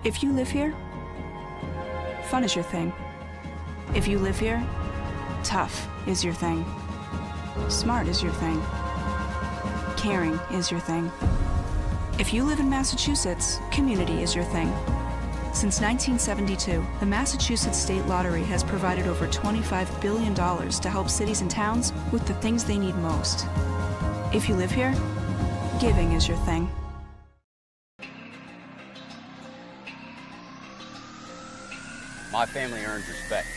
If you live here, fun is your thing. If you live here, tough is your thing. Smart is your thing. Caring is your thing. If you live in Massachusetts, community is your thing. Since 1972, the Massachusetts State Lottery has provided over $25 billion to help cities and towns with the things they need most. If you live here, giving is your thing. My family earns respect.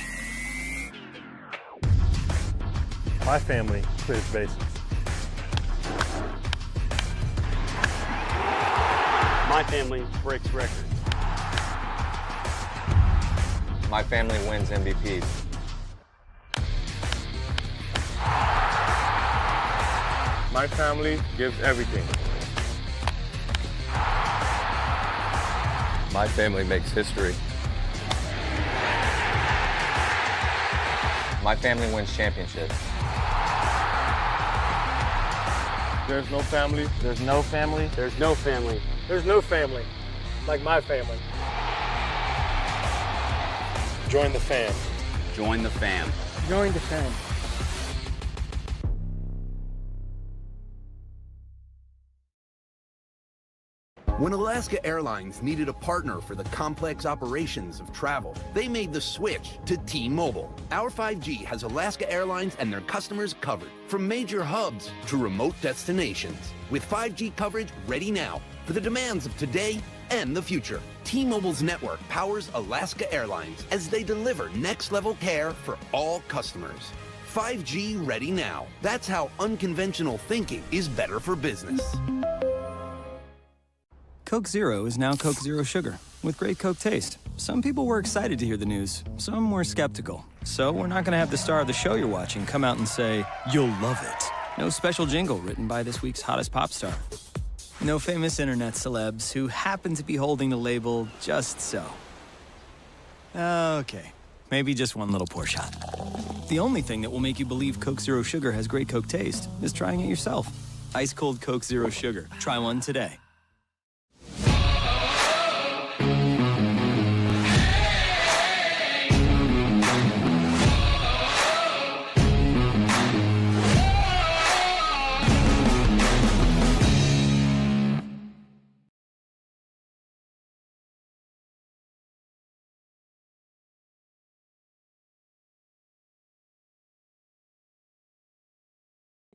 My family clears bases. My family breaks records. My family wins MVPs. My family gives everything. My family makes history. My family wins championships. There's no family. There's no family. There's no family. There's no family like my family. Join the fam. Join the fam. Join the fam. When Alaska Airlines needed a partner for the complex operations of travel, they made the switch to T-Mobile. Our 5G has Alaska Airlines and their customers covered, from major hubs to remote destinations. With 5G coverage ready now for the demands of today and the future, T-Mobile's network powers Alaska Airlines as they deliver next-level care for all customers. 5G ready now. That's how unconventional thinking is better for business. Coke Zero is now Coke Zero Sugar, with great Coke taste. Some people were excited to hear the news, some were skeptical. So we're not going to have the star of the show you're watching come out and say, "You'll love it." No special jingle written by this week's hottest pop star. No famous internet celebs who happen to be holding the label just so. Okay, maybe just one little pour shot. The only thing that will make you believe Coke Zero Sugar has great Coke taste is trying it yourself. Ice cold Coke Zero Sugar. Try one today.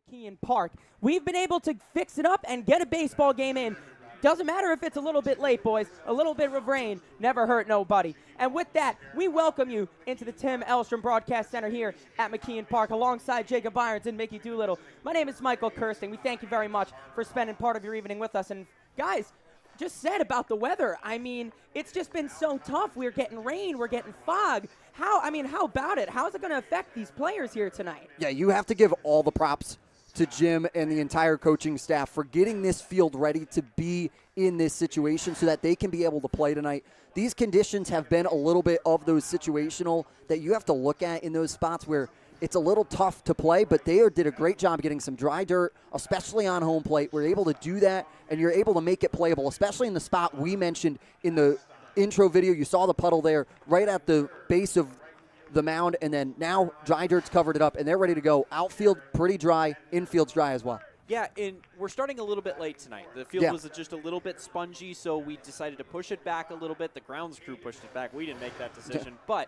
Hyannis Park. We've been able to fix it up and get a baseball game in. Doesn't matter if it's a little bit late, boys. A little bit of rain never hurt nobody. And with that, we welcome you into the Tim Elstrom Broadcast Center here at McKeon Park alongside Jacob Irons and Mickey Doolittle. My name is Michael Kirsting. We thank you very much for spending part of your evening with us. And guys, just said about the weather, I mean, it's just been so tough. We're getting rain, we're getting fog. How about it? How is it going to affect these players here tonight? Yeah, you have to give all the props to Jim and the entire coaching staff for getting this field ready to be in this situation so that they can be able to play tonight. These conditions have been a little bit of those situational that you have to look at in those spots where it's a little tough to play, but they did a great job getting some dry dirt, especially on home plate. We're able to do that, and you're able to make it playable, especially in the spot we mentioned in the intro video. You saw the puddle there right at the base of the mound, and then now dry dirt's covered it up, and they're ready to go. Outfield pretty dry, infield's dry as well. Yeah, and we're starting a little bit late tonight. The field was just a little bit spongy, so we decided to push it back a little bit. The grounds crew pushed it back. We didn't make that decision, but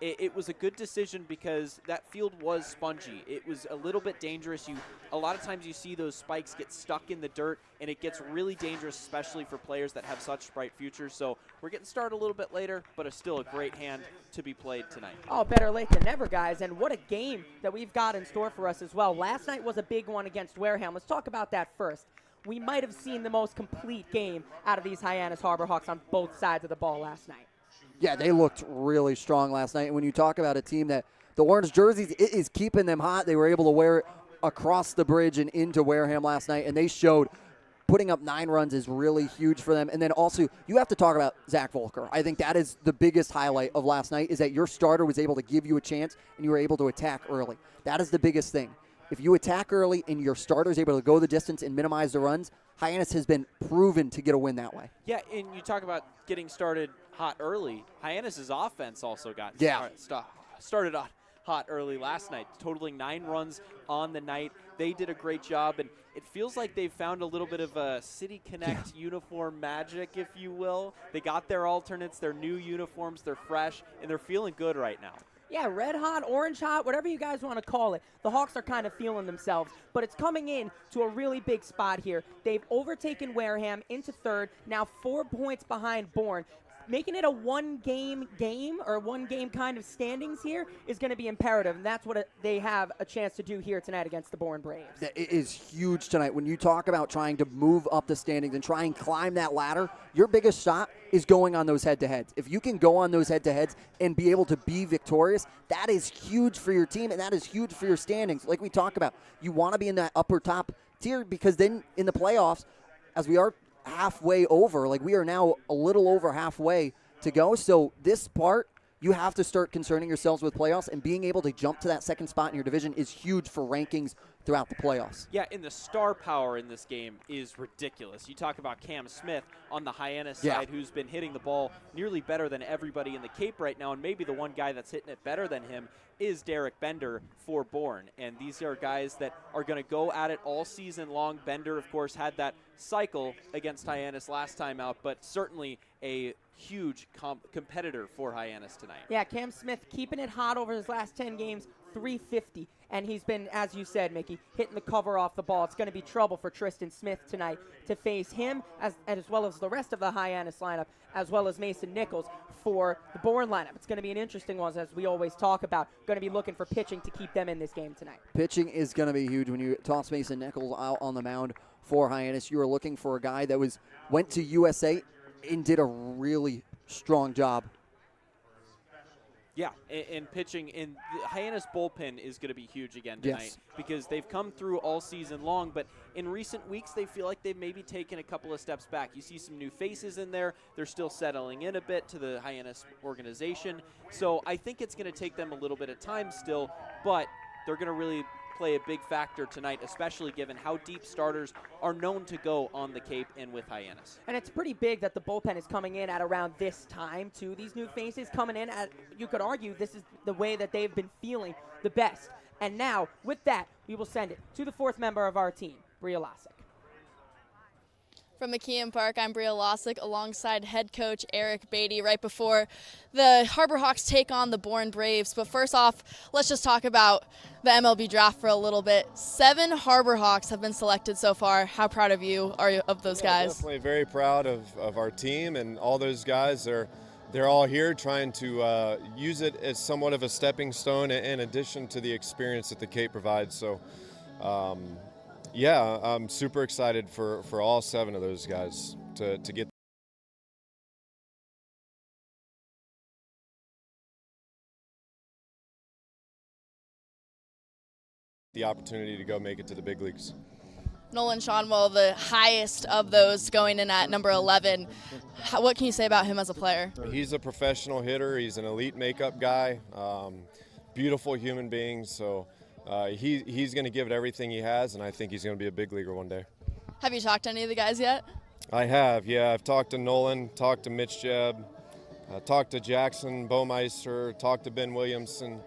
it was a good decision because that field was spongy. It was a little bit dangerous. A lot of times you see those spikes get stuck in the dirt, and it gets really dangerous, especially for players that have such bright futures. So we're getting started a little bit later, but it's still a great hand to be played tonight. Oh, better late than never, guys. And what a game that we've got in store for us as well. Last night was a big one against Wareham. Let's talk about that first. We might have seen the most complete game out of these Hyannis Harbor Hawks on both sides of the ball last night. Yeah, they looked really strong last night. And when you talk about a team that the orange jerseys, it is keeping them hot. They were able to wear it across the bridge and into Wareham last night, and they showed putting up 9 runs is really huge for them. And then also, you have to talk about Zach Volker. I think that is the biggest highlight of last night, is that your starter was able to give you a chance and you were able to attack early. That is the biggest thing. If you attack early and your starter is able to go the distance and minimize the runs, Hyannis has been proven to get a win that way. Yeah, and you talk about getting started hot early. Hyannis' offense also got started hot early last night, totaling 9 runs on the night. They did a great job, and it feels like they've found a little bit of a City Connect uniform magic, if you will. They got their alternates, their new uniforms, they're fresh, and they're feeling good right now. Yeah, red hot, orange hot, whatever you guys want to call it. The Hawks are kind of feeling themselves, but it's coming in to a really big spot here. They've overtaken Wareham into third, now 4 points behind Bourne. Making it a one-game or one-game kind of standings here is going to be imperative, and that's what they have a chance to do here tonight against the Bourne Braves. It is huge tonight. When you talk about trying to move up the standings and try and climb that ladder, your biggest shot is going on those head-to-heads. If you can go on those head-to-heads and be able to be victorious, that is huge for your team, and that is huge for your standings. Like we talk about, you want to be in that upper top tier, because then in the playoffs, as we are halfway over, like we are now a little over halfway to go. So this part, you have to start concerning yourselves with playoffs, and being able to jump to that second spot in your division is huge for rankings throughout the playoffs. Yeah, and the star power in this game is ridiculous. You talk about Cam Smith on the Hyannis side, who's been hitting the ball nearly better than everybody in the Cape right now, and maybe the one guy that's hitting it better than him is Derek Bender for Bourne. And these are guys that are going to go at it all season long. Bender, of course, had that cycle against Hyannis last time out, but certainly a huge competitor for Hyannis tonight. Yeah, Cam Smith keeping it hot over his last 10 games, 350. And he's been, as you said, Mickey, hitting the cover off the ball. It's going to be trouble for Tristan Smith tonight to face him, as well as the rest of the Hyannis lineup, as well as Mason Nichols for the Bourne lineup. It's going to be an interesting one, as we always talk about. Going to be looking for pitching to keep them in this game tonight. Pitching is going to be huge. When you toss Mason Nichols out on the mound for Hyannis, you are looking for a guy that went to USA and did a really strong job. Yeah, and pitching in the Hyannis bullpen is going to be huge again tonight, because they've come through all season long, but in recent weeks they feel like they've maybe taken a couple of steps back. You see some new faces in there. They're still settling in a bit to the Hyannis organization. So I think it's going to take them a little bit of time still, but they're going to really play a big factor tonight, especially given how deep starters are known to go on the Cape and with Hyannis. And it's pretty big that the bullpen is coming in at around this time, too. These new faces coming in at, you could argue, this is the way that they've been feeling the best. And now, with that, we will send it to the fourth member of our team, Bria Losick. From McKeon Park, I'm Bria Losick alongside head coach Eric Beatty right before the Harbor Hawks take on the Bourne Braves. But first off, let's just talk about the MLB draft for a little bit. 7 Harbor Hawks have been selected so far. How proud of you are you of those guys? Definitely very proud of our team and all those guys. They're all here trying to use it as somewhat of a stepping stone in addition to the experience that the Cape provides. So. Yeah, I'm super excited for all 7 of those guys to get the opportunity to go make it to the big leagues. Nolan Shonwell, the highest of those, going in at number 11. What can you say about him as a player? He's a professional hitter. He's an elite makeup guy, beautiful human being. So. He's going to give it everything he has, and I think he's going to be a big leaguer one day. Have you talked to any of the guys yet? I have, yeah. I've talked to Nolan, talked to Mitch Jebb, talked to Jackson Baumeister, talked to Ben Williamson.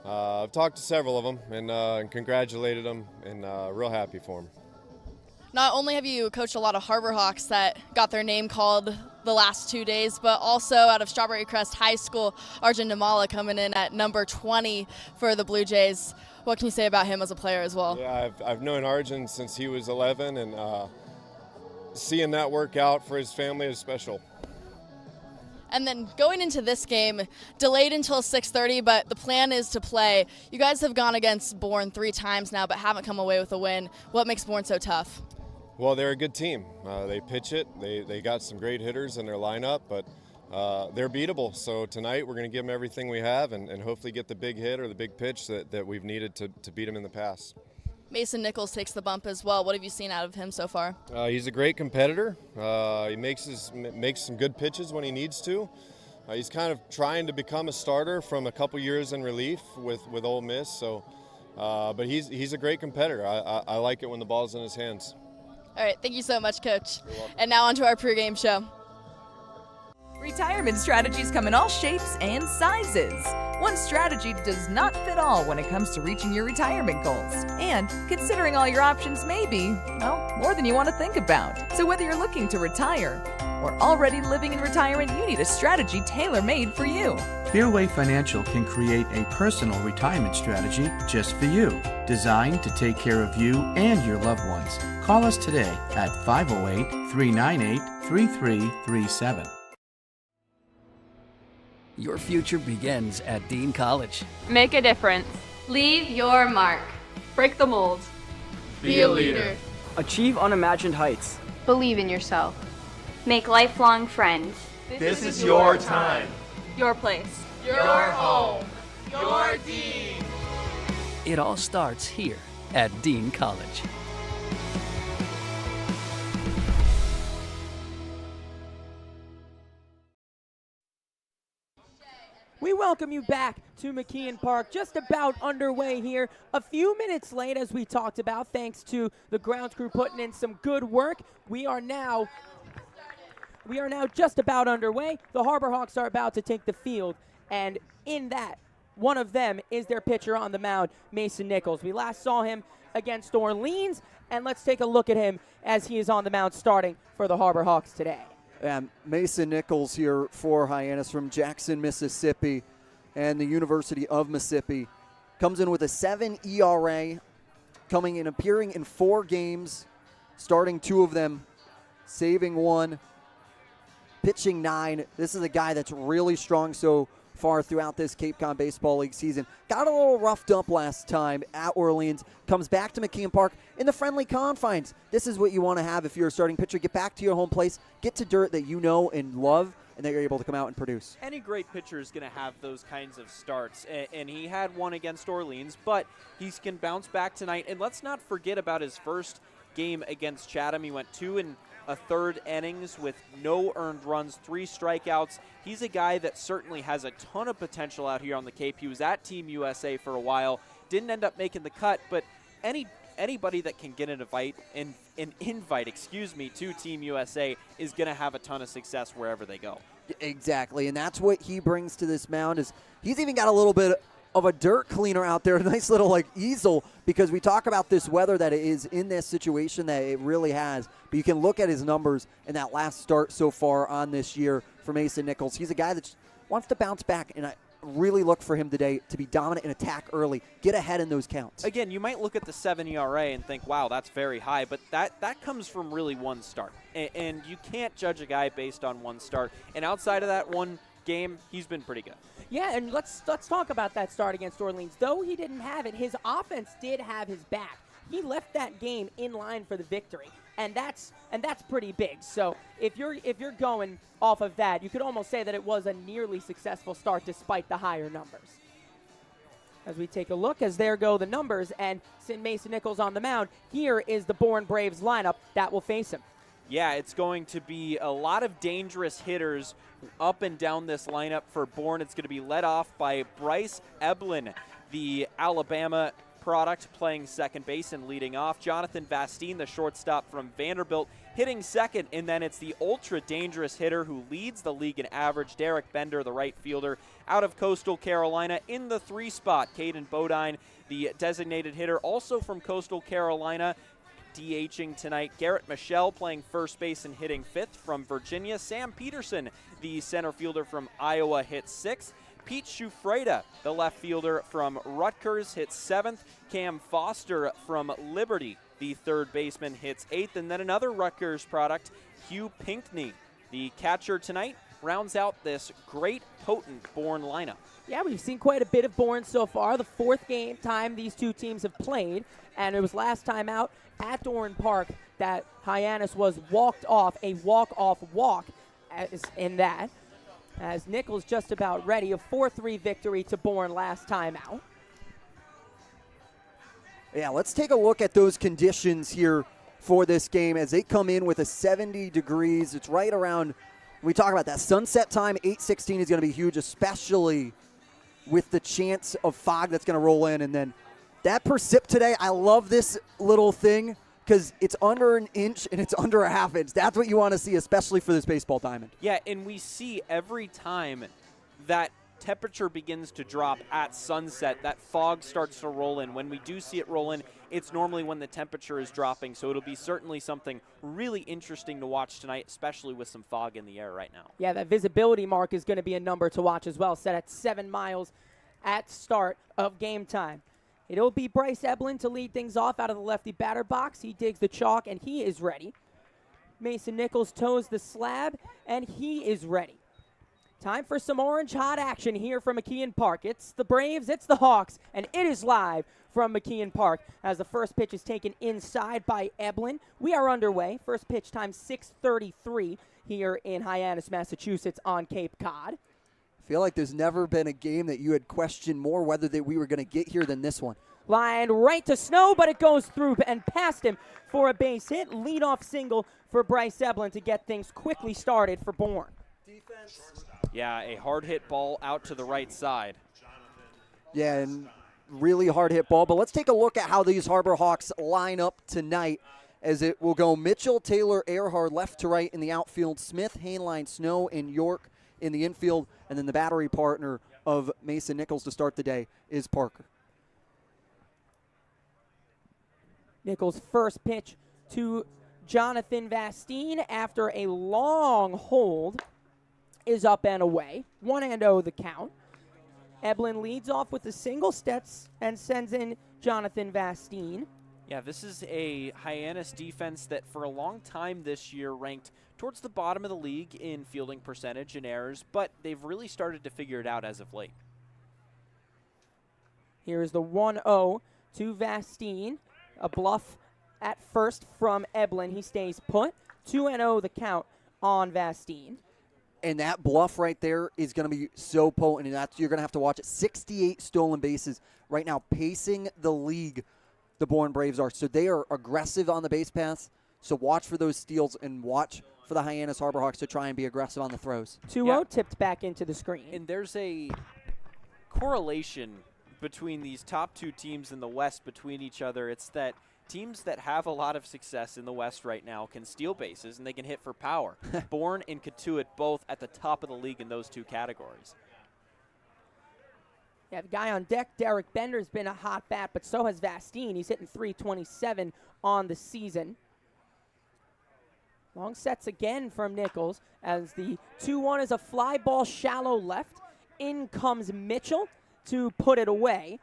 I've talked to several of them and congratulated them, and real happy for them. Not only have you coached a lot of Harbor Hawks that got their name called the last 2 days, but also out of Strawberry Crest High School, Arjun Namala coming in at number 20 for the Blue Jays. What can you say about him as a player as well? Yeah, I've known Arjun since he was 11, and seeing that work out for his family is special. And then going into this game, delayed until 6:30, but the plan is to play. You guys have gone against Bourne 3 times now, but haven't come away with a win. What makes Bourne so tough? Well, they're a good team. They pitch it. They got some great hitters in their lineup, but they're beatable. So tonight we're going to give them everything we have and hopefully get the big hit or the big pitch that we've needed to beat them in the past. Mason Nichols takes the bump as well. What have you seen out of him so far? He's a great competitor. He makes some good pitches when he needs to. He's kind of trying to become a starter from a couple years in relief with Ole Miss. So, but he's a great competitor. I like it when the ball's in his hands. All right, thank you so much, Coach. And now on to our pregame show. Retirement strategies come in all shapes and sizes. One strategy does not fit all when it comes to reaching your retirement goals. And considering all your options may be, well, more than you want to think about. So whether you're looking to retire or already living in retirement, you need a strategy tailor-made for you. Fairway Financial can create a personal retirement strategy just for you, designed to take care of you and your loved ones. Call us today at 508-398-3337. Your future begins at Dean College. Make a difference. Leave your mark. Break the mold. Be a leader. Achieve unimagined heights. Believe in yourself. Make lifelong friends. This is your time. Your place. Your home. Your Dean. It all starts here at Dean College. We welcome you back to McKeon Park, just about underway here. A few minutes late, as we talked about, thanks to the grounds crew putting in some good work. We are now just about underway. The Harbor Hawks are about to take the field, and in that, one of them is their pitcher on the mound, Mason Nichols. We last saw him against Orleans, and let's take a look at him as he is on the mound starting for the Harbor Hawks today. Mason Nichols here for Hyannis from Jackson, Mississippi, and the University of Mississippi. Comes in with a 7 ERA, coming in, appearing in 4 games, starting 2 of them, saving 1, pitching 9. This is a guy that's really strong so far throughout this Cape Cod Baseball League season. Got a little roughed up last time at Orleans. Comes back to McKeon Park in the friendly confines. This is what you want to have if you're a starting pitcher. Get back to your home place. Get to dirt that you know and love, and that you're able to come out and produce. Any great pitcher is going to have those kinds of starts, and he had one against Orleans, but he can bounce back tonight. And let's not forget about his first game against Chatham. He went 2 1/3 innings with no earned runs, 3 strikeouts. He's a guy that certainly has a ton of potential out here on the Cape. He was at Team USA for a while, didn't end up making the cut, but anybody that can get an invite to Team USA is going to have a ton of success wherever they go. Exactly, and that's what he brings to this mound. Is he's even got a little bit of a dirt cleaner out there, a nice little easel, because we talk about this weather that it is in this situation that it really has. But you can look at his numbers in that last start so far on this year for Mason Nichols. He's a guy that wants to bounce back, and I really look for him today to be dominant and attack early, get ahead in those counts. Again, you might look at the 7 ERA and think, wow, that's very high, but that comes from really one start. And you can't judge a guy based on one start. And outside of that one game, he's been pretty good. Yeah, and let's talk about that start against Orleans. Though he didn't have it, his offense did have his back. He left that game in line for the victory, and that's pretty big. So if you're going off of that, you could almost say that it was a nearly successful start despite the higher numbers. As we take a look, as there go the numbers, and Mason Nichols on the mound, here is the Bourne Braves lineup that will face him. Yeah, it's going to be a lot of dangerous hitters up and down this lineup for Bourne. It's going to be led off by Bryce Eblin, the Alabama product, playing second base and leading off. Jonathan Vastine, the shortstop from Vanderbilt, hitting second. And then it's the ultra-dangerous hitter who leads the league in average, Derek Bender, the right fielder, out of Coastal Carolina. In the 3 spot, Caden Bodine, the designated hitter, also from Coastal Carolina, DHing tonight. Garrett Michelle playing first base and hitting 5th from Virginia. Sam Peterson, the center fielder from Iowa, hits 6th. Pete Shufreda, the left fielder from Rutgers, hits 7th. Cam Foster from Liberty, the third baseman, hits 8th. And then another Rutgers product, Hugh Pinckney, the catcher tonight, rounds out this great, potent Bourne lineup. Yeah, we've seen quite a bit of Bourne so far. The 4th game time these two teams have played, and it was last time out at Dorn Park that Hyannis was walked off, a walk-off walk as Nichols just about ready. A 4-3 victory to Bourne last time out. Yeah, let's take a look at those conditions here for this game as they come in with a 70 degrees. It's right around, we talk about that sunset time, 8:16 is going to be huge, especially with the chance of fog that's going to roll in. And then that precip today, I love this little thing because it's under an inch and it's under a half inch. That's what you want to see, especially for this baseball diamond. Yeah, and we see every time that temperature begins to drop at sunset, that fog starts to roll in. When we do see it roll in, it's normally when the temperature is dropping, so it'll be certainly something really interesting to watch tonight, especially with some fog in the air right now. Yeah, that visibility mark is going to be a number to watch as well, set at 7 miles at start of game time. It'll be Bryce Eblin to lead things off out of the lefty batter box. He digs the chalk, and he is ready. Mason Nichols toes the slab, and he is ready. Time for some orange hot action here from McKeon Park. It's the Braves, it's the Hawks, and it is live from McKeon Park as the first pitch is taken inside by Eblin. We are underway. First pitch time 6:33 here in Hyannis, Massachusetts on Cape Cod. I feel like there's never been a game that you had questioned more whether that we were going to get here than this one. Line right to Snow, but it goes through and past him for a base hit. Leadoff single for Bryce Eblin to get things quickly started for Bourne. Yeah, a hard hit ball out to the right side. Yeah, and really hard hit ball. But let's take a look at how these Harbor Hawks line up tonight, as it will go Mitchell, Taylor, Earhart left to right in the outfield, Smith, Hainline, Snow, and York in the infield, and then the battery partner of Mason Nichols to start the day is Parker. Nichols' first pitch to Jonathan Vastine after a long hold is up and away. 1-0 the count. Eblin leads off with a single steps and sends in Jonathan Vastine. Yeah, this is a Hyannis defense that for a long time this year ranked towards the bottom of the league in fielding percentage and errors, but they've really started to figure it out as of late. Here's the 1-0 to Vastine. A bluff at first from Eblin. He stays put. 2-0 the count on Vastine. And that bluff right there is going to be so potent, and that's, you're going to have to watch it. 68 stolen bases right now, pacing the league, the Bourne Braves are. So they are aggressive on the base paths. So watch for those steals and watch for the Hyannis Harbor Hawks to try and be aggressive on the throws. 2-0 tipped back into the screen. And there's a correlation between these top two teams in the West between each other. It's that teams that have a lot of success in the West right now can steal bases and they can hit for power. Bourne and Katuitt both at the top of the league in those two categories. Yeah, the guy on deck, Derek Bender, has been a hot bat, but so has Vastine. He's hitting .327 on the season. Long sets again from Nichols as the 2-1 is a fly ball shallow left. In comes Mitchell to put it away.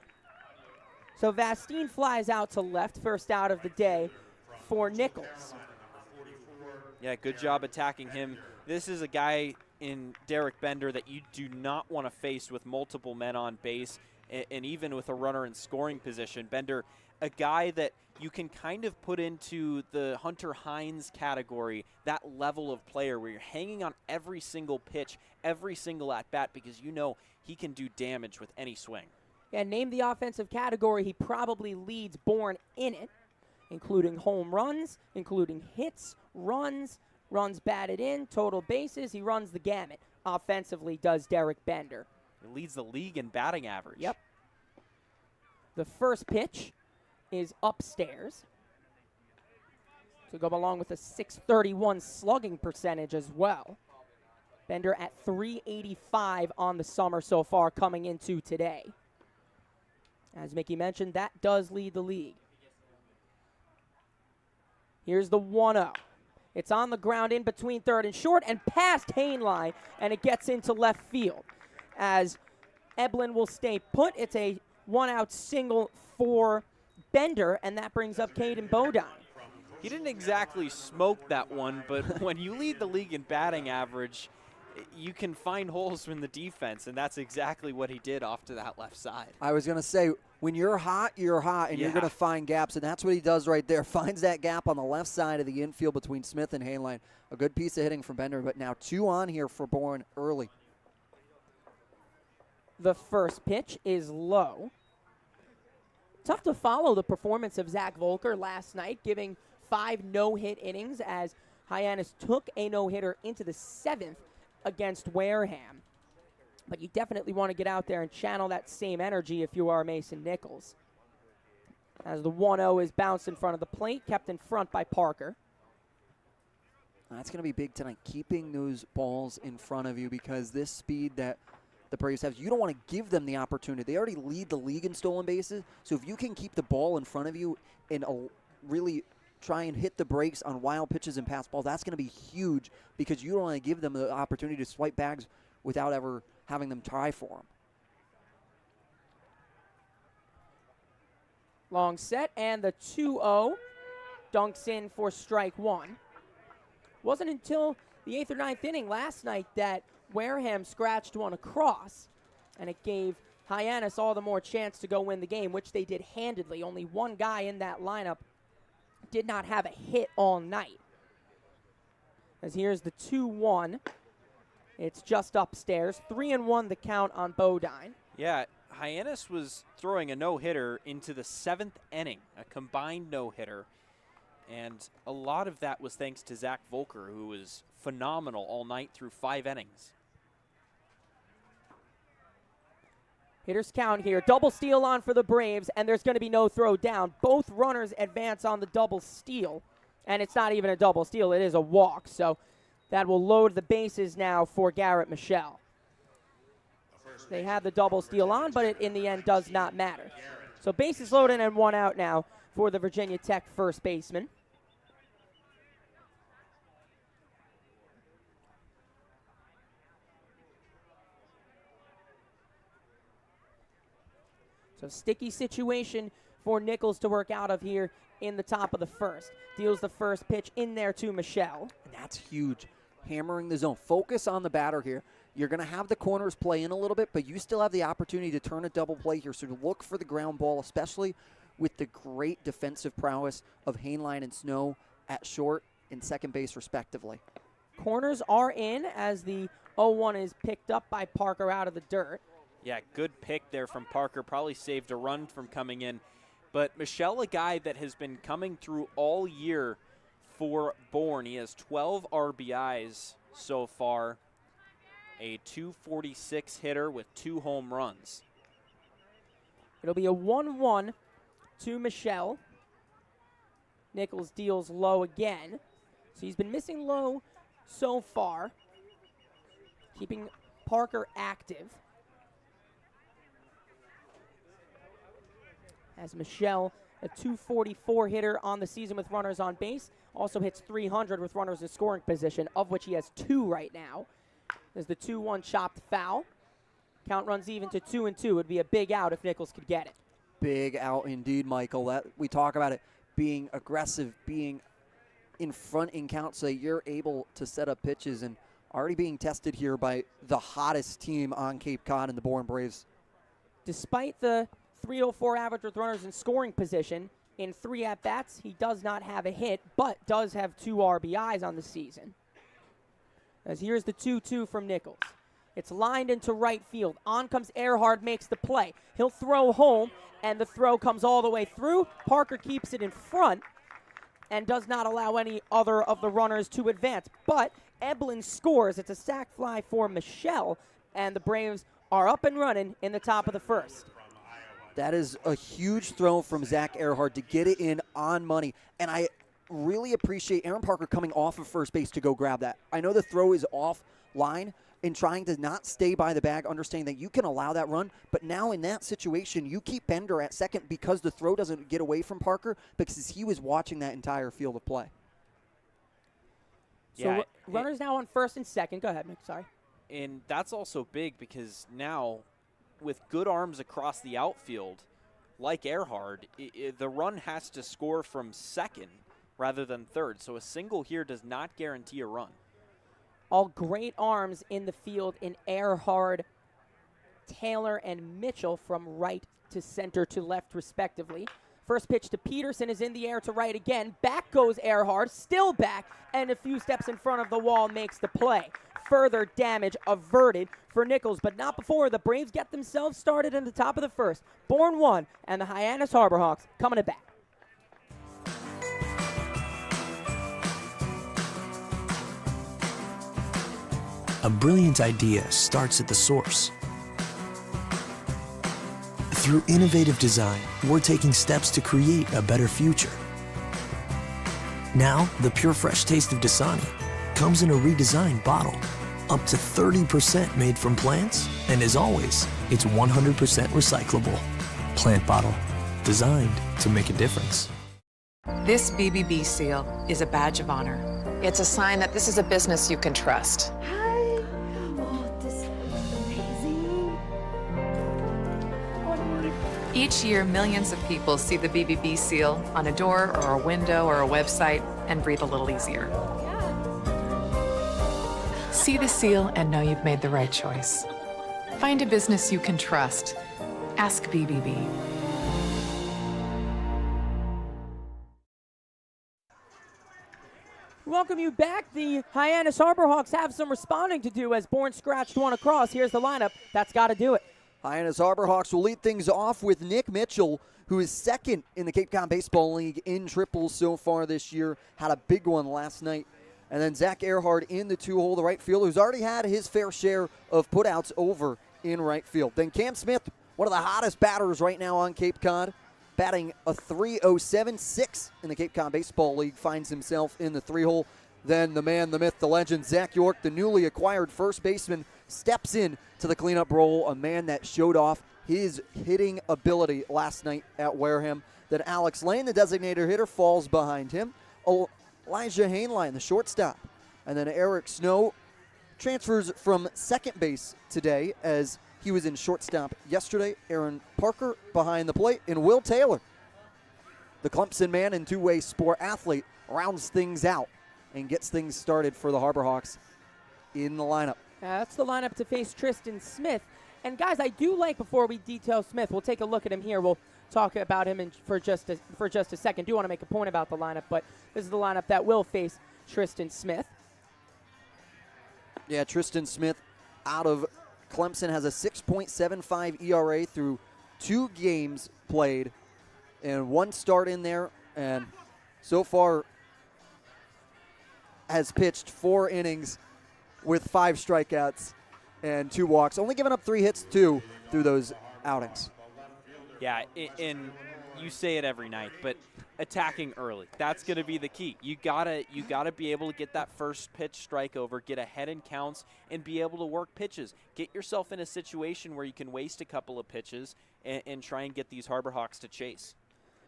So Vastine flies out to left, first out of the day for Nichols. Yeah, good job attacking him. This is a guy in Derek Bender that you do not want to face with multiple men on base and even with a runner in scoring position. Bender, a guy that you can kind of put into the Hunter Hines category, that level of player where you're hanging on every single pitch, every single at-bat, because you know he can do damage with any swing. And name the offensive category, he probably leads Bourne in it, including home runs, including hits, runs batted in, total bases. He runs the gamut. Offensively does Derek Bender. He leads the league in batting average. Yep. The first pitch is upstairs to go along with a .631 slugging percentage as well. Bender at .385 on the summer so far coming into today. As Mickey mentioned, that does lead the league. Here's the 1-0. It's on the ground in between third and short and past Hainline, and it gets into left field. As Eblin will stay put, it's a one-out single for Bender, and that brings up Caden Bodine. He didn't exactly smoke that one, but when you lead the league in batting average, you can find holes in the defense, and that's exactly what he did off to that left side. I was going to say, when you're hot, and you're going to find gaps, and that's what he does right there. Finds that gap on the left side of the infield between Smith and Hainline. A good piece of hitting from Bender, but now 2 on here for Bourne early. The first pitch is low. Tough to follow the performance of Zach Volker last night, giving 5 no-hit innings as Hyannis took a no-hitter into the 7th against Wareham. But you definitely want to get out there and channel that same energy if you are Mason Nichols. As the 1-0 is bounced in front of the plate, kept in front by Parker. That's going to be big tonight, keeping those balls in front of you, because this speed that the Braves have, you don't want to give them the opportunity. They already lead the league in stolen bases, so if you can keep the ball in front of you and really try and hit the brakes on wild pitches and pass balls, that's going to be huge, because you don't want to give them the opportunity to swipe bags without ever having them try for them. Long set, and the 2-0 dunks in for strike one. Wasn't until the 8th or 9th inning last night that Wareham scratched one across, and it gave Hyannis all the more chance to go win the game, which they did handedly. Only one guy in that lineup did not have a hit all night. As here's the 2-1. It's just upstairs. 3-1 the count on Bodine. Yeah, Hyannis was throwing a no-hitter into the 7th inning, a combined no-hitter. And a lot of that was thanks to Zach Volker, who was phenomenal all night through 5 innings. Hitters count here. Double steal on for the Braves, and there's going to be no throw down. Both runners advance on the double steal. And it's not even a double steal, it is a walk. So that will load the bases now for Garrett Michelle. They had the double steal on, but it in the end does not matter. So bases loaded and 1 out now for the Virginia Tech first baseman. So sticky situation for Nichols to work out of here in the top of the first. Deals the first pitch in there to Michelle. And that's huge. Hammering the zone. Focus on the batter here. You're going to have the corners play in a little bit, but you still have the opportunity to turn a double play here. So look for the ground ball, especially with the great defensive prowess of Hainline and Snow at short and second base, respectively. Corners are in as the 0-1 is picked up by Parker out of the dirt. Yeah, good pick there from Parker. Probably saved a run from coming in. But Michelle, a guy that has been coming through all year for Bourne. He has 12 RBIs so far. A .246 hitter with 2 home runs. It'll be a 1-1 to Michelle. Nichols deals low again. So he's been missing low so far, keeping Parker active. As Michelle, a .244 hitter on the season with runners on base, also hits .300 with runners in scoring position, of which he has 2 right now. There's the 2-1 chopped foul. Count runs even to 2-2. It would be a big out if Nichols could get it. Big out indeed, Michael. That we talk about it being aggressive, being in front in count, so you're able to set up pitches, and already being tested here by the hottest team on Cape Cod in the Bourne Braves. Despite the .304 average with runners in scoring position, in 3 at-bats, he does not have a hit, but does have 2 RBIs on the season. As here's the 2-2 from Nichols. It's lined into right field. On comes Earhart, makes the play. He'll throw home, and the throw comes all the way through. Parker keeps it in front and does not allow any other of the runners to advance. But Eblin scores. It's a sac fly for Michelle, and the Braves are up and running in the top of the first. That is a huge throw from Zach Earhart to get it in on money. And I really appreciate Aaron Parker coming off of first base to go grab that. I know the throw is off line and trying to not stay by the bag, understanding that you can allow that run. But now in that situation, you keep Bender at second because the throw doesn't get away from Parker because he was watching that entire field of play. So runners now on first and second. Go ahead, Mick. Sorry. And that's also big because now with good arms across the outfield, like Earhart, the run has to score from second rather than third. So a single here does not guarantee a run. All great arms in the field in Earhart, Taylor, and Mitchell from right to center to left, respectively. First pitch to Peterson is in the air to right again. Back goes Earhart, still back, and a few steps in front of the wall makes the play. Further damage averted for Nichols, but not before the Braves get themselves started in the top of the first. Bourne 1 and the Hyannis Harborhawks coming it back. A brilliant idea starts at the source. Through innovative design, we're taking steps to create a better future. Now, the pure fresh taste of Dasani comes in a redesigned bottle, up to 30% made from plants, and as always, it's 100% recyclable. Plant bottle, designed to make a difference. This BBB seal is a badge of honor. It's a sign that this is a business you can trust. Hi. Oh, this is amazing. Each year, millions of people see the BBB seal on a door or a window or a website and breathe a little easier. See the seal and know you've made the right choice. Find a business you can trust. Ask BBB. Welcome you back. The Hyannis Harborhawks have some responding to do as Bourne scratched one across. Here's the lineup. That's got to do it. Hyannis Harborhawks will lead things off with Nick Mitchell, who is second in the Cape Cod Baseball League in triples so far this year. Had a big one last night. And then Zach Earhart in the 2-hole, the right fielder, who's already had his fair share of putouts over in right field. Then Cam Smith, one of the hottest batters right now on Cape Cod, batting a .307.6 in the Cape Cod Baseball League, finds himself in the 3-hole. Then the man, the myth, the legend, Zach York, the newly acquired first baseman, steps in to the cleanup role, a man that showed off his hitting ability last night at Wareham. Then Alex Lane, the designated hitter, falls behind him. Elijah Hainline, the shortstop. And then Eric Snow transfers from second base today as he was in shortstop yesterday. Aaron Parker behind the plate. And Will Taylor, the Clemson man and two-way sport athlete, rounds things out and gets things started for the Harborhawks in the lineup. That's the lineup to face Tristan Smith. And guys, I do like, before we detail Smith, we'll take a look at him here. We'll talk about him for just a second. Do want to make a point about the lineup, but this is the lineup that will face Tristan Smith. Yeah, Tristan Smith out of Clemson has a 6.75 ERA through 2 games played and 1 start in there, and so far has pitched 4 innings with 5 strikeouts and 2 walks, only giving up 3 hits too through those outings. Yeah, and you say it every night, but attacking early, that's going to be the key. You gotta be able to get that first pitch strike over, get ahead in counts, and be able to work pitches. Get yourself in a situation where you can waste a couple of pitches and try and get these Harborhawks to chase.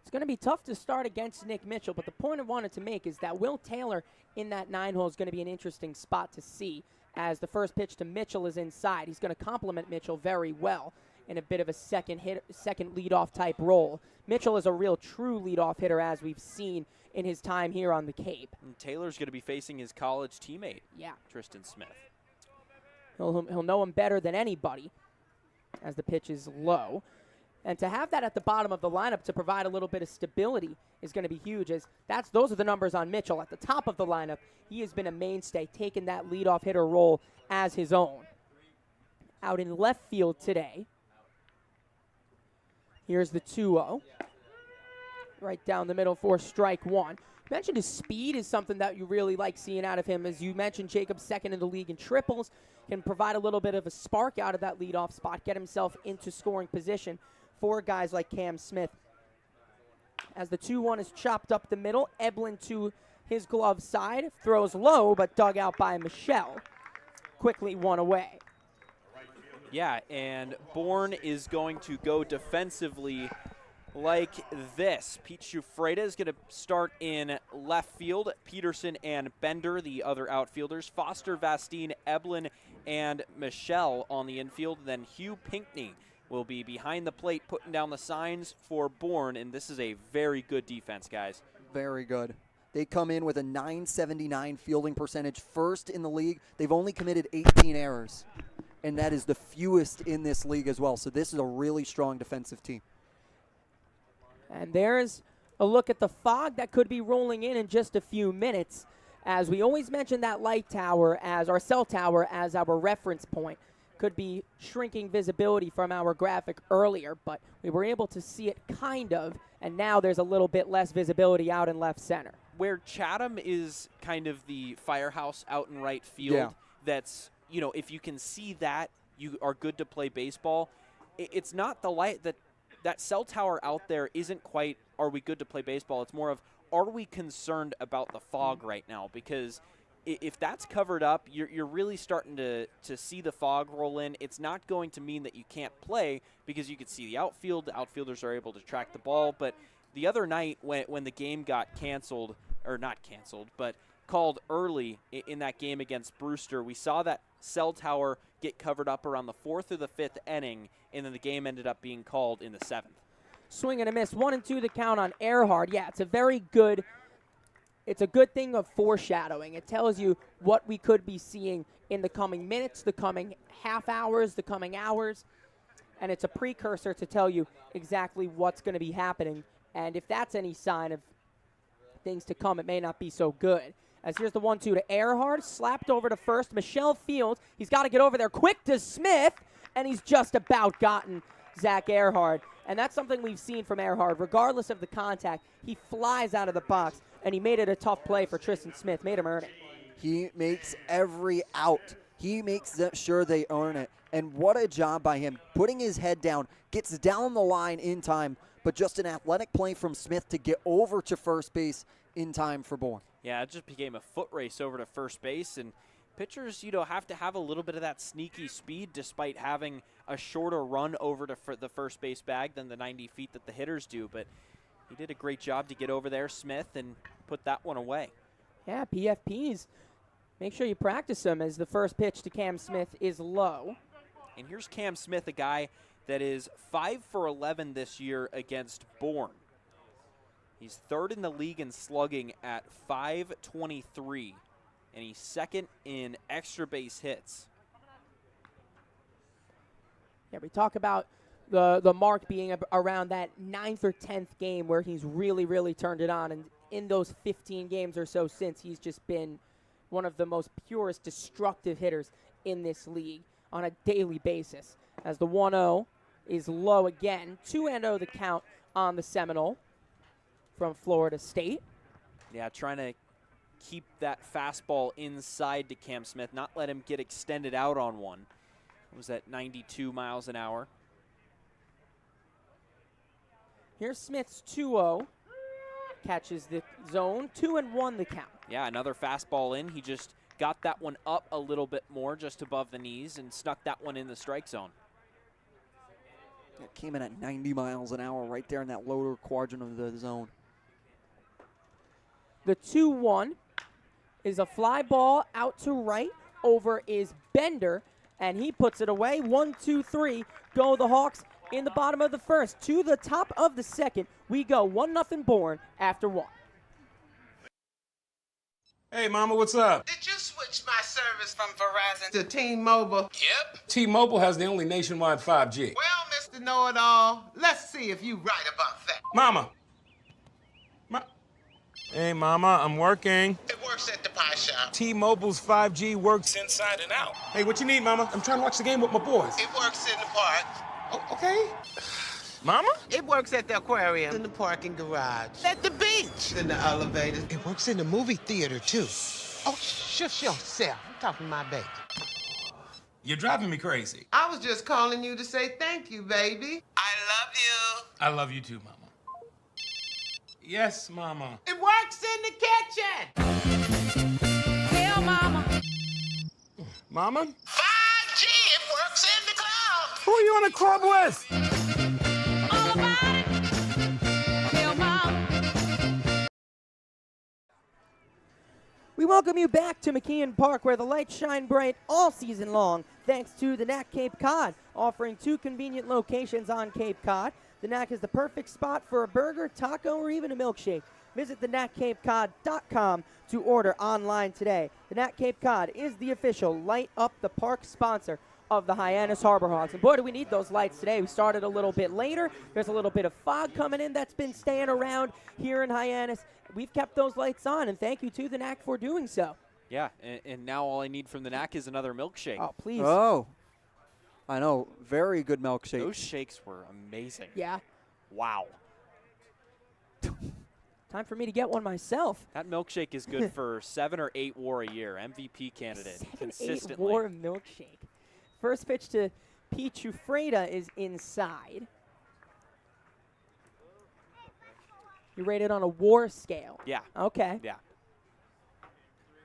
It's going to be tough to start against Nick Mitchell, but the point I wanted to make is that Will Taylor in that 9-hole is going to be an interesting spot to see, as the first pitch to Mitchell is inside. He's going to complement Mitchell very well in a bit of a second leadoff type role. Mitchell is a real true leadoff hitter, as we've seen in his time here on the Cape. And Taylor's going to be facing his college teammate, Tristan Smith. He'll know him better than anybody, as the pitch is low. And to have that at the bottom of the lineup to provide a little bit of stability is going to be huge, as those are the numbers on Mitchell. At the top of the lineup, he has been a mainstay, taking that leadoff hitter role as his own. Out in left field today, here's the 2-0. Right down the middle for strike 1. You mentioned his speed is something that you really like seeing out of him. As you mentioned, Jacob's second in the league in triples, can provide a little bit of a spark out of that leadoff spot, get himself into scoring position for guys like Cam Smith. As the 2-1 is chopped up the middle, Eblin to his glove side, throws low, but dug out by Michelle. Quickly 1 away. Yeah, and Bourne is going to go defensively like this. Pete Shufreda is going to start in left field. Peterson and Bender, the other outfielders. Foster, Vastine, Eblin, and Michelle on the infield. Then Hugh Pinkney will be behind the plate putting down the signs for Bourne, and this is a very good defense, guys. Very good. They come in with a .979 fielding percentage, first in the league. They've only committed 18 errors, and that is the fewest in this league as well. So this is a really strong defensive team. And there's a look at the fog that could be rolling in just a few minutes, as we always mention that light tower as our cell tower as our reference point. Could be shrinking visibility from our graphic earlier, but we were able to see it kind of, and now there's a little bit less visibility out in left center. Where Chatham is kind of the firehouse out in right field, that's, if you can see that, you are good to play baseball. It's not the light that that cell tower out there isn't quite, are we good to play baseball? It's more of, are we concerned about the fog right now? Because if that's covered up, you're really starting to see the fog roll in. It's not going to mean that you can't play because you can see the outfield. The outfielders are able to track the ball. But the other night when the game got canceled, or not canceled, but called early in that game against Brewster, we saw that cell tower get covered up around the 4th or the 5th inning, and then the game ended up being called in the 7th. Swing and a miss. 1-2 the count on Earhart. Yeah, it's a good thing of foreshadowing. It tells you what we could be seeing in the coming minutes, the coming half hours, the coming hours, and it's a precursor to tell you exactly what's going to be happening. And if that's any sign of things to come, it may not be so good. As here's the 1-2 to Earhart, slapped over to first. Michelle Fields, he's got to get over there quick to Smith, and he's just about gotten Zach Earhart. And that's something we've seen from Earhart. Regardless of the contact, he flies out of the box, and he made it a tough play for Tristan Smith, made him earn it. He makes every out. He makes sure they earn it. And what a job by him. Putting his head down, gets down the line in time, but just an athletic play from Smith to get over to first base in time for Bourne. Yeah, it just became a foot race over to first base, and pitchers, have to have a little bit of that sneaky speed despite having a shorter run over to the first base bag than the 90 feet that the hitters do. But he did a great job to get over there, Smith, and put that one away. Yeah, PFPs, make sure you practice them as the first pitch to Cam Smith is low. And here's Cam Smith, a guy that is 5 for 11 this year against Bourne. He's 3rd in the league in slugging at .523, and he's 2nd in extra base hits. Yeah, we talk about the mark being around that 9th or 10th game where he's really, really turned it on. And in those 15 games or so since, he's just been one of the most purest destructive hitters in this league on a daily basis. As the 1-0 is low again. 2-0 the count on the Seminole from Florida State. Yeah, trying to keep that fastball inside to Cam Smith, not let him get extended out on one. It was at 92 miles an hour. Here's Smith's 2-0. Catches the zone. 2-1 the count. Yeah, another fastball in. He just got that one up a little bit more, just above the knees, and snuck that one in the strike zone. It came in at 90 miles an hour right there in that lower quadrant of the zone. The 2-1 is a fly ball out to right. Over is Bender, and he puts it away. 1-2-3. Go the Hawks in the bottom of the first. To the top of the second, we go 1-0 Bourne after 1. Hey, Mama, what's up? Did you switch my service from Verizon to T-Mobile? Yep. T-Mobile has the only nationwide 5G. Well, Mr. Know-It-All, let's see if you right about that. Mama. Hey, Mama, I'm working. It works at the pie shop. T-Mobile's 5G works inside and out. Hey, what you need, Mama? I'm trying to watch the game with my boys. It works in the park. Oh, okay. Mama? It works at the aquarium, in the parking garage, at the beach, in the elevators. It works in the movie theater, too. Oh, shush yourself. I'm talking to my baby. You're driving me crazy. I was just calling you to say thank you, baby. I love you. I love you too, Mama. Yes, Mama. It works in the kitchen. Hell, Mama. Mama? 5G, it works in the club. Who are you in a club with? All about it. Hell, Mama. We welcome you back to McKeon Park, where the lights shine bright all season long, thanks to the Knack Cape Cod, offering 2 convenient locations on Cape Cod. The Knack is the perfect spot for a burger, taco, or even a milkshake. Visit theknackcapecod.com to order online today. The Knack Cape Cod is the official Light Up the Park sponsor of the Hyannis Harbor Hawks. And boy, do we need those lights today. We started a little bit later. There's a little bit of fog coming in that's been staying around here in Hyannis. We've kept those lights on, and thank you to the Knack for doing so. Yeah, and now all I need from the Knack is another milkshake. Oh, please. Oh. I know. Very good milkshake. Those shakes were amazing. Yeah. Wow. Time for me to get one myself. That milkshake is good for 7 or 8 WAR a year. MVP candidate. 7-8 WAR milkshake. First pitch to Pete Chufreda is inside. You rate it on a WAR scale. Yeah. Okay. Yeah.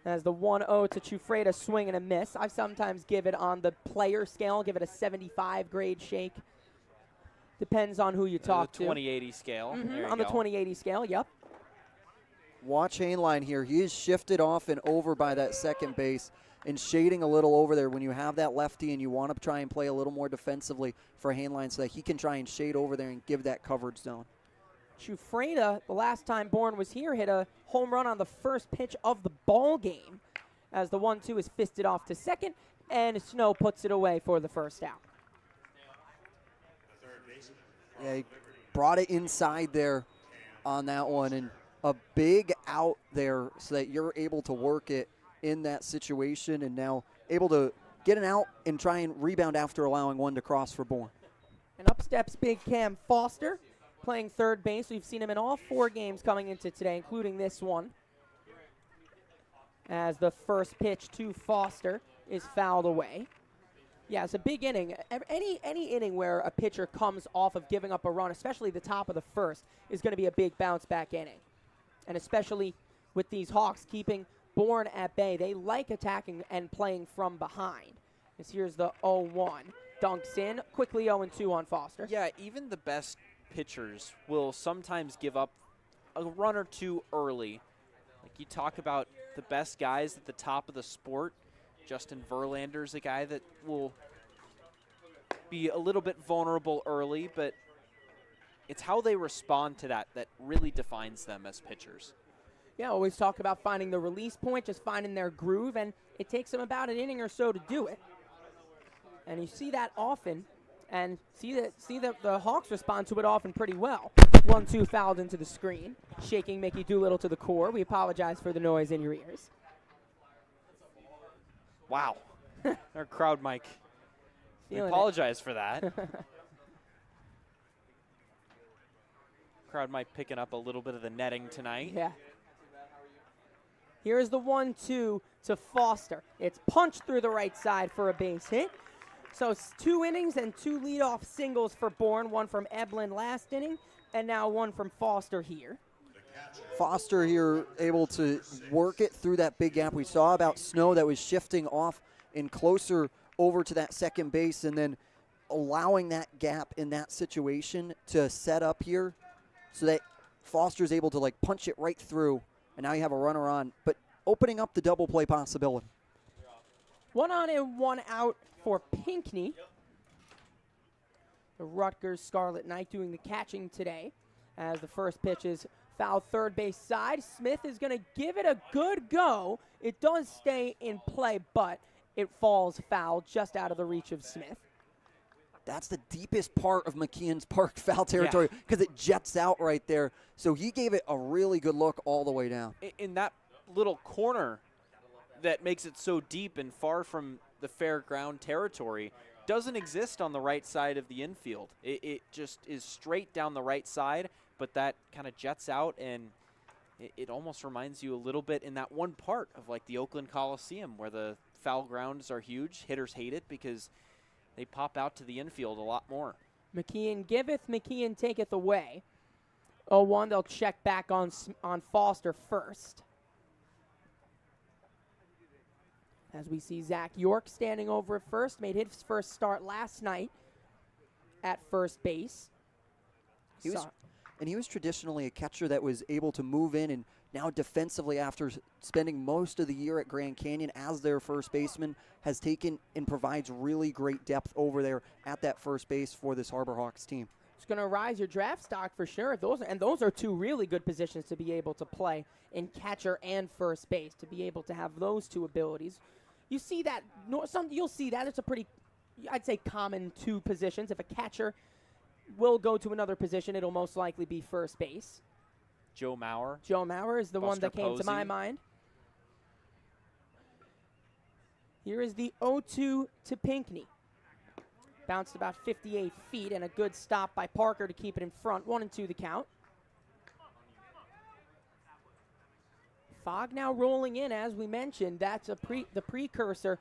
As the 1-0 to Chufreda, swing and a miss. I sometimes give it on the player scale, give it a 75 grade shake. Depends on who you talk the to. 2080 scale. There you On the go. 2080 scale, yep. Watch Hainline here. He is shifted off and over by that second base and shading a little over there when you have that lefty and you want to try and play a little more defensively for Hainline so that he can try and shade over there and give that coverage zone. Chufreda, the last time Bourne was here, hit a home run on the first pitch of the ball game as the 1-2 is fisted off to second, and Snow puts it away for the first out. Yeah, he brought it inside there on that one, and a big out there so that you're able to work it in that situation and now able to get an out and try and rebound after allowing one to cross for Bourne. And up steps Big Cam Foster, playing third base. We've seen him in all 4 games coming into today, including this one. As the first pitch to Foster is fouled away. Yeah, it's a big inning. Any inning where a pitcher comes off of giving up a run, especially the top of the first, is going to be a big bounce back inning. And especially with these Hawks keeping Bourne at bay, they like attacking and playing from behind. As here's the 0-1. Dunks in, quickly 0-2 on Foster. Yeah, even the best pitchers will sometimes give up a run or two early. Like you talk about the best guys at the top of the sport. Justin Verlander's a guy that will be a little bit vulnerable early, but it's how they respond to that that really defines them as pitchers. Yeah, always talk about finding the release point, just finding their groove, and it takes them about an inning or so to do it. And you see that often, and see that the Hawks respond to it often pretty well. 1-2 fouled into the screen, shaking Mickey Doolittle to the core. We apologize for the noise in your ears. Wow. Our crowd mic. We Feeling apologize for that. Crowd mic picking up a little bit of the netting tonight. Yeah. Here's the 1-2 to Foster. It's punched through the right side for a base hit. So it's 2 innings and 2 leadoff singles for Bourne, one from Eblin last inning, and now one from Foster here. Foster here able to work it through that big gap. We saw about Snow that was shifting off and closer over to that second base and then allowing that gap in that situation to set up here so that Foster's able to like punch it right through, and now you have a runner on, but opening up the double play possibility. 1 on and 1 out for Pinckney. The Rutgers Scarlet Knight doing the catching today as the first pitch is fouled third base side. Smith is going to give it a good go. It does stay in play, but it falls foul just out of the reach of Smith. That's the deepest part of McKeon's Park foul territory because it jets out right there. So he gave it a really good look all the way down. In that little corner that makes it so deep and far from the fairground territory doesn't exist on the right side of the infield. It just is straight down the right side, but that kind of jets out, and it almost reminds you a little bit in that one part of like the Oakland Coliseum where the foul grounds are huge. Hitters hate it because they pop out to the infield a lot more. McKeon giveth, McKeon taketh away. 0-1, they'll check back on Foster first. As we see Zach York standing over at first, made his first start last night at first base. He was traditionally a catcher that was able to move in, and now defensively after spending most of the year at Grand Canyon as their first baseman, has taken and provides really great depth over there at that first base for this Harbor Hawks team. It's going to rise your draft stock for sure. Those are 2 really good positions to be able to play in catcher and first base, to be able to have those 2 abilities. You see that, you'll see that. It's a pretty, I'd say, common 2 positions. If a catcher will go to another position, it'll most likely be first base. Joe Mauer. Joe Mauer is the one that came to my mind. Here is the 0-2 to Pinckney. Bounced about 58 feet, and a good stop by Parker to keep it in front. 1-2 the count. Fog now rolling in, as we mentioned. That's the precursor.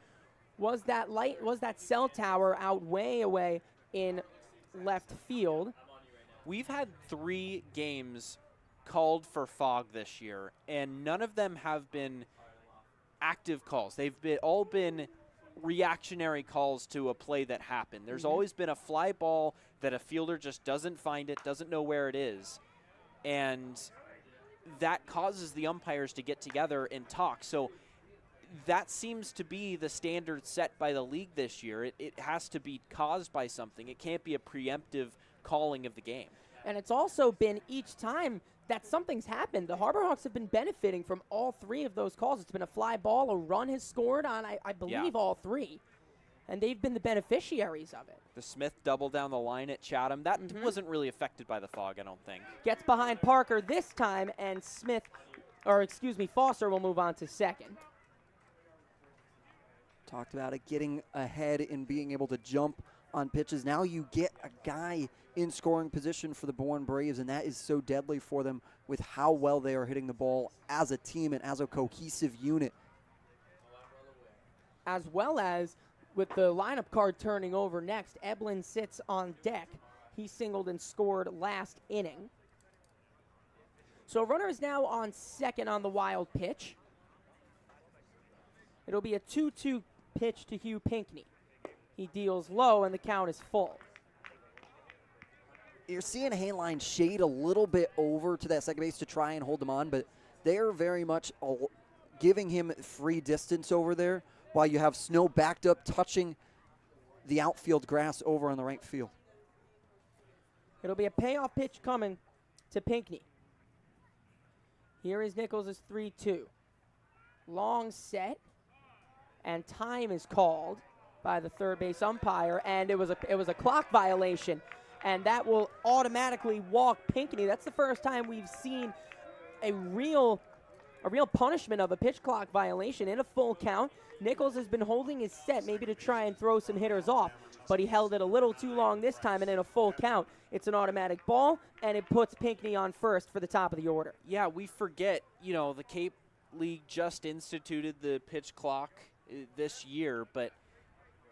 Was that cell tower out way away in left field? We've had 3 games called for fog this year, and none of them have been active calls. They've all been reactionary calls to a play that happened. There's always been a fly ball that a fielder just doesn't find it, doesn't know where it is, and that causes the umpires to get together and talk. So that seems to be the standard set by the league this year. It has to be caused by something. It can't be a preemptive calling of the game. And it's also been each time that something's happened, the Harbor Hawks have been benefiting from all three of those calls. It's been a fly ball, a run has scored on, I believe, all three. And they've been the beneficiaries of it. The Smith double down the line at Chatham. That wasn't really affected by the fog, I don't think. Gets behind Parker this time, and Foster will move on to second. Talked about it, getting ahead and being able to jump on pitches. Now you get a guy in scoring position for the Bourne Braves, and that is so deadly for them with how well they are hitting the ball as a team and as a cohesive unit. As well as with the lineup card turning over next, Eblin sits on deck. He singled and scored last inning. So runner is now on second on the wild pitch. It'll be a 2-2 pitch to Hugh Pinckney. He deals low, and the count is full. You're seeing Hainline shade a little bit over to that second base to try and hold him on, but they're very much giving him free distance over there while you have Snow backed up, touching the outfield grass over on the right field. It'll be a payoff pitch coming to Pinckney. Here is Nichols' 3-2. Long set, and time is called by the third base umpire, and it was a clock violation, and that will automatically walk Pinckney. That's the first time we've seen a real punishment of a pitch clock violation in a full count. Nichols has been holding his set maybe to try and throw some hitters off, but he held it a little too long this time, and in a full count, it's an automatic ball, and it puts Pinckney on first for the top of the order. Yeah, we forget, the Cape League just instituted the pitch clock this year, but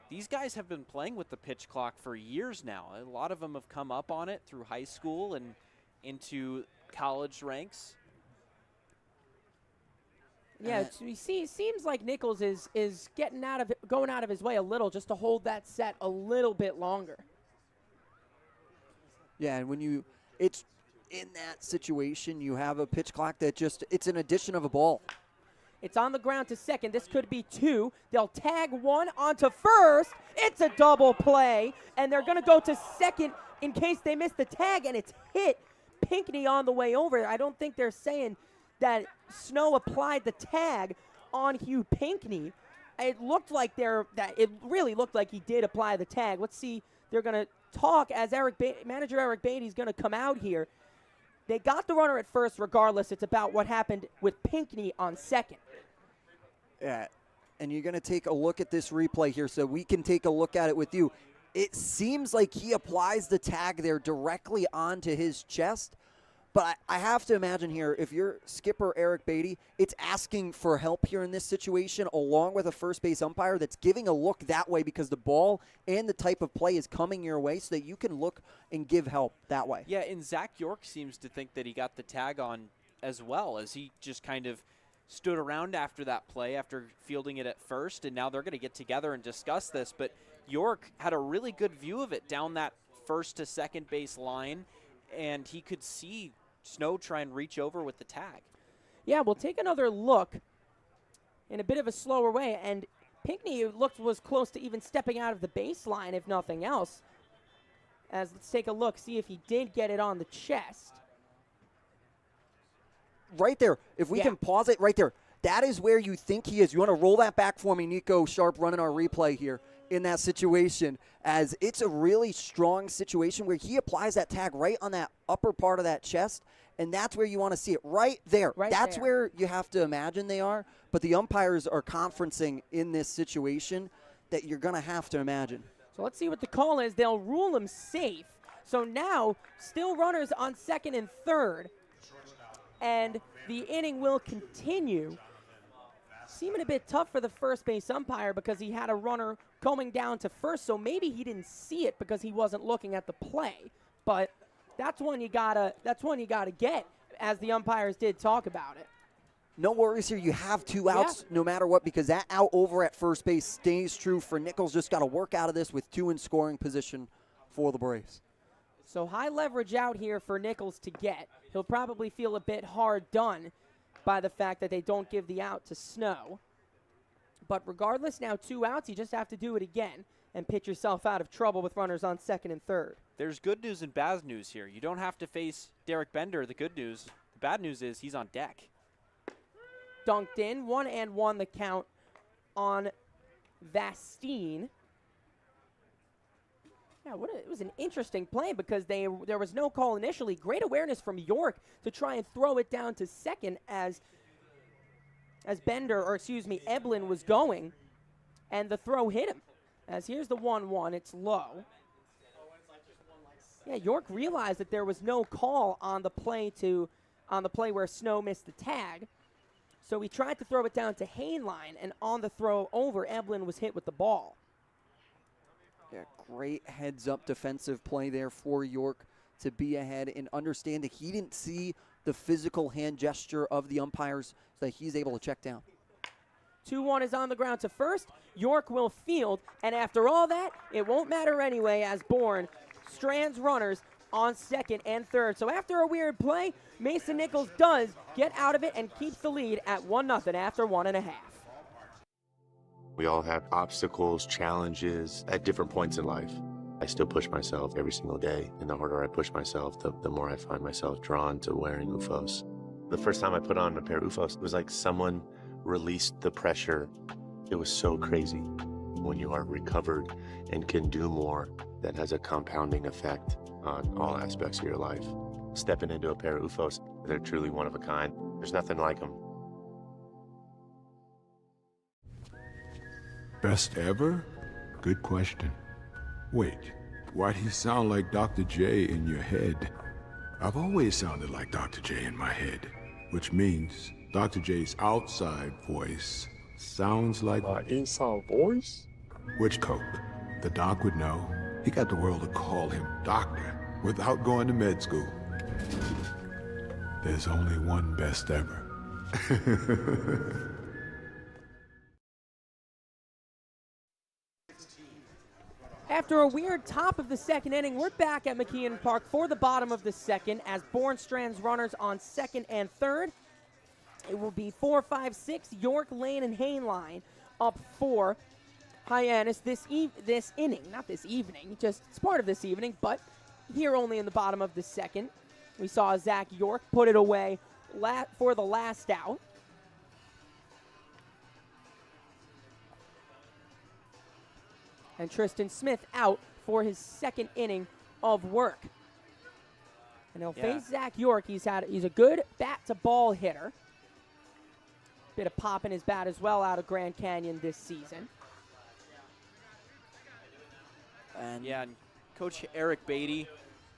these guys have been playing with the pitch clock for years now. A lot of them have come up on it through high school and into college ranks. Yeah, it seems like Nichols is going out of his way a little just to hold that set a little bit longer. Yeah, and it's in that situation, you have a pitch clock that it's an addition of a ball. It's on the ground to second. This could be two. They'll tag one onto first. It's a double play, and they're going to go to second in case they miss the tag, and it's hit Pinckney on the way over. I don't think they're saying that Snow applied the tag on Hugh Pinckney. It really looked like he did apply the tag. Let's see. They're going to talk as manager Eric Beatty's going to come out here. They got the runner at first regardless. It's about what happened with Pinckney on second. Yeah, and you're going to take a look at this replay here so we can take a look at it with you. It seems like he applies the tag there directly onto his chest, but I have to imagine here, if you're skipper Eric Beatty, it's asking for help here in this situation along with a first base umpire that's giving a look that way because the ball and the type of play is coming your way so that you can look and give help that way. Yeah, and Zach York seems to think that he got the tag on as well, as he just kind of stood around after that play after fielding it at first, and now they're going to get together and discuss this. But York had a really good view of it down that first to second base line, and he could see Snow try and reach over with the tag. Yeah, we'll take another look in a bit of a slower way, and Pinckney was close to even stepping out of the baseline, if nothing else. Let's take a look, see if he did get it on the chest. Right there, if we can pause it right there, that is where you think he is. You want to roll that back for me, Nico Sharp, running our replay here in that situation, as it's a really strong situation where he applies that tag right on that upper part of that chest, and that's where you want to see it, right there. That's where you have to imagine they are, but the umpires are conferencing in this situation that you're going to have to imagine. So let's see what the call is. They'll rule him safe. So now, still runners on second and third, and the inning will continue. Seeming a bit tough for the first base umpire because he had a runner coming down to first, so maybe he didn't see it because he wasn't looking at the play. But that's one you gotta get. as the umpires did talk about it. No worries here. You have 2 outs no matter what, because that out over at first base stays true for Nichols. Just got to work out of this with 2 in scoring position for the Braves. So high leverage out here for Nichols to get. He'll probably feel a bit hard done by the fact that they don't give the out to Snow. But regardless, now 2 outs, you just have to do it again and pitch yourself out of trouble with runners on second and third. There's good news and bad news here. You don't have to face Derek Bender. The good news. The bad news is he's on deck. Dunked in, 1-1 the count on Vastine. Yeah, it was an interesting play because there was no call initially. Great awareness from York to try and throw it down to second as Eblin was going, and the throw hit him. As here's the 1-1, it's low. Yeah, York realized that there was no call on the play where Snow missed the tag. So he tried to throw it down to Hainline, and on the throw over, Eblin was hit with the ball. Yeah, great heads-up defensive play there for York to be ahead and understand that he didn't see the physical hand gesture of the umpires, so that he's able to check down. 2-1 is on the ground to first. York will field, and after all that, it won't matter anyway as Bourne strands runners on second and third. So after a weird play, Mason Nichols does get out of it and keeps the lead at 1-0 after 1.5. We all have obstacles, challenges at different points in life. I still push myself every single day, and the harder I push myself, the more I find myself drawn to wearing UFOs. The first time I put on a pair of UFOs, it was like someone released the pressure. It was so crazy. When you are recovered and can do more, that has a compounding effect on all aspects of your life. Stepping into a pair of UFOs, they're truly one of a kind. There's nothing like them. Best ever? Good question. Wait, why'd he sound like Dr. J in your head? I've always sounded like Dr. J in my head, which means Dr. J's outside voice sounds like my inside voice? Which Coke? The doc would know. He got the world to call him doctor without going to med school. There's only one best ever. After a weird top of the second inning, we're back at McKeon Park for the bottom of the second as Bourne strands runners on second and third. It will be 4-5-6, York, Lane, and Hainline up for Hyannis this inning. Not this evening, just it's part of this evening, but here only in the bottom of the second. We saw Zach York put it away for the last out. And Tristan Smith out for his second inning of work. And he'll face Zach York. He's a good bat-to-ball hitter. Bit of pop in his bat as well out of Grand Canyon this season. And Coach Eric Beatty,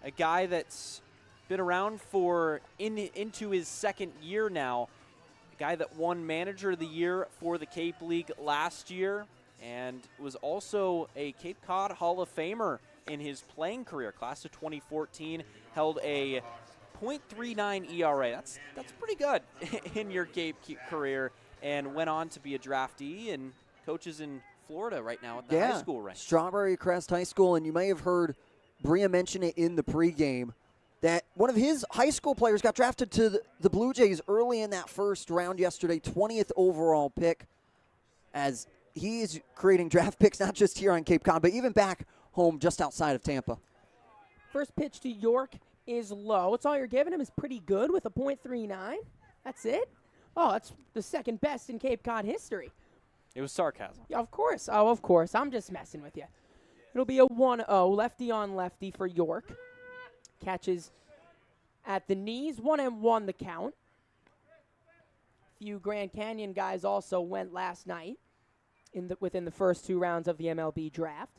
a guy that's been around for into his second year now, a guy that won Manager of the Year for the Cape League last year and was also a Cape Cod Hall of Famer in his playing career. Class of 2014, held a .39 ERA. That's pretty good in your Cape career, and went on to be a draftee and coaches in Florida right now at the high school rank. Strawberry Crest High School, and you may have heard Bria mention it in the pregame that one of his high school players got drafted to the Blue Jays early in that first round yesterday, 20th overall pick, as he is creating draft picks not just here on Cape Cod, but even back home just outside of Tampa. First pitch to York is low. It's all you're giving him is pretty good with a .39. That's it? Oh, that's the second best in Cape Cod history. It was sarcasm. Yeah, of course. Oh, of course. I'm just messing with you. It'll be a 1-0, lefty on lefty for York. Catches at the knees, 1-1 the count. Few Grand Canyon guys also went last night within the first 2 rounds of the MLB draft.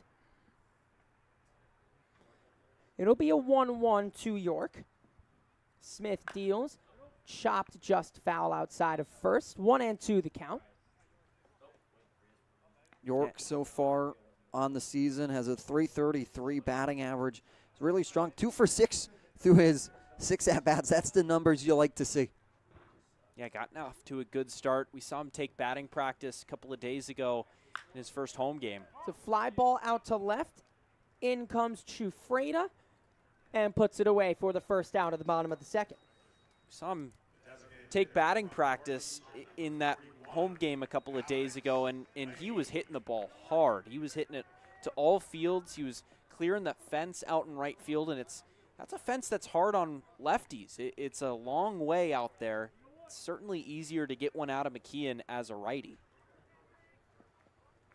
It'll be a 1-1 to York. Smith deals. Chopped just foul outside of first. 1-2 the count. York so far on the season has a .333 batting average. It's really strong. 2 for 6 through his 6 at-bats, that's the numbers you like to see. Yeah, gotten off to a good start. We saw him take batting practice a couple of days ago in his first home game. It's a fly ball out to left. In comes Chufreda and puts it away for the first out at the bottom of the second. Saw him take batting practice in that home game a couple of days ago, and he was hitting the ball hard. He was hitting it to all fields. He was clearing that fence out in right field, and that's a fence that's hard on lefties. It's a long way out there. It's certainly easier to get one out of McKeon as a righty.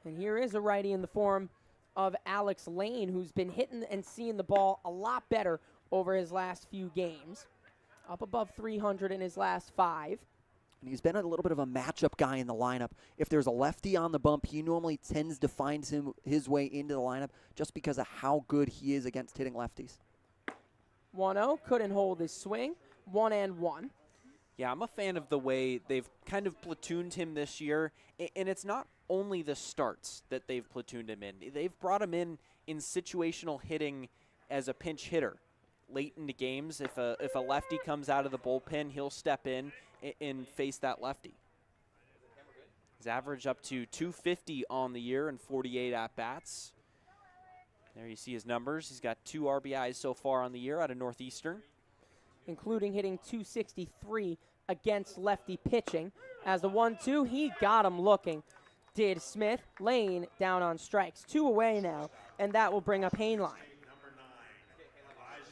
And here is a righty in the form of Alex Lane, who's been hitting and seeing the ball a lot better over his last few games. Up above 300 in his last 5. And he's been a little bit of a matchup guy in the lineup. If there's a lefty on the bump, he normally tends to find his way into the lineup just because of how good he is against hitting lefties. 1-0, couldn't hold his swing. 1-1. Yeah, I'm a fan of the way they've kind of platooned him this year, and it's not only the starts that they've platooned him in. They've brought him in situational hitting as a pinch hitter. Late into games, if a lefty comes out of the bullpen, he'll step in and face that lefty. He's averaged up to 250 on the year and 48 at-bats. There you see his numbers. He's got 2 RBIs so far on the year out of Northeastern, including hitting 263 against lefty pitching. As the 1-2, he got him looking. Did Smith. Lane down on strikes. 2 away now, and that will bring up Hainline.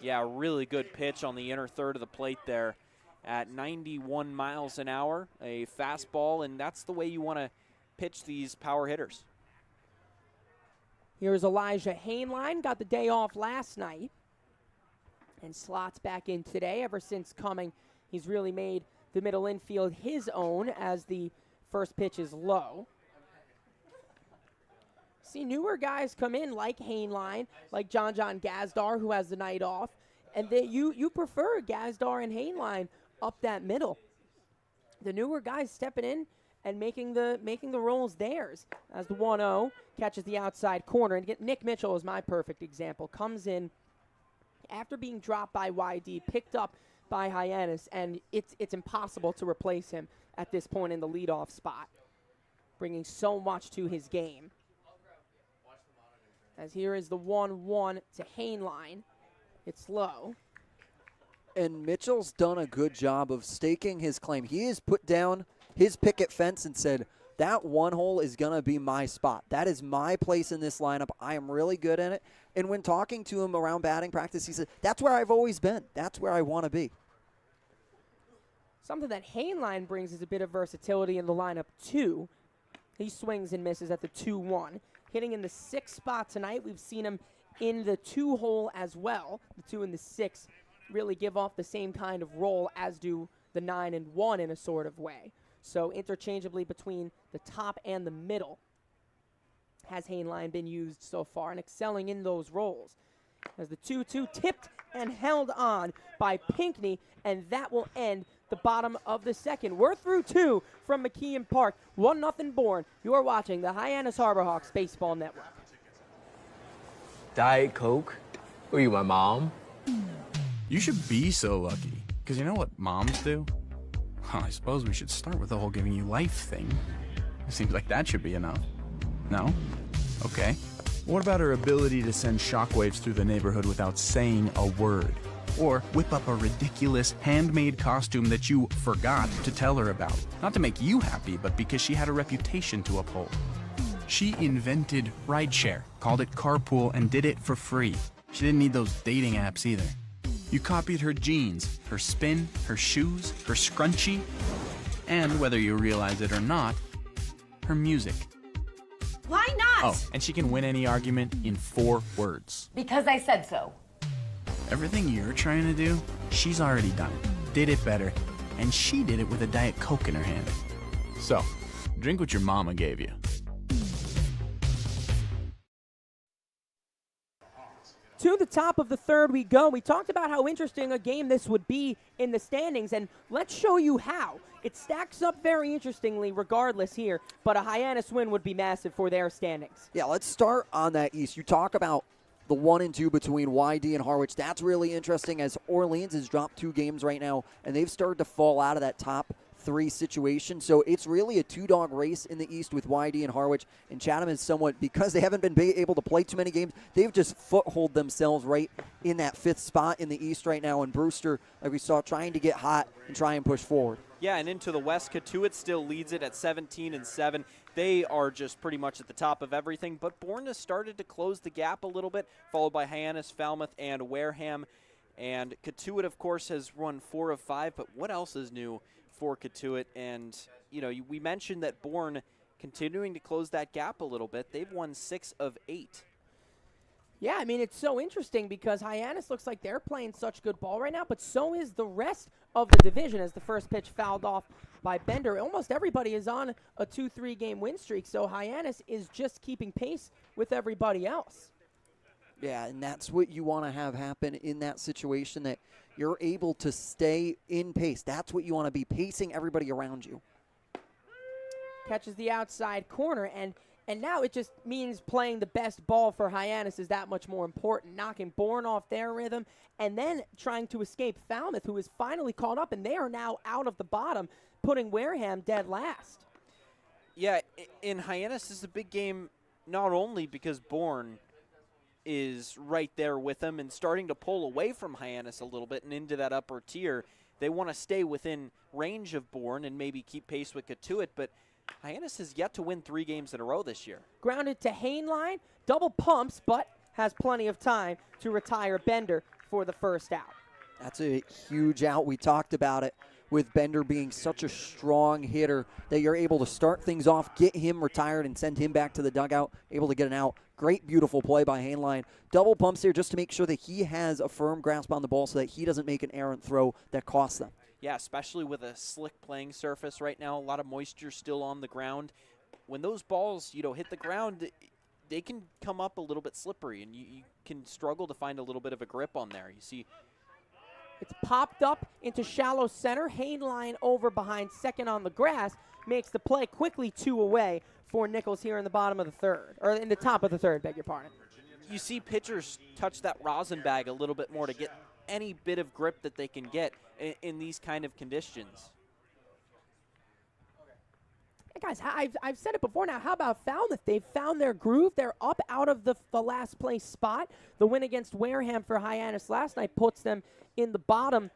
Yeah, really good pitch on the inner third of the plate there at 91 miles an hour, a fastball, and that's the way you want to pitch these power hitters. Here's Elijah Hainline, got the day off last night and slots back in today. Ever since coming, he's really made the middle infield his own as the first pitch is low. See newer guys come in like Hainline, like John Gazdar, who has the night off, and you prefer Gazdar and Hainline up that middle. The newer guys stepping in and making the roles theirs. As the 1-0 catches the outside corner, and Nick Mitchell is my perfect example. Comes in after being dropped by YD, picked up by Hyannis, and it's impossible to replace him at this point in the leadoff spot, bringing so much to his game. As here is the 1-1 to Hainline. It's low. And Mitchell's done a good job of staking his claim. He has put down his picket fence and said, that one hole is going to be my spot. That is my place in this lineup. I am really good in it. And when talking to him around batting practice, he said, that's where I've always been. That's where I want to be. Something that Hainline brings is a bit of versatility in the lineup, too. He swings and misses at the 2-1. Hitting in the 6th spot tonight. We've seen him in the 2 hole as well. The 2 and the 6 really give off the same kind of role as do the 9 and 1 in a sort of way. So interchangeably between the top and the middle has Hainline been used so far, and excelling in those roles. As the 2-2 tipped and held on by Pinckney, and that will end the bottom of the second. We're through 2 from McKeon Park. 1-0 Bourne. You are watching the Hyannis Harborhawks Baseball Network. Diet Coke? Were you my mom? You should be so lucky, because you know what moms do? Well, I suppose we should start with the whole giving you life thing. It seems like that should be enough. No? Okay. What about her ability to send shockwaves through the neighborhood without saying a word? Or whip up a ridiculous handmade costume that you forgot to tell her about. Not to make you happy, but because she had a reputation to uphold. She invented rideshare, called it carpool, and did it for free. She didn't need those dating apps either. You copied her jeans, her spin, her shoes, her scrunchie, and whether you realize it or not, her music. Why not? Oh, and she can win any argument in 4 words. Because I said so. Everything you're trying to do, she's already done it, did it better, and she did it with a Diet Coke in her hand. So, drink what your mama gave you. To the top of the third we go. We talked about how interesting a game this would be in the standings, and let's show you how. It stacks up very interestingly regardless here, but a Hyannis win would be massive for their standings. Yeah, let's start on that East. You talk about the 1 and 2 between YD and Harwich. That's really interesting as Orleans has dropped 2 games right now, and they've started to fall out of that top 3 situation. So it's really a 2-dog race in the East with YD and Harwich, and Chatham is somewhat, because they haven't been able to play too many games, they've just foothold themselves right in that 5th spot in the East right now, and Brewster, like we saw, trying to get hot and try and push forward. Yeah, and into the West, Cotuit still leads it at 17-7. They are just pretty much at the top of everything, but Bourne has started to close the gap a little bit, followed by Hyannis, Falmouth, and Wareham. And Cotuit, of course, has won 4 of 5, but what else is new for Cotuit? And, you know, we mentioned that Bourne continuing to close that gap a little bit. They've won 6 of 8. Yeah, I mean, it's so interesting because Hyannis looks like they're playing such good ball right now, but so is the rest of the division as the first pitch fouled off by Bender. Almost everybody is on a 2-3 game win streak, so Hyannis is just keeping pace with everybody else. Yeah, and that's what you want to have happen in that situation, that you're able to stay in pace. That's what you want to be, pacing everybody around you. Catches the outside corner, and now it just means playing the best ball for Hyannis is that much more important, knocking Bourne off their rhythm, and then trying to escape Falmouth, who is finally caught up, and they are now out of the bottom, putting Wareham dead last. Yeah, in Hyannis is a big game, not only because Bourne is right there with them and starting to pull away from Hyannis a little bit and into that upper tier. They want to stay within range of Bourne and maybe keep pace with Cotuit, but Hyannis has yet to win 3 games in a row this year. Grounded to Hainline, double pumps, but has plenty of time to retire Bender for the first out. That's a huge out. We talked about it with Bender being such a strong hitter that you're able to start things off, get him retired, and send him back to the dugout, able to get an out. Great, beautiful play by Hainline. Double pumps here just to make sure that he has a firm grasp on the ball so that he doesn't make an errant throw that costs them. Yeah, especially with a slick playing surface right now, a lot of moisture still on the ground. When those balls, hit the ground, they can come up a little bit slippery, and you can struggle to find a little bit of a grip on there. You see, it's popped up into shallow center. Hainline over behind second on the grass makes the play quickly 2 away for Nichols here in the bottom of the third, or in the top of the third, beg your pardon. You see pitchers touch that rosin bag a little bit more to get any bit of grip that they can get in these kind of conditions. Hey guys, I've said it before now. How about Falmouth? They've found their groove. They're up out of the last place spot. The win against Wareham for Hyannis last night puts them in the bottom,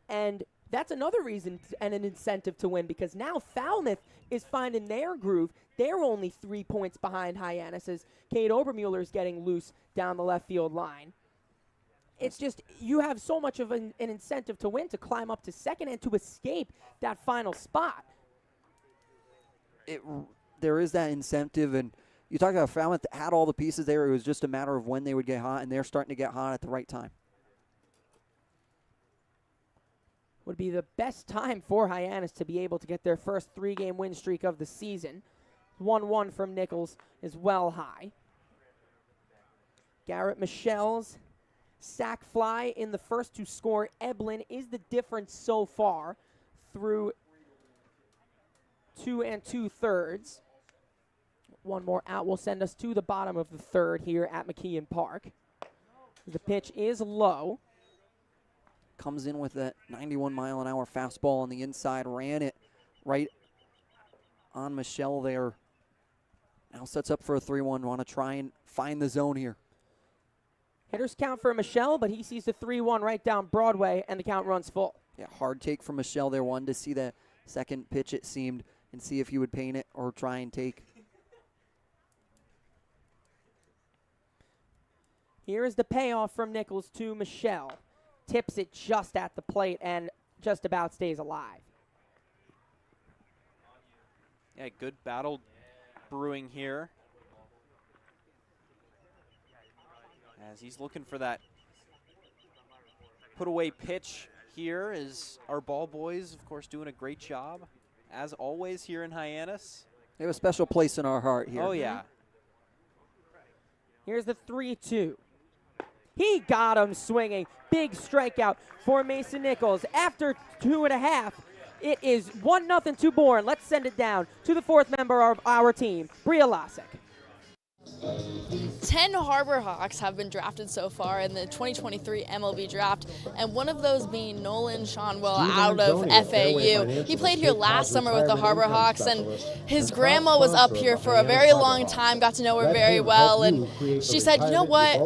and that's another reason and an incentive to win, because now Falmouth is finding their groove. They're only 3 points behind Hyannis as Cade Obermuller is getting loose down the left field line. It's just, you have so much of an incentive to win, to climb up to second and to escape that final spot. There is that incentive, and you talk about Falmouth had all the pieces there. It was just a matter of when they would get hot, and they're starting to get hot at the right time. Would be the best time for Hyannis to be able to get their first 3-game win streak of the season. 1-1 from Nichols is well high. Garrett Michelle's sack fly in the first to score Eblin is the difference so far through 2 2/3. One more out will send us to the bottom of the third here at McKeon Park. The pitch is low. Comes in with that 91-mile-an-hour fastball on the inside, ran it right on Michelle there. Now sets up for a 3-1. Want to try and find the zone here. Hitters count for Michelle, but he sees the 3-1 right down Broadway, and the count runs full. Yeah, hard take from Michelle there. Wanted to see that second pitch, it seemed, and see if he would paint it or try and take. Here is the payoff from Nichols to Michelle. Tips it just at the plate and just about stays alive. Yeah, good battle brewing here. As he's looking for that put away pitch here, is our ball boys, of course, doing a great job, as always, here in Hyannis. They have a special place in our heart here. Oh, yeah. Here's the 3-2. He got him swinging. Big strikeout for Mason Nichols. After 2.5, it is 1-0 to Bourne. Let's send it down to the fourth member of our team, Bria Lasek. 10 Harbor Hawks have been drafted so far in the 2023 MLB draft, and one of those being Nolan Shonwell out of FAU. He played here last summer with the Harbor Hawks, and his grandma was up here for a very long time, got to know her very well, and she said, you know what,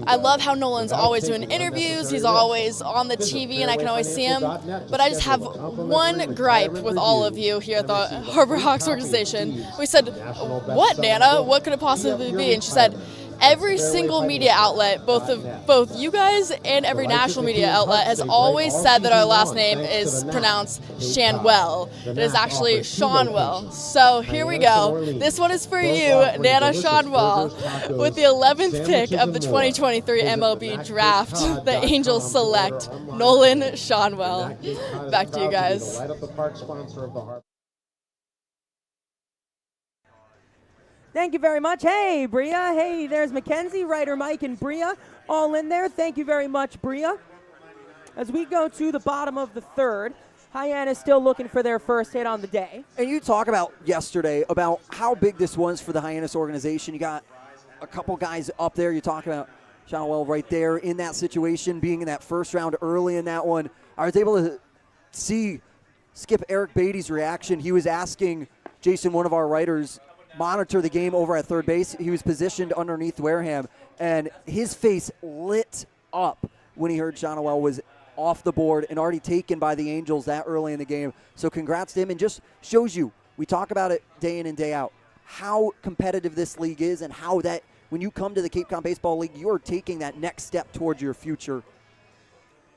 I love how Nolan's always doing interviews, he's always on the TV, and I can always see him, but I just have one gripe with all of you here at the Harbor Hawks organization. We said, what, Nana? What could it possibly be? And she said, every single media outlet, both you guys and every national media outlet, has always said that our last name is pronounced Shanwell. It is actually Shonwell. So here we go. This one is for you, Nana Shonwell, with the 11th pick of the 2023 MLB draft. The Angels select Nolan Shonwell. Back to you guys. Thank you very much. Hey, Bria. Hey, there's Mackenzie, Ryder Mike, and Bria all in there. Thank you very much, Bria. As we go to the bottom of the third, Hyannis still looking for their first hit on the day. And you talk about yesterday about how big this was for the Hyannis organization. You got a couple guys up there. You talk about Shonwell right there in that situation, being in that first round early in that one. I was able to see Skip Eric Beatty's reaction. He was asking Jason, one of our writers, monitor the game over at third base. He was positioned underneath Wareham, and his face lit up when he heard Shonwell was off the board and already taken by the Angels that early in the game. So congrats to him, and just shows you, we talk about it day in and day out, how competitive this league is and how that when you come to the Cape Cod Baseball League, you're taking that next step towards your future.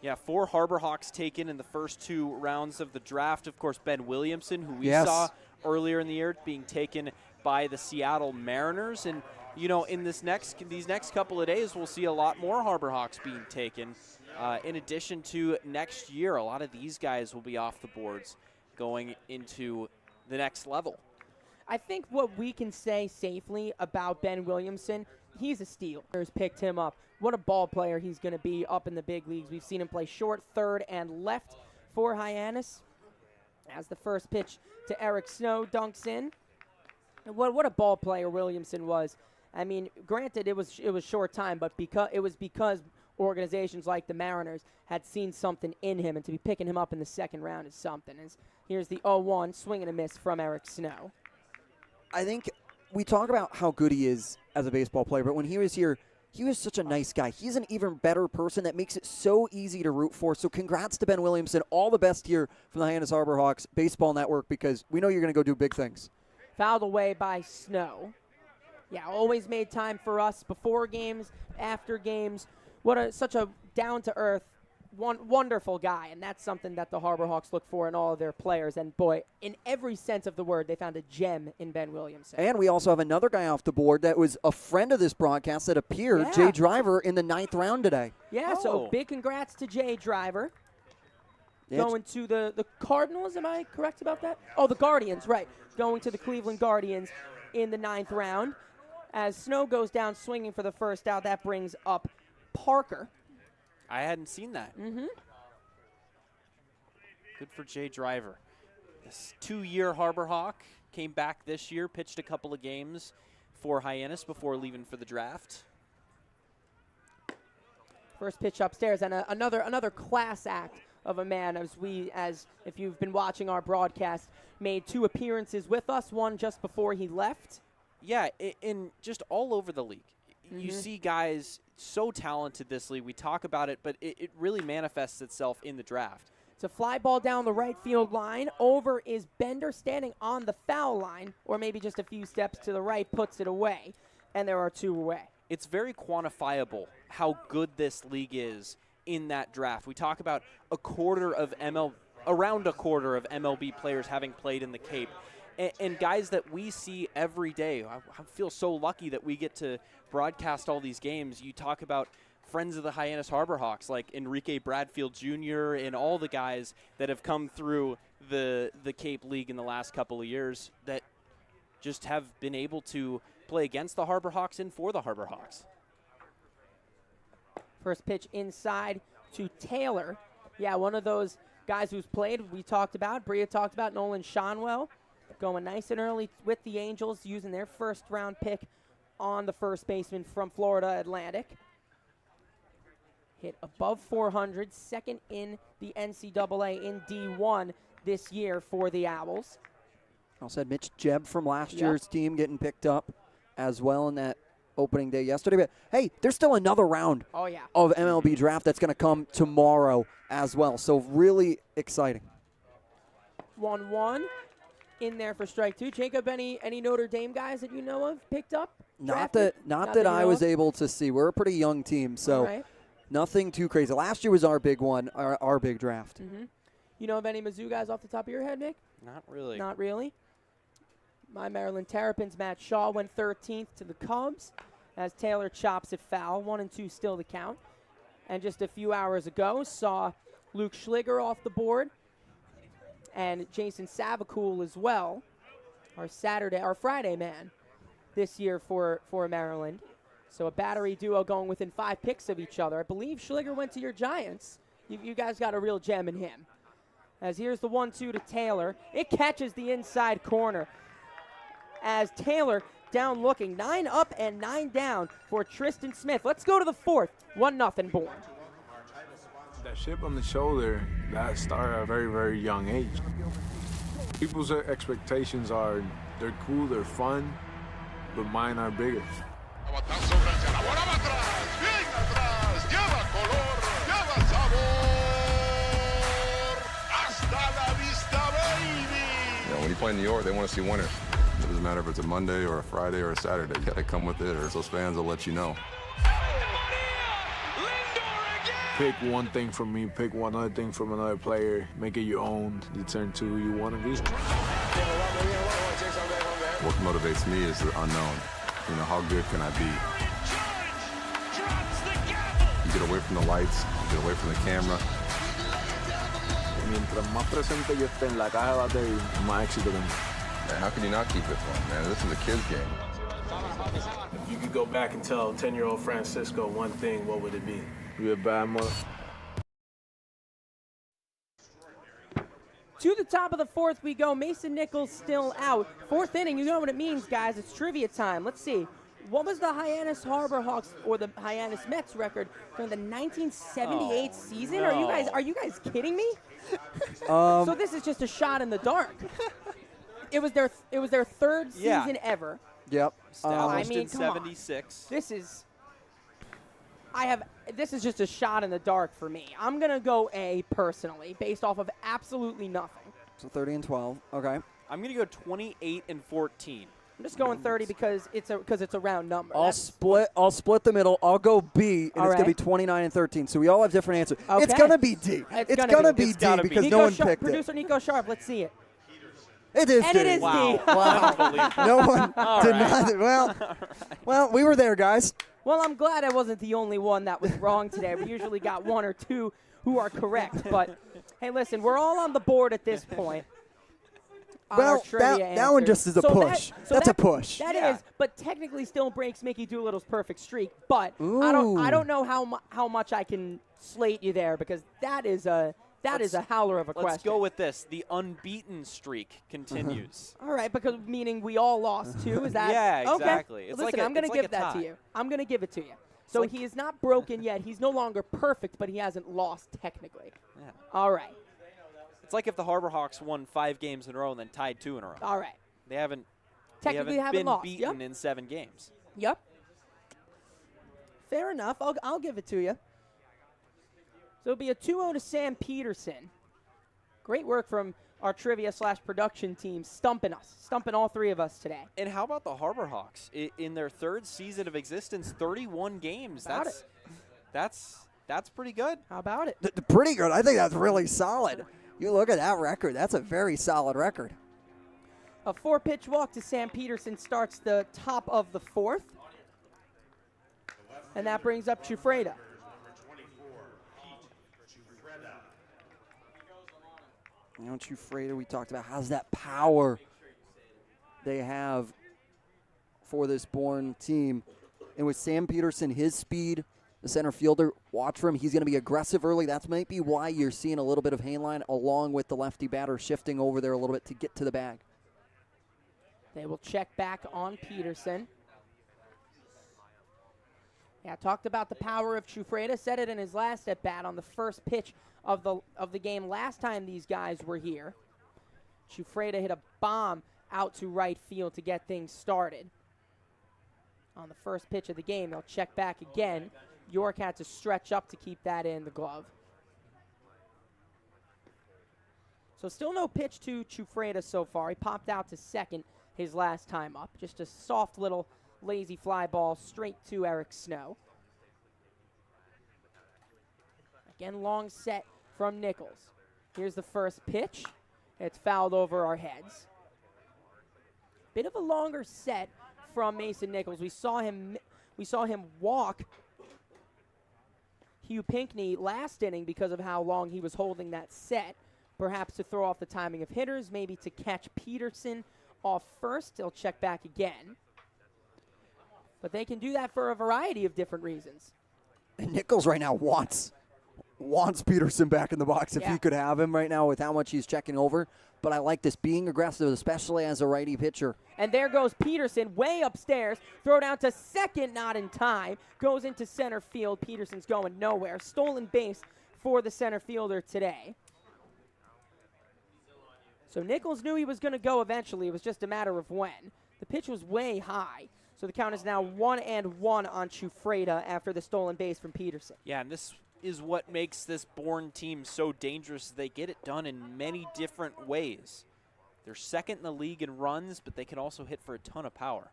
Yeah, 4 Harbor Hawks taken in the first 2 rounds of the draft. Of course, Ben Williamson, who we saw earlier in the year, being taken by the Seattle Mariners. And, you know, in these next couple of days, we'll see a lot more Harbor Hawks being taken. In addition to next year, a lot of these guys will be off the boards going into the next level. I think what we can say safely about Ben Williamson, he's a steal. Picked him up. What a ball player he's going to be up in the big leagues. We've seen him play short, third, and left for Hyannis. As the first pitch to Eric Snow dunks in. What a ball player Williamson was. I mean, granted, it was short time, but because organizations like the Mariners had seen something in him, and to be picking him up in the second round is something. Here's the 0-1 swing and a miss from Eric Snow. I think we talk about how good he is as a baseball player, but when he was here, he was such a nice guy. He's an even better person that makes it so easy to root for. So congrats to Ben Williamson. All the best here from the Hyannis Harbor Hawks Baseball Network, because we know you're going to go do big things. Fouled away by Snow. Yeah, always made time for us before games, after games. Such a down-to-earth, wonderful guy, and that's something that the Harbor Hawks look for in all of their players. And boy, in every sense of the word, they found a gem in Ben Williamson. And we also have another guy off the board that was a friend of this broadcast that appeared, Jay Driver, in the 9th round today. Yeah, so big congrats to Jay Driver. Going to the Cardinals, am I correct about that? Oh, the Guardians, right. Going to the Cleveland Guardians in the 9th round. As Snow goes down swinging for the first out, that brings up Parker. I hadn't seen that. Mm-hmm. Good for Jay Driver. This 2-year Harbor Hawk came back this year, pitched a couple of games for Hyannis before leaving for the draft. First pitch upstairs, and another class act of a man, as if you've been watching our broadcast, made 2 appearances with us, one just before he left. Yeah, in just all over the league. You see guys so talented this league. We talk about it, but it really manifests itself in the draft. It's a fly ball down the right field line. Over is Bender, standing on the foul line, or maybe just a few steps to the right, puts it away, and there are 2 away. It's very quantifiable how good this league is in that draft. We talk about around a quarter of MLB players having played in the Cape. And guys that we see every day. I feel so lucky that we get to broadcast all these games. You talk about friends of the Hyannis Harbor Hawks like Enrique Bradfield Jr. and all the guys that have come through the Cape League in the last couple of years that just have been able to play against the Harbor Hawks and for the Harbor Hawks. First pitch inside to Taylor. Yeah, one of those guys who's played, we talked about, Bria talked about, Nolan Shonwell, going nice and early with the Angels, using their first-round pick on the first baseman from Florida Atlantic. Hit above 400, second in the NCAA in D1 this year for the Owls. Also had Mitch Jebb from last year's team getting picked up as well in that opening day yesterday. But, hey, there's still another round of MLB draft that's going to come tomorrow as well. So really exciting. 1-1 in there for strike two. Jacob, any Notre Dame guys that you know of picked up? Not that I was able to see. We're a pretty young team, so nothing too crazy. Last year was our big one, our big draft. You know of any Mizzou guys off the top of your head, Nick? Not really. Not really. My Maryland Terrapins, Matt Shaw, went 13th to the Cubs as Taylor chops it foul. 1-2 still the count. And just a few hours ago, saw Luke Schliger off the board and Jason Savacool as well, our Friday man this year for Maryland. So a battery duo going within 5 picks of each other. I believe Schliger went to your Giants. You guys got a real gem in him. As here's the 1-2 to Taylor. It catches the inside corner. As Taylor down looking, 9 up and 9 down for Tristan Smith. Let's go to the fourth. 1-0 Bourne. That chip on the shoulder, that started at a very, very young age. People's expectations are, they're cool, they're fun, but mine are bigger. When you play in New York, they want to see winners. It doesn't matter if it's a Monday or a Friday or a Saturday. You got to come with it, or those fans will let you know. Pick one thing from me, pick one other thing from another player, make it your own, you turn to who you want to be. What motivates me is the unknown. You know, how good can I be? You get away from the lights, you get away from the camera. Mientras más presente yo esté en la caja de batería, más éxito tengo. Man, how can you not keep it fun, man? This is a kid's game. If you could go back and tell 10-year-old Francisco one thing, what would it be? You're a bad mother. To the top of the fourth we go. Mason Nichols still out. Fourth inning, you know what it means, guys. It's trivia time. Let's see. What was the Hyannis Harbor Hawks or the Hyannis Mets record during the 1978 season? No. Are you guys kidding me? So this is just a shot in the dark. It was their third season ever. Yep. Established in come on. 76. This is just a shot in the dark for me. I'm gonna go A personally, based off of absolutely nothing. So 30 and 12. Okay. I'm gonna go 28 and 14. I'm just going 30 because it's a round number. I'll split the middle. I'll go B, and it's gonna be 29 and 13. So we all have different answers. Okay. It's gonna be D. It's gonna be D because Nico no one Sharp, picked Producer Nico Sharp, let's see it. It is and D. it is Wow. D. Wow. No one did not. Well, we were there, guys. Well, I'm glad I wasn't the only one that was wrong today. We usually got one or two who are correct. But, hey, listen, we're all on the board at this point. Well, that one just is a push. That's a push. That is, but technically still breaks Mickey Doolittle's perfect streak. But I don't know how much I can slate you there because that is a howler of a question. Let's go with this. The unbeaten streak continues. All right, because meaning we all lost too. Is that Yeah, okay? exactly. It's Listen, like I'm going to give that to you. I'm going to give it to you. So he is not broken yet. He's no longer perfect, but he hasn't lost technically. Yeah. All right. It's like if the Harbor Hawks won 5 games in a row and then tied 2 in a row. All right. They haven't Technically haven't been lost. beaten in 7 games. Yep. Fair enough. I'll give it to you. So it'll be a 2-0 to Sam Peterson. Great work from our trivia/production team, stumping all 3 of us today. And how about the Harbor Hawks? In their 3rd season of existence, 31 games. That's pretty good. How about it? Pretty good. I think that's really solid. You look at that record. That's a very solid record. A 4-pitch walk to Sam Peterson starts the top of the 4th. And that brings up Chufreda. You know, Chufreda, we talked about how's that power they have for this Bourne team. And with Sam Peterson, his speed, the center fielder, watch for him. He's going to be aggressive early. That might be why you're seeing a little bit of Hainline along with the lefty batter shifting over there a little bit to get to the bag. They will check back on Peterson. Yeah, talked about the power of Chufreda. Said it in his last at bat on the first pitch of the game last time these guys were here. Chufreda hit a bomb out to right field to get things started. On the first pitch of the game, they'll check back again. York had to stretch up to keep that in the glove. So still no pitch to Chufreda so far. He popped out to second his last time up. Just a soft little lazy fly ball straight to Eric Snow. Again, long set from Nichols. Here's the first pitch. It's fouled over our heads. Bit of a longer set from Mason Nichols. We saw him walk Hugh Pinckney last inning because of how long he was holding that set. Perhaps to throw off the timing of hitters, maybe to catch Peterson off first. He'll check back again. But they can do that for a variety of different reasons. And Nichols right now wants Peterson back in the box if he could have him right now with how much he's checking over. But I like this, being aggressive, especially as a righty pitcher. And there goes Peterson way upstairs. Throw down to second, not in time. Goes into center field. Peterson's going nowhere. Stolen base for the center fielder today. So Nichols knew he was going to go eventually. It was just a matter of when. The pitch was way high. So the count is now 1-1 on Chufreda after the stolen base from Peterson. Yeah, and this is what makes this Bourne team so dangerous. They get it done in many different ways. They're second in the league in runs, but they can also hit for a ton of power.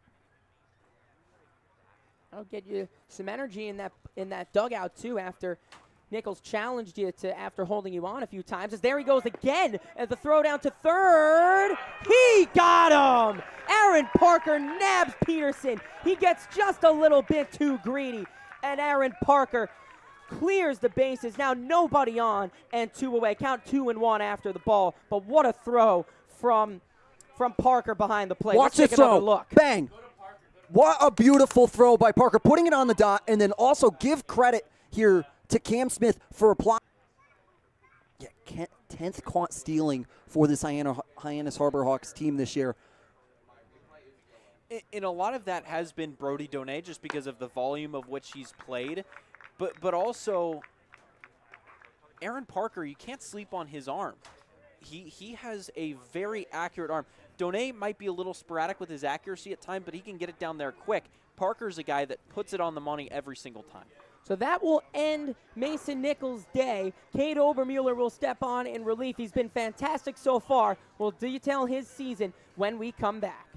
That'll get you some energy in that dugout, too, after Nichols challenged you to after holding you on a few times. As there he goes again at the throw down to third. He got him! Aaron Parker nabs Peterson. He gets just a little bit too greedy, and Aaron Parker clears the bases. Now nobody on and 2 away. Count 2-1 after the ball. But what a throw from Parker behind the plate. Watch this throw. Look. Bang. What a beautiful throw by Parker. Putting it on the dot, and then also give credit here to Cam Smith for applying. Yeah, 10th caught stealing for this Hyannis Harbor Hawks team this year. And a lot of that has been Brody Donay just because of the volume of which he's played. But also, Aaron Parker, you can't sleep on his arm. He has a very accurate arm. Donay might be a little sporadic with his accuracy at times, but he can get it down there quick. Parker's a guy that puts it on the money every single time. So that will end Mason Nichols' day. Cade Obermueller will step on in relief. He's been fantastic so far. We'll detail his season when we come back.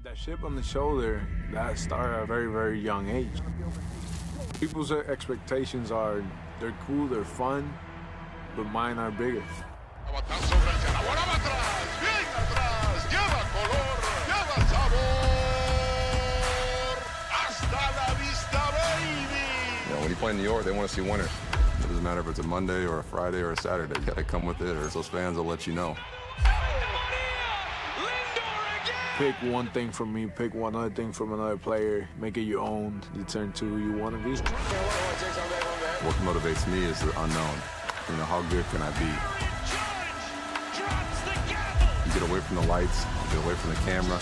That chip on the shoulder, that started at a very, very young age. People's expectations are, they're cool, they're fun, but mine are bigger. When you play in New York, they want to see winners. It doesn't matter if it's a Monday or a Friday or a Saturday. You got to come with it, or those fans will let you know. Pick one thing from me, pick one other thing from another player, make it your own, you turn to who you want to be. What motivates me is the unknown. You know, how good can I be? You get away from the lights, you get away from the camera.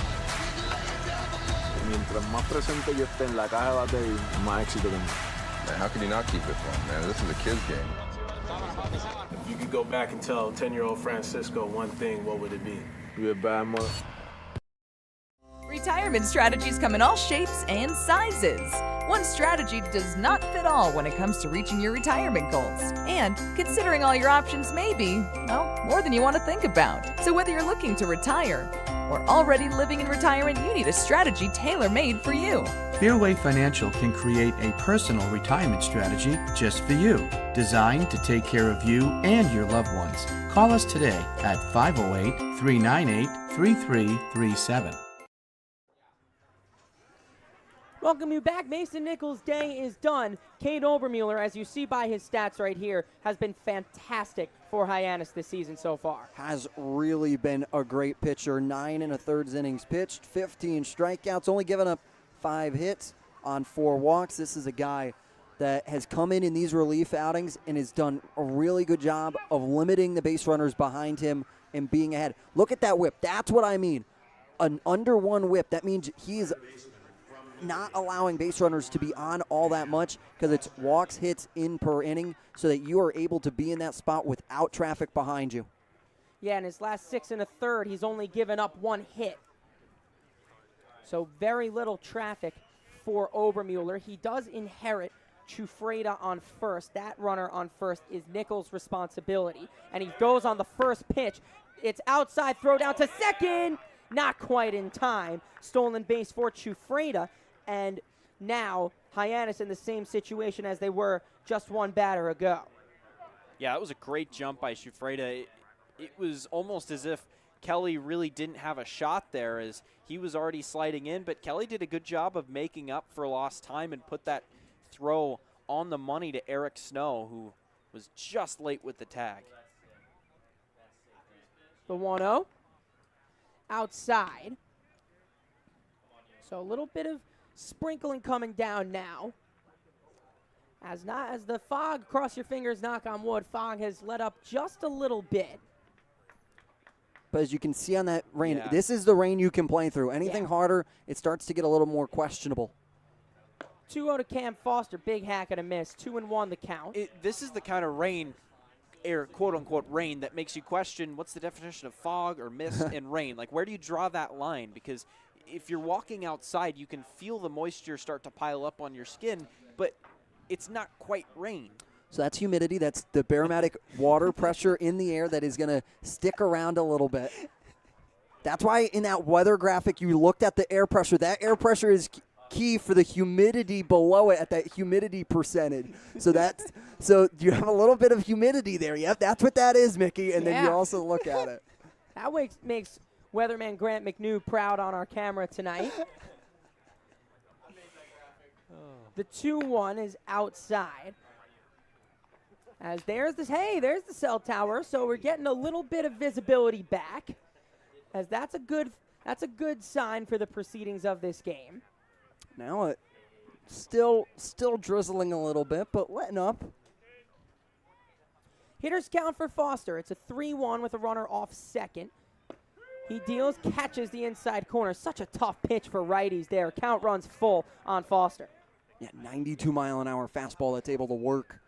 Mientras más presente yo esté en la caja de batería, más éxito tengo. Man, how can you not keep it fun, man? This is a kid's game. If you could go back and tell 10-year-old Francisco one thing, what would it be? You're a bad mother. Retirement strategies come in all shapes and sizes. One strategy does not fit all when it comes to reaching your retirement goals. And considering all your options may be, well, more than you want to think about. So whether you're looking to retire or already living in retirement, you need a strategy tailor-made for you. Fairway Financial can create a personal retirement strategy just for you, designed to take care of you and your loved ones. Call us today at 508-398-3337. Welcome you back. Mason Nichols' day is done. Cade Obermueller, as you see by his stats right here, has been fantastic for Hyannis this season so far. Has really been a great pitcher. 9 1/3 innings pitched, 15 strikeouts, only given up 5 hits on 4 walks. This is a guy that has come in these relief outings and has done a really good job of limiting the base runners behind him and being ahead. Look at that whip. That's what I mean. an under one whip, that means he's not allowing base runners to be on all that much because it's walks, hits in per inning so that you are able to be in that spot without traffic behind you. Yeah, in his last 6 1/3, he's only given up 1 hit. So very little traffic for Obermuller. He does inherit Chufreda on first. That runner on first is Nichols' responsibility. And he goes on the first pitch. It's outside, throw down to second. Not quite in time. Stolen base for Chufreda. And now Hyannis in the same situation as they were just one batter ago. Yeah, that was a great jump by Chufreda. It was almost as if Kelly really didn't have a shot there as he was already sliding in, but Kelly did a good job of making up for lost time and put that throw on the money to Eric Snow, who was just late with the tag. The 1-0 outside. So a little bit of sprinkling coming down now. As the fog, cross your fingers, knock on wood, fog has let up just a little bit. But as you can see on that rain, this is the rain you can play through. Anything harder, it starts to get a little more questionable. 2-0 to Cam Foster, big hack and a miss, 2-1 the count. This is the kind of rain, or quote-unquote rain, that makes you question what's the definition of fog or mist and rain. Like, where do you draw that line? Because if you're walking outside, you can feel the moisture start to pile up on your skin, but it's not quite rain. So that's humidity. That's the barometric water pressure in the air that is going to stick around a little bit. That's why in that weather graphic you looked at the air pressure. That air pressure is key for the humidity below it at that humidity percentage. So you have a little bit of humidity there. Yep, that's what that is, Mickey. And then you also look at it. That makes weatherman Grant McNew proud on our camera tonight. The 2-1 is outside. As there's the cell tower, so we're getting a little bit of visibility back. As that's a good sign for the proceedings of this game. Now it still drizzling a little bit, but letting up. Hitters count for Foster. It's a 3-1 with a runner off second. He deals, catches the inside corner. Such a tough pitch for righties there. Count runs full on Foster. Yeah, 92-mile-an-hour fastball that's able to work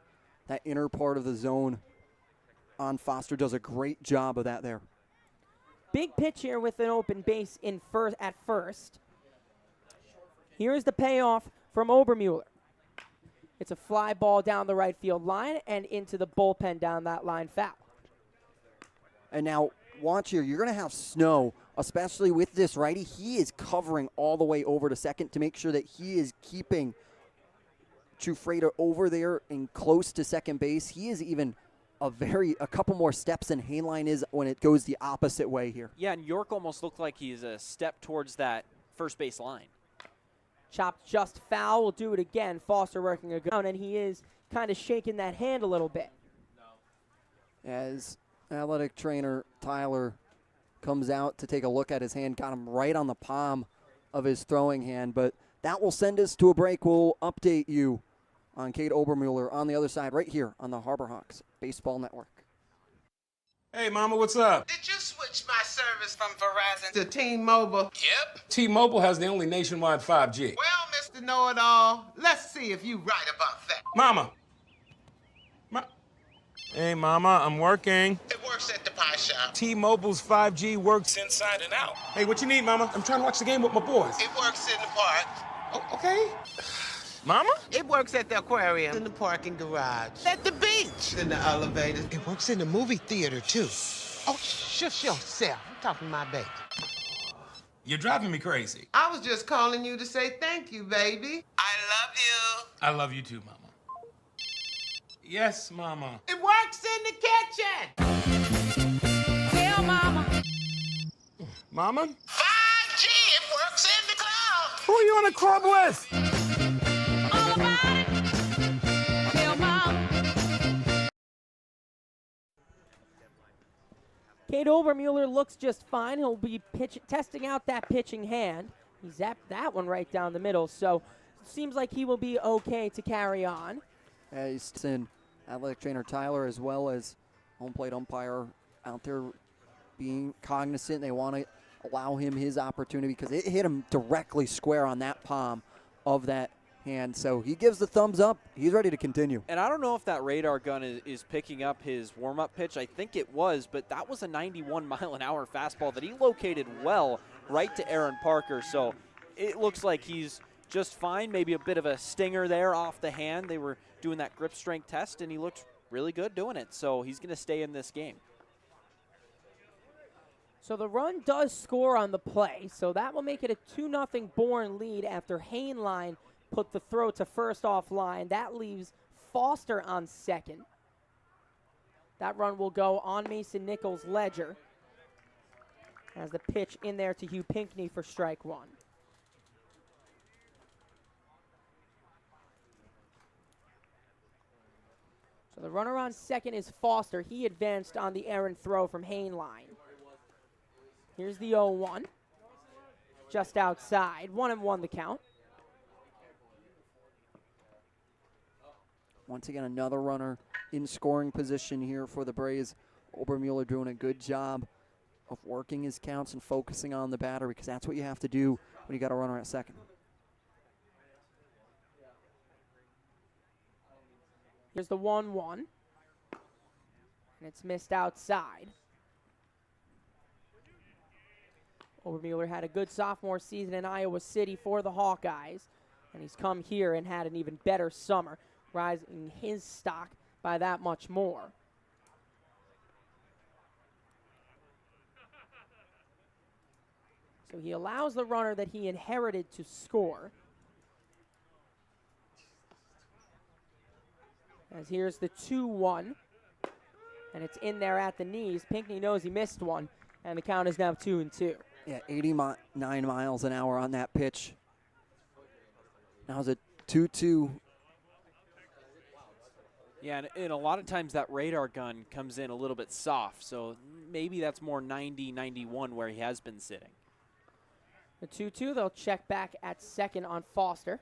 that inner part of the zone on Foster. Does a great job of that there. Big pitch here with an open base at first. Here's the payoff from Obermuller. It's a fly ball down the right field line and into the bullpen down that line foul. And now watch here. You're going to have Snow, especially with this righty. He is covering all the way over to second to make sure that he is keeping Chufreda over there and close to second base. He is even a couple more steps than Hainline is when it goes the opposite way here. Yeah, and York almost looked like he's a step towards that first base line. Chopped just foul. We'll do it again. Foster working a ground, and he is kind of shaking that hand a little bit. As athletic trainer Tyler comes out to take a look at his hand, got him right on the palm of his throwing hand, but that will send us to a break. We'll update you on Cade Obermuller on the other side right here on the Harbor Hawks Baseball Network. Hey, Mama, what's up? Did you switch my service from Verizon to T-Mobile? Yep. T-Mobile has the only nationwide 5G. Well, Mr. Know-It-All, let's see if you right about that. Mama. Hey, Mama, I'm working. It works at the pie shop. T-Mobile's 5G works inside and out. Hey, what you need, Mama? I'm trying to watch the game with my boys. It works in the park. Oh, okay. Mama? It works at the aquarium, in the parking garage, at the beach, in the elevator. It works in the movie theater, too. Oh, shush yourself. I'm talking to my baby. You're driving me crazy. I was just calling you to say thank you, baby. I love you. I love you too, Mama. Yes, Mama. It works in the kitchen. Tell Mama. Mama? 5G, it works in the club. Who are you on a club with? All about it. Tell Mama. Cade Obermuller looks just fine. He'll be testing out that pitching hand. He zapped that one right down the middle, so seems like he will be okay to carry on. He's in athletic trainer Tyler as well as home plate umpire out there being cognizant. They want to allow him his opportunity because it hit him directly square on that palm of that hand. So he gives the thumbs up. He's ready to continue. And I don't know if that radar gun is picking up his warm-up pitch. I think it was, but that was a 91-mile-an-hour fastball that he located well right to Aaron Parker. So it looks like he's just fine. Maybe a bit of a stinger there off the hand. They were doing that grip strength test, and he looked really good doing it. So he's going to stay in this game. So the run does score on the play, so that will make it a 2-0 Bourne lead after Heinlein put the throw to first offline. That leaves Foster on second. That run will go on Mason Nichols' ledger as the pitch in there to Hugh Pinckney for strike one. So the runner on second is Foster. He advanced on the errant throw from Heinlein. Here's the 0-1. Just outside. 1-1 the count. Once again, another runner in scoring position here for the Braves. Obermueller doing a good job of working his counts and focusing on the batter because that's what you have to do when you got a runner at second. Here's the 1-1. And it's missed outside. Obermueller had a good sophomore season in Iowa City for the Hawkeyes, and he's come here and had an even better summer, rising his stock by that much more. So he allows the runner that he inherited to score. As here's the 2-1, and it's in there at the knees. Pinckney knows he missed one, and the count is now 2-2. Yeah, 89 miles an hour on that pitch. Now it's a 2-2. Yeah, and a lot of times that radar gun comes in a little bit soft, so maybe that's more 90, 91 where he has been sitting. The 2-2, they'll check back at second on Foster.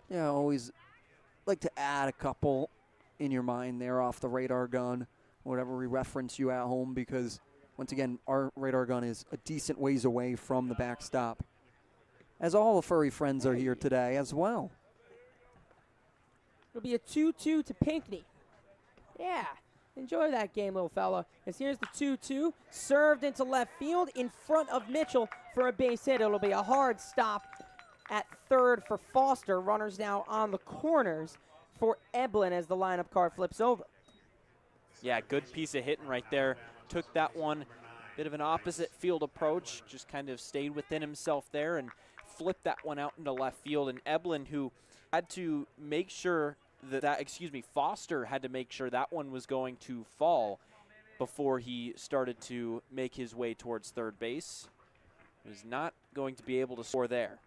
Yeah, always like to add a couple in your mind there off the radar gun, whatever we reference you at home, because once again, our radar gun is a decent ways away from the backstop, as all the furry friends are here today as well. It'll be a 2-2 to Pinckney. Yeah, enjoy that game, little fella. As here's the 2-2, served into left field in front of Mitchell for a base hit. It'll be a hard stop at third for Foster. Runners now on the corners for Eblin as the lineup card flips over. Yeah, good piece of hitting right there. Took that one, bit of an opposite field approach, just kind of stayed within himself there and flipped that one out into left field. And Eblin, who had to make sure Foster had to make sure that one was going to fall before he started to make his way towards third base. He was not going to be able to score there.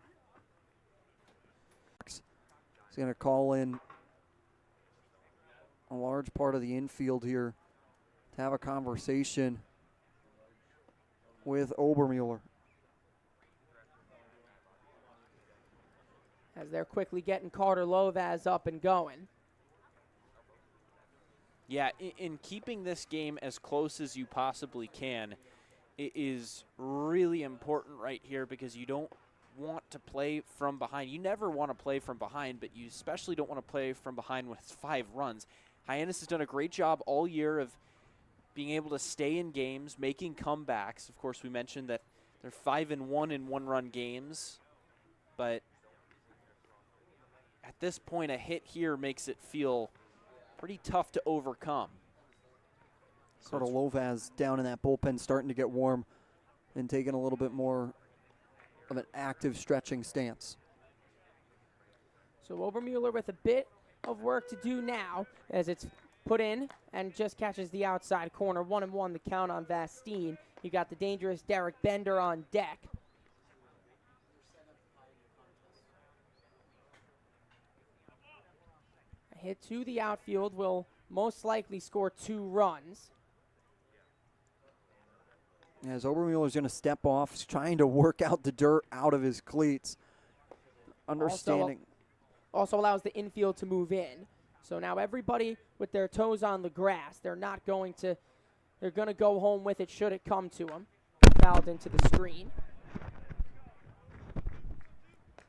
He's going to call in a large part of the infield here to have a conversation with Obermueller. As they're quickly getting Carter Lovaz up and going. Yeah, in keeping this game as close as you possibly can, it is really important right here because you don't want to play from behind. You never want to play from behind, but you especially don't want to play from behind when it's 5 runs. Hyannis has done a great job all year of being able to stay in games, making comebacks. Of course, we mentioned that they're 5-1 in one-run games, but at this point, a hit here makes it feel pretty tough to overcome. Sort of Lovaz down in that bullpen starting to get warm and taking a little bit more of an active stretching stance. So Obermueller with a bit of work to do now as it's put in and just catches the outside corner. 1-1 the count on Vastine. You got the dangerous Derek Bender on deck. A hit to the outfield will most likely score 2 runs. As Obermueller's going to step off, he's trying to work out the dirt out of his cleats. Understanding. Also allows the infield to move in. So now everybody with their toes on the grass, they're going to go home with it should it come to them. fouled into the screen.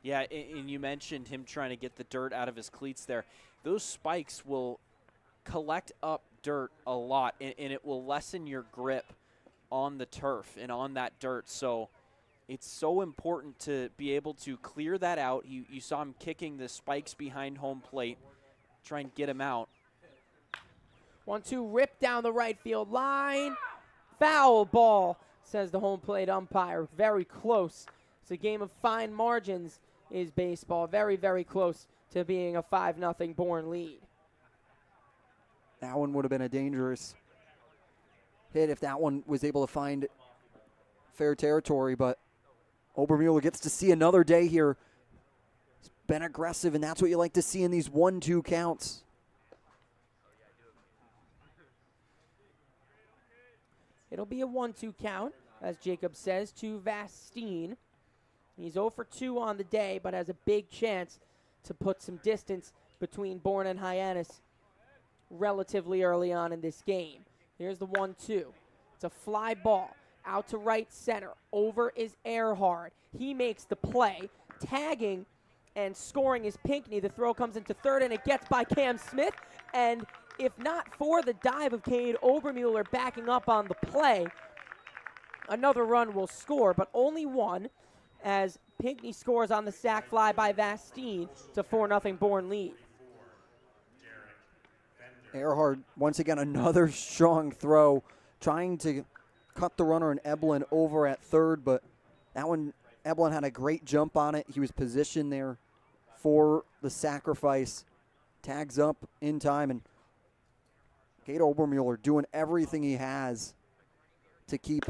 Yeah, and you mentioned him trying to get the dirt out of his cleats there. Those spikes will collect up dirt a lot, and it will lessen your grip on the turf and on that dirt. So it's so important to be able to clear that out. You saw him kicking the spikes behind home plate, try and get him out. 1-2 rip down the right field line. Foul ball, says the home plate umpire. Very close. It's a game of fine margins is baseball. Very, very close to being a 5-0 Bourne lead. That one would have been a dangerous hit if that one was able to find fair territory, but Obermuller gets to see another day here. He's been aggressive, and that's what you like to see in these 1-2 counts. It'll be a 1-2 count, as Jacob says, to Vastine. He's 0 for 2 on the day, but has a big chance to put some distance between Bourne and Hyannis relatively early on in this game. Here's the 1-2. It's a fly ball out to right center. Over is Earhart. He makes the play. Tagging and scoring is Pinckney. The throw comes into third, and it gets by Cam Smith. And if not for the dive of Cade Obermuller backing up on the play, another run will score, but only one, as Pinckney scores on the sac fly by Vastine to 4-0 Bourne lead. Earhart, once again, another strong throw, trying to cut the runner and Eblin over at third, but that one, Eblin had a great jump on it. He was positioned there for the sacrifice. Tags up in time, and Cade Obermuller doing everything he has to keep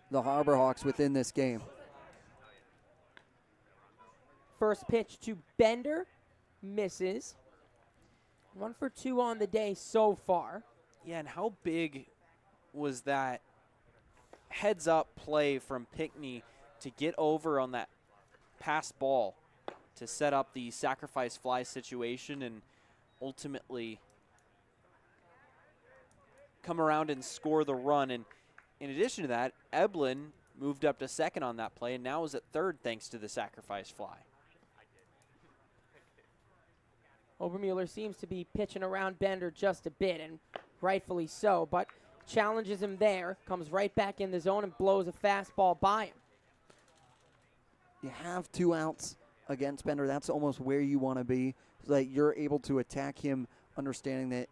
the Harbor Hawks within this game. First pitch to Bender, misses. 1 for 2 on the day so far. Yeah, and how big was that heads-up play from Pinckney to get over on that pass ball to set up the sacrifice fly situation and ultimately come around and score the run. And in addition to that, Eblin moved up to second on that play and now is at third thanks to the sacrifice fly. Obermuller seems to be pitching around Bender just a bit, and rightfully so, but challenges him there, comes right back in the zone and blows a fastball by him. You have 2 outs against Bender. That's almost where you want to be, so that you're able to attack him, understanding that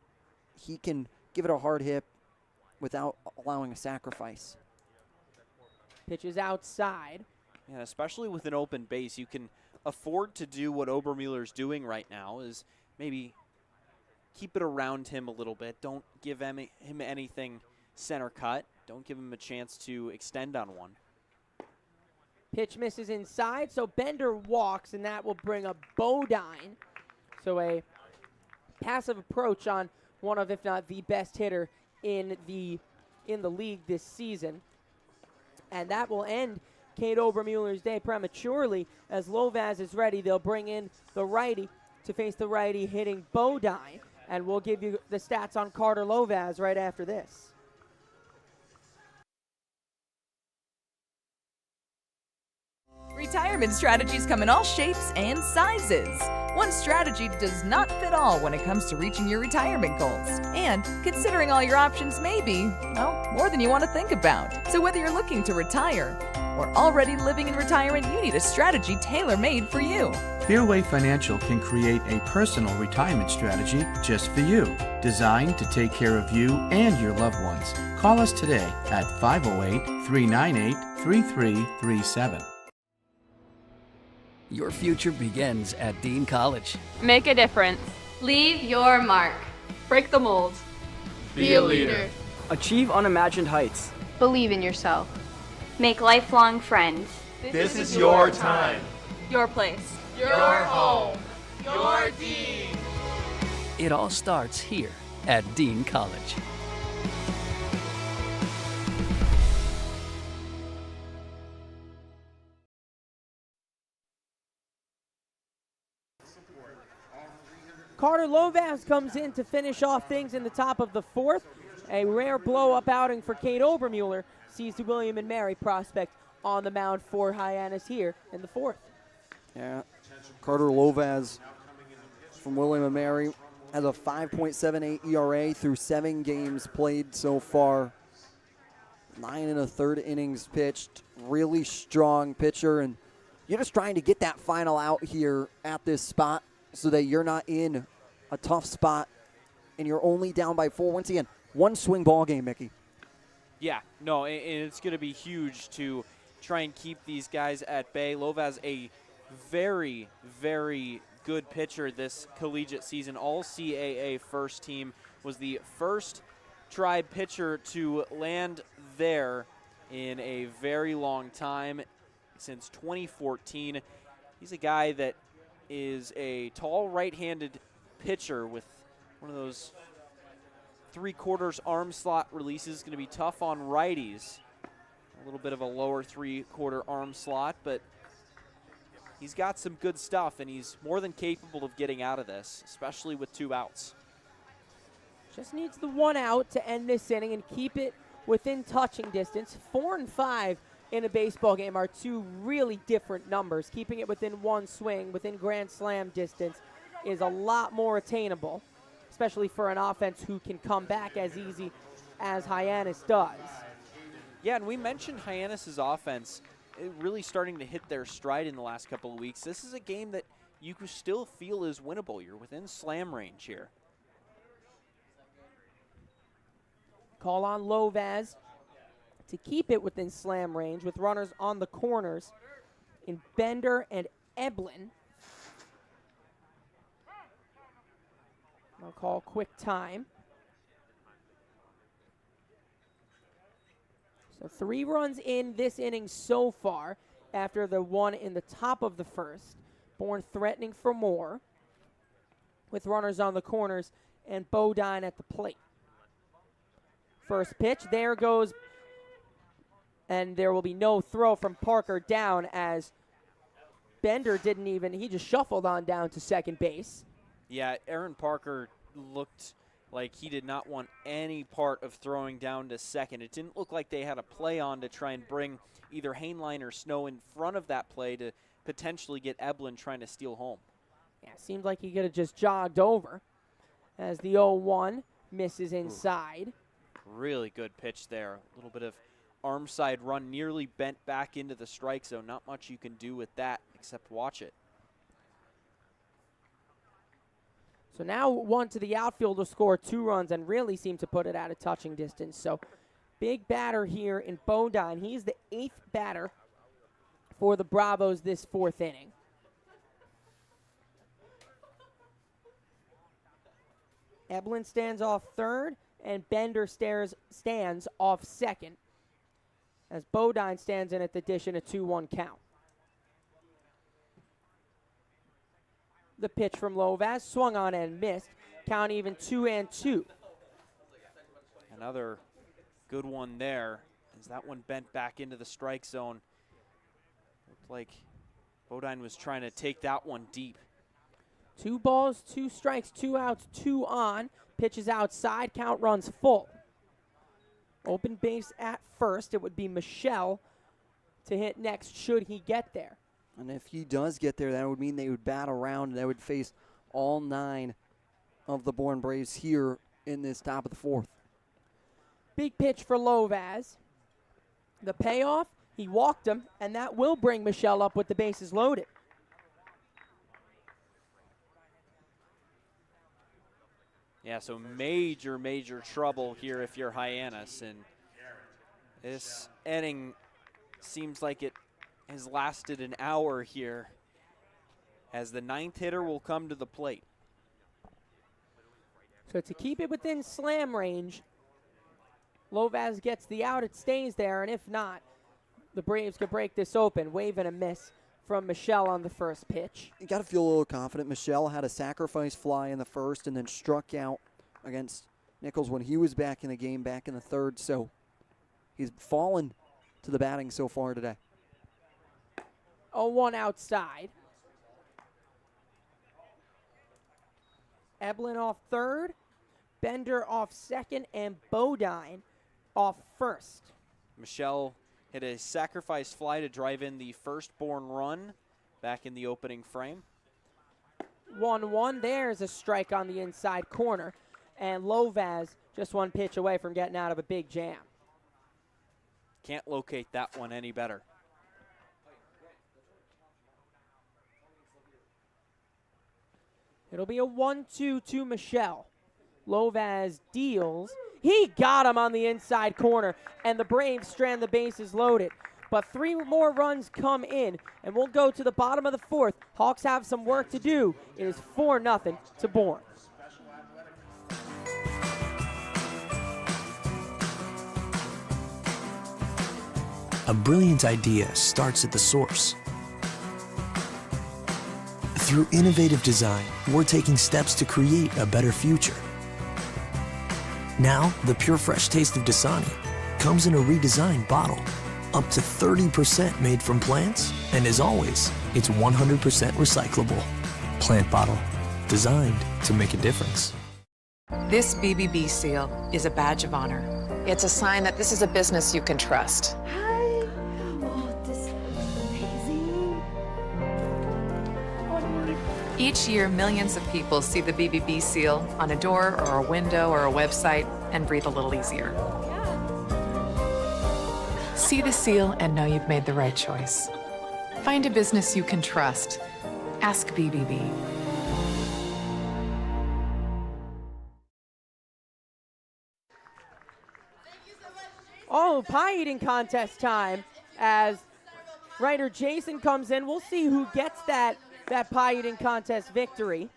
he can give it a hard hit without allowing a sacrifice. Pitches outside. Yeah, especially with an open base, you can afford to do what Obermuller's doing right now, is maybe keep it around him a little bit. Don't give him anything center cut. Don't give him a chance to extend on one. Pitch misses inside, so Bender walks, and that will bring up Bodine. So a passive approach on one of, if not the best hitter in the league this season. And that will end Cade Obermuller's day prematurely. As Lovaz is ready, they'll bring in the righty to face the righty hitting Bodine. And we'll give you the stats on Carter Lovaz right after this. Retirement strategies come in all shapes and sizes. One strategy does not fit all when it comes to reaching your retirement goals. And considering all your options may be, well, more than you want to think about. So whether you're looking to retire or already living in retirement, you need a strategy tailor-made for you. Fairway Financial can create a personal retirement strategy just for you, designed to take care of you and your loved ones. Call us today at 508-398-3337. Your future begins at Dean College. Make a difference. Leave your mark. Break the mold. Be a leader. Achieve unimagined heights. Believe in yourself. Make lifelong friends. This is your time. Your place. Your home. Your Dean. It all starts here at Dean College. Carter Lovaz comes in to finish off things in the top of the fourth. A rare blow-up outing for Cade Obermuller, sees the William and Mary prospect on the mound for Hyannis here in the 4th. Yeah, Carter Lovaz from William & Mary has a 5.78 ERA through 7 games played so far. 9 1/3 innings pitched. Really strong pitcher, and you're just trying to get that final out here at this spot so that you're not in a tough spot and you're only down by 4. Once again, one swing ball game, Mickey. Yeah, no, and it's going to be huge to try and keep these guys at bay. Lovaz, a very, very good pitcher this collegiate season. All CAA first team, was the first Tribe pitcher to land there in a very long time, since 2014. He's a guy that is a tall right-handed pitcher with one of those 3/4 arm slot releases. Going to be tough on righties. A little bit of a lower 3/4 arm slot, but he's got some good stuff, and he's more than capable of getting out of this, especially with 2 outs. Just needs the 1 out to end this inning and keep it within touching distance. 4 and 5 in a baseball game are 2 really different numbers. Keeping it within 1 swing, within Grand Slam distance, is a lot more attainable, especially for an offense who can come back as easy as Hyannis does. Yeah, and we mentioned Hyannis' offense really starting to hit their stride in the last couple of weeks. This is a game that you can still feel is winnable. You're within slam range here. Call on Lovaz to keep it within slam range with runners on the corners in Bender and Eblin. I'll call quick time. So 3 runs in this inning so far after the 1 in the top of the 1st. Bourne threatening for more with runners on the corners and Bodine at the plate. First pitch, there goes, and there will be no throw from Parker down as Bender he just shuffled on down to second base. Yeah, Aaron Parker looked like he did not want any part of throwing down to second. It didn't look like they had a play on to try and bring either Hainline or Snow in front of that play to potentially get Eblin trying to steal home. Yeah, seemed like he could have just jogged over as the 0-1 misses inside. Really good pitch there. A little bit of arm side run, nearly bent back into the strike zone. Not much you can do with that except watch it. So now 1 to the outfield to score 2 runs and really seem to put it out of touching distance. So big batter here in Bodine. He's the 8th batter for the Bravos this 4th inning. Eblin stands off 3rd, and Bender stands off 2nd, as Bodine stands in at the dish in a 2-1 count. The pitch from Lovaz, swung on and missed. Count even 2-2. Another good one there, as that one bent back into the strike zone. Looked like Bodine was trying to take that one deep. 2 balls, 2 strikes, 2 outs, 2 on. Pitches outside, count runs full. Open base at first. It would be Michelle to hit next should he get there. And if he does get there, that would mean they would bat around and they would face all 9 of the Bourne Braves here in this top of the 4th. Big pitch for Lovaz. The payoff, he walked him, and that will bring Michelle up with the bases loaded. Yeah, so major, major trouble here if you're Hyannis. And this inning seems like it has lasted an hour here, as the 9th hitter will come to the plate. So to keep it within slam range, Lovaz gets the out, it stays there, and if not, the Braves could break this open. Wave and a miss from Michelle on the first pitch. You got to feel a little confident. Michelle had a sacrifice fly in the 1st and then struck out against Nichols when he was back in the game, back in the 3rd. So he's fallen to the batting so far today. 0-1 outside. Eblin off 3rd, Bender off 2nd, and Bodine off 1st. Michelle hit a sacrifice fly to drive in the first Bourne run back in the opening frame. 1-1. There's a strike on the inside corner. And Lovaz just one pitch away from getting out of a big jam. Can't locate that one any better. It'll be a 1-2 to Michelle. Lovaz deals. He got him on the inside corner, and the Braves strand the bases loaded. But 3 more runs come in, and we'll go to the bottom of the 4th. Hawks have some work to do. It is 4-0 to Bourne. A brilliant idea starts at the source. Through innovative design, we're taking steps to create a better future. Now, the pure fresh taste of Dasani comes in a redesigned bottle, up to 30% made from plants, and as always, it's 100% recyclable. Plant bottle, designed to make a difference. This BBB seal is a badge of honor. It's a sign that this is a business you can trust. Each year, millions of people see the BBB seal on a door or a window or a website and breathe a little easier. See the seal and know you've made the right choice. Find a business you can trust. Ask BBB. Oh, pie eating contest time as writer Jason comes in. We'll see who gets that pie eating contest victory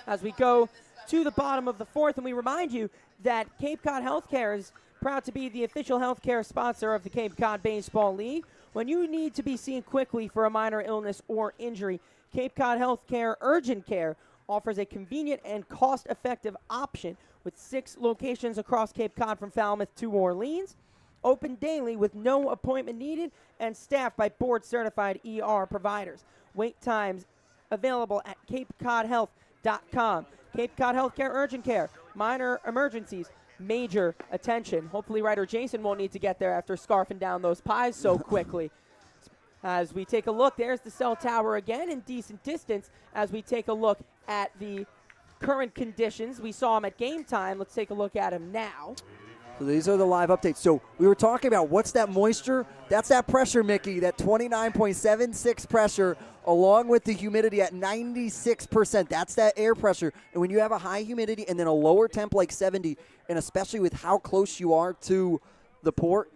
as we go to the bottom of the 4th. And we remind you that Cape Cod Healthcare is proud to be the official healthcare sponsor of the Cape Cod Baseball League. When you need to be seen quickly for a minor illness or injury, Cape Cod Healthcare Urgent Care offers a convenient and cost-effective option with 6 locations across Cape Cod from Falmouth to Orleans. Open daily with no appointment needed and staffed by board-certified ER providers. Wait times available at capecodhealth.com. Cape Cod Healthcare Urgent Care, minor emergencies, major attention. Hopefully writer Jason won't need to get there after scarfing down those pies so quickly. As we take a look, there's the cell tower again in decent distance as we take a look at the current conditions. We saw him at game time. Let's take a look at him now. So these are the live updates. So we were talking about what's that moisture? That's that pressure, Mickey, that 29.76 pressure along with the humidity at 96%. That's that air pressure. And when you have a high humidity and then a lower temp like 70, and especially with how close you are to the port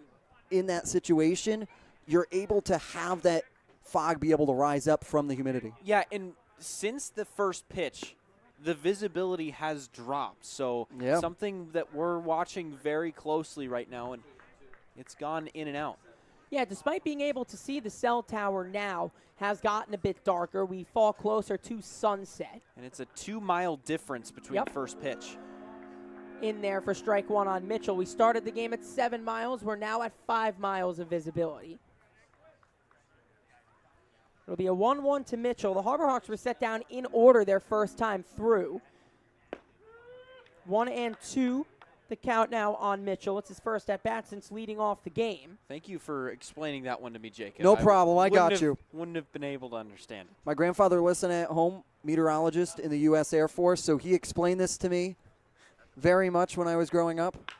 in that situation, you're able to have that fog be able to rise up from the humidity. Yeah, and since the first pitch, the visibility has dropped. So something that we're watching very closely right now, and it's gone in and out. Yeah, despite being able to see the cell tower now, has gotten a bit darker. We fall closer to sunset. And it's a 2-mile difference between first pitch. In there for strike 1 on Mitchell. We started the game at 7 miles. We're now at 5 miles of visibility. It'll be a 1-1 to Mitchell. The Harbor Hawks were set down in order their first time through. 1-2, the count now on Mitchell. It's his first at-bat since leading off the game. Thank you for explaining that one to me, Jacob. No problem, I got you. Wouldn't have been able to understand it. My grandfather listened at home, meteorologist in the U.S. Air Force, so he explained this to me very much when I was growing up.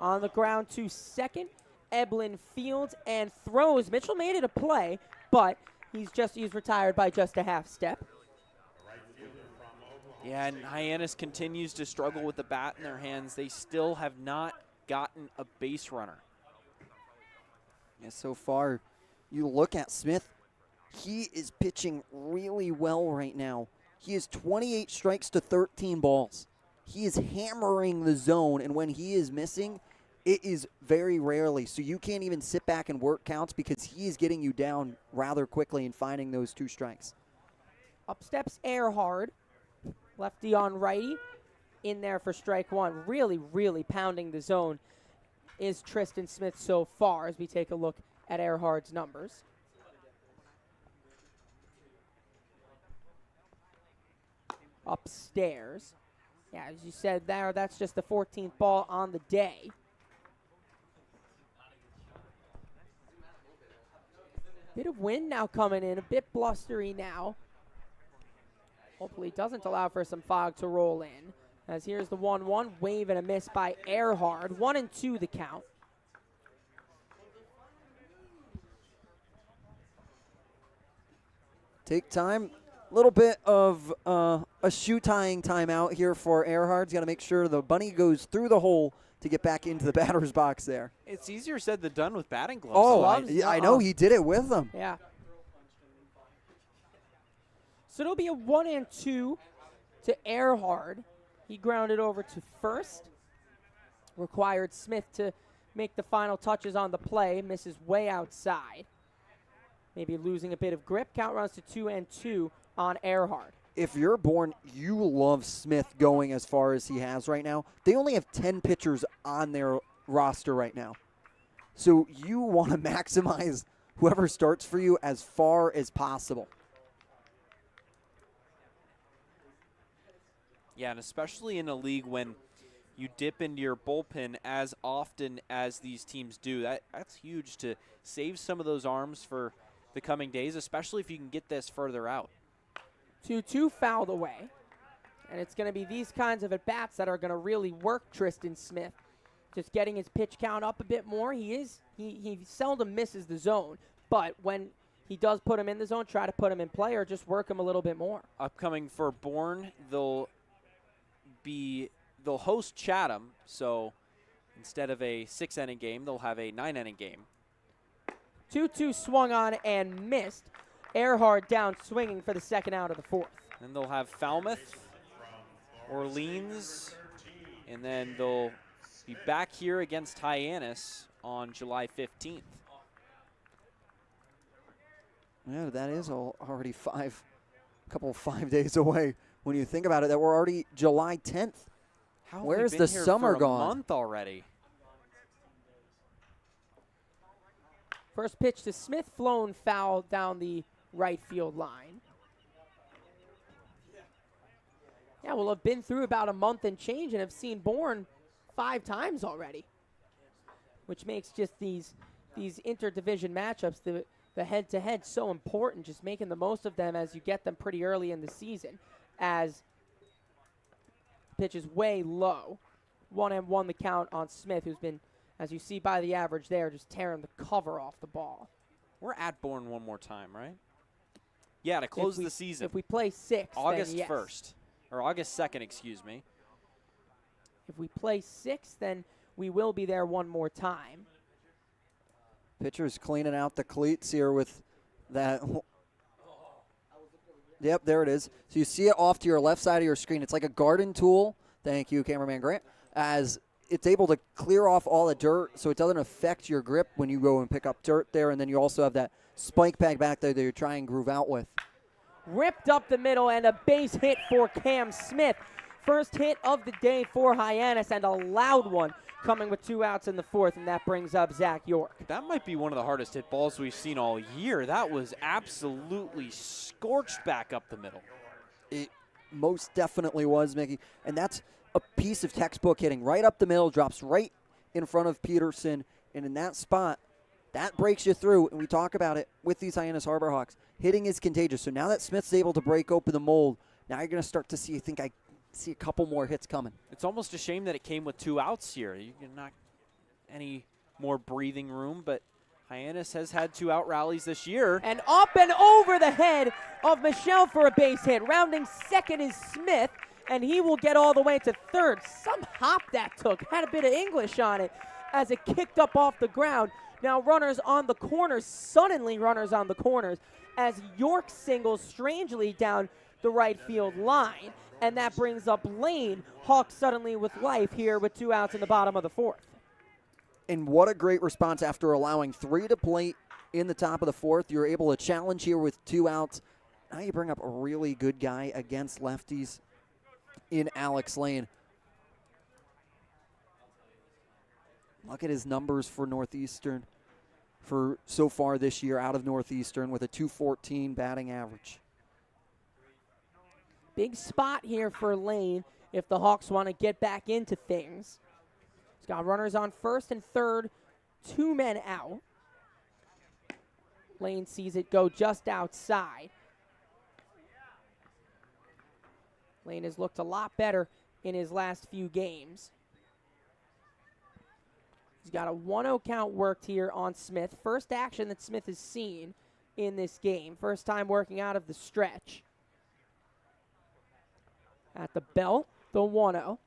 On the ground to second, Eblin fields and throws. Mitchell made it a play, but he's retired by just a half step. Yeah, and Hyannis continues to struggle with the bat in their hands. They still have not gotten a base runner. Yeah, so far, you look at Smith, he is pitching really well right now. He has 28 strikes to 13 balls. He is hammering the zone, and when he is missing, it is very rarely. So you can't even sit back and work counts because he is getting you down rather quickly and finding those 2 strikes. Up steps Earhart. Lefty on righty. In there for strike 1. Really, really pounding the zone is Tristan Smith so far as we take a look at Earhart's numbers. Upstairs. Yeah, as you said there, that's just the 14th ball on the day. Bit of wind now coming in, a bit blustery now. Hopefully it doesn't allow for some fog to roll in. As here's the 1-1, wave and a miss by Earhart. 1-2 the count. Take time. A little bit of a shoe tying timeout here for Earhart. He's got to make sure the bunny goes through the hole to get back into the batter's box there. It's easier said than done with batting gloves. Oh, I know. He did it with them. Yeah. So it'll be a 1-2 to Earhart. He grounded over to first. Required Smith to make the final touches on the play. Misses way outside. Maybe losing a bit of grip. Count runs to 2-2 on Earhart. If you're Bourne, you love Smith going as far as he has right now. They only have 10 pitchers on their roster right now. So you want to maximize whoever starts for you as far as possible. Yeah, and especially in a league when you dip into your bullpen as often as these teams do. That's huge to save some of those arms for the coming days, especially if you can get this further out. 2-2 fouled away. And it's going to be these kinds of at-bats that are going to really work Tristan Smith. Just getting his pitch count up a bit more. He seldom misses the zone, but when he does put him in the zone, try to put him in play or just work him a little bit more. Upcoming for Bourne, they'll host Chatham, so instead of a 6-inning game, they'll have a 9-inning game. 2-2 swung on and missed. Earhart down swinging for the second out of the fourth. Then they'll have Falmouth, Orleans, and then they'll be back here against Hyannis on July 15th. Yeah, that is already a couple 5 days away. When you think about it, that we're already July 10th. How have Where's we the been here summer for a gone? month already. First pitch to Smith, flown foul down the right field line. Yeah, we'll have been through about a month and change and have seen Bourne 5 times already, which makes just these interdivision matchups, the head-to-head, so important, just making the most of them as you get them pretty early in the season. As pitch is way low. 1-1 the count on Smith, who's been, as you see by the average there, just tearing the cover off the ball. We're at Bourne one more time, right? Yeah, to close the season. If we play 6, August then yes. 1st, or August 2nd, excuse me. If we play 6, then we will be there one more time. Pitcher's cleaning out the cleats here with that. Yep, there it is. So you see it off to your left side of your screen. It's like a garden tool. Thank you, cameraman Grant. As it's able to clear off all the dirt so it doesn't affect your grip when you go and pick up dirt there. And then you also have that spike bag back there that you're trying to groove out with. Ripped up the middle and a base hit for Cam Smith. First hit of the day for Hyannis and a loud one coming with 2 outs in the fourth, and that brings up Zach York. That might be one of the hardest hit balls we've seen all year. That was absolutely scorched back up the middle. It most definitely was, Mickey. And that's a piece of textbook hitting. Right up the middle, drops right in front of Peterson. And in that spot, that breaks you through. And we talk about it with these Hyannis Harbor Hawks. Hitting is contagious. So now that Smith's able to break open the mold, now you're going to start to see, I see a couple more hits coming. It's almost a shame that it came with 2 outs here. You can not any more breathing room, but Hyannis has had 2 out rallies this year. And up and over the head of Michelle for a base hit. Rounding second is Smith, and he will get all the way to third. Some hop that took. Had a bit of English on it as it kicked up off the ground. Now runners on the corners, suddenly runners on the corners, as York singles strangely down the right field line. And that brings up Lane. Hawks suddenly with life here with 2 outs in the bottom of the fourth. And what a great response after allowing 3 to plate in the top of the fourth. You're able to challenge here with 2 outs. Now you bring up a really good guy against lefties in Alex Lane. Look at his numbers for Northeastern for so far this year out of Northeastern with a .214 batting average. Big spot here for Lane if the Hawks want to get back into things. He's got runners on first and third, 2 men out. Lane sees it go just outside. Lane has looked a lot better in his last few games. He's got a 1-0 count worked here on Smith. First action that Smith has seen in this game. First time working out of the stretch. At the belt, the 1-0.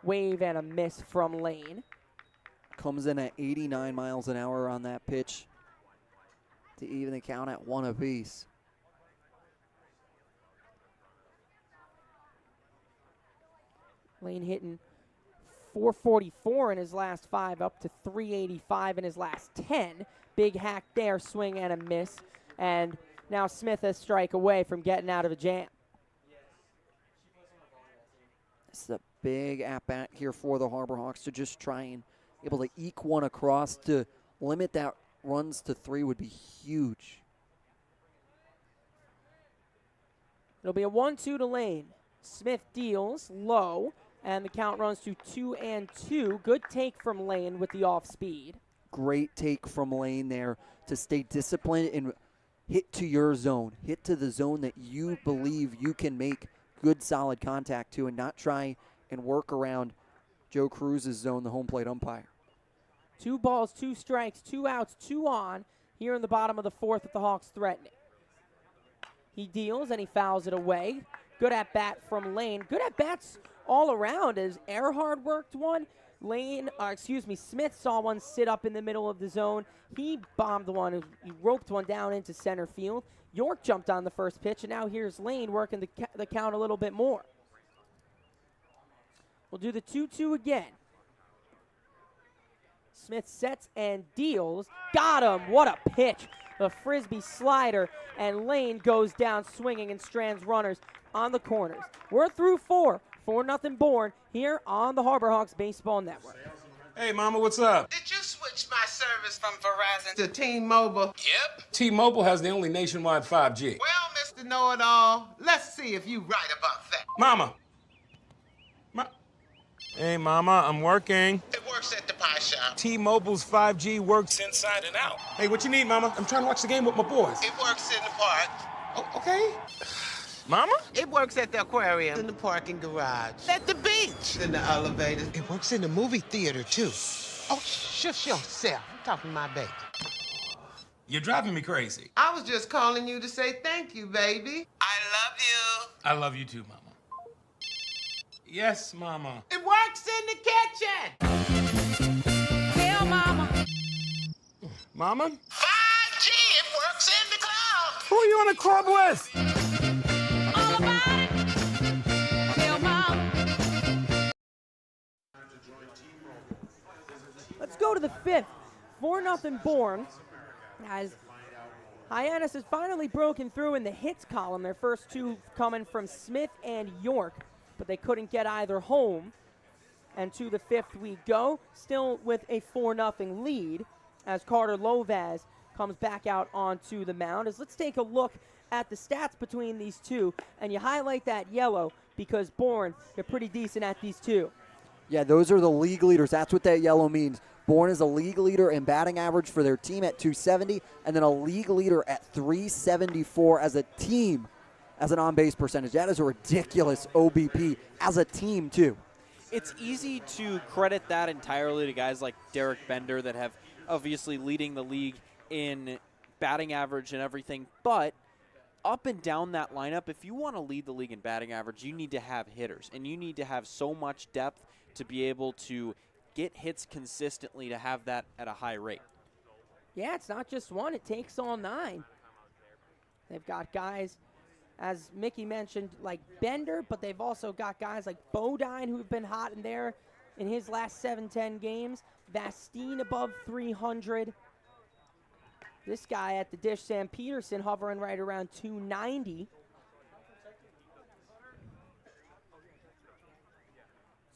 Wave and a miss from Lane. Comes in at 89 miles an hour on that pitch to even the count at 1 apiece. Lane hitting 444 in his last 5, up to 385 in his last 10. Big hack there, swing and a miss. And now Smith a strike away from getting out of a jam. This is a big at-bat here for the Harbor Hawks to just try and able to eke one across. To limit that runs to 3 would be huge. It'll be a 1-2 to Lane. Smith deals low, and the count runs to 2-2. Good take from Lane with the off speed. Great take from Lane there to stay disciplined and hit to your zone. Hit to the zone that you believe you can make good solid contact to, and not try and work around Joe Cruz's zone, the home plate umpire. 2 balls, 2 strikes, 2 outs, 2 on here in the bottom of the 4th with the Hawks threatening. He deals and he fouls it away. Good at bat from Lane. Good at bats all around as Earhart worked one. Smith saw one sit up in the middle of the zone. He bombed one. He roped one down into center field. York jumped on the first pitch, and now here's Lane working the count a little bit more. We'll do the 2-2 again. Smith sets and deals. Got him. What a pitch. The frisbee slider, and Lane goes down swinging and strands runners on the corners. We're through 4. 4-0 Bourne here on the Harbor Hawks Baseball Network. Hey, Mama, what's up? Did you switch my service from Verizon to T-Mobile? Yep. T-Mobile has the only nationwide 5G. Well, Mr. Know-It-All, let's see if you right about that. Mama. Hey, Mama, I'm working. It works at the pie shop. T-Mobile's 5G works inside and out. Hey, what you need, Mama? I'm trying to watch the game with my boys. It works in the park. Oh, okay. Mama? It works at the aquarium, in the parking garage, at the beach, in the elevator. It works in the movie theater, too. Oh, shush yourself. I'm talking to my baby. You're driving me crazy. I was just calling you to say thank you, baby. I love you. I love you too, Mama. Yes, Mama. It works in the kitchen. Tell Mama. Mama? 5G, it works in the club. Who are you on the club with? All about it. Tell Mama. Let's go to the 5th. 4-0 Bourne, as Hyannis has finally broken through in the hits column. Their first 2 coming from Smith and York, but they couldn't get either home. And to the 5th we go, still with a 4-0 lead, as Carter Lovaz comes back out onto the mound. Let's take a look at the stats between these two, and you highlight that yellow because Bourne, they're pretty decent at these two. Yeah, those are the league leaders. That's what that yellow means. Bourne is a league leader in batting average for their team at 270, and then a league leader at 374 as a team as an on-base percentage. That is a ridiculous OBP as a team, too. It's easy to credit that entirely to guys like Derek Bender that have obviously leading the league in batting average and everything, but up and down that lineup, if you want to lead the league in batting average, you need to have hitters, and you need to have so much depth to be able to get hits consistently to have that at a high rate. Yeah, it's not just one. It takes all 9. They've got guys, as Mickey mentioned, like Bender, but they've also got guys like Bodine who've been hot in there in his last 7-10 games. Vastine above 300. This guy at the dish, Sam Peterson, hovering right around 290.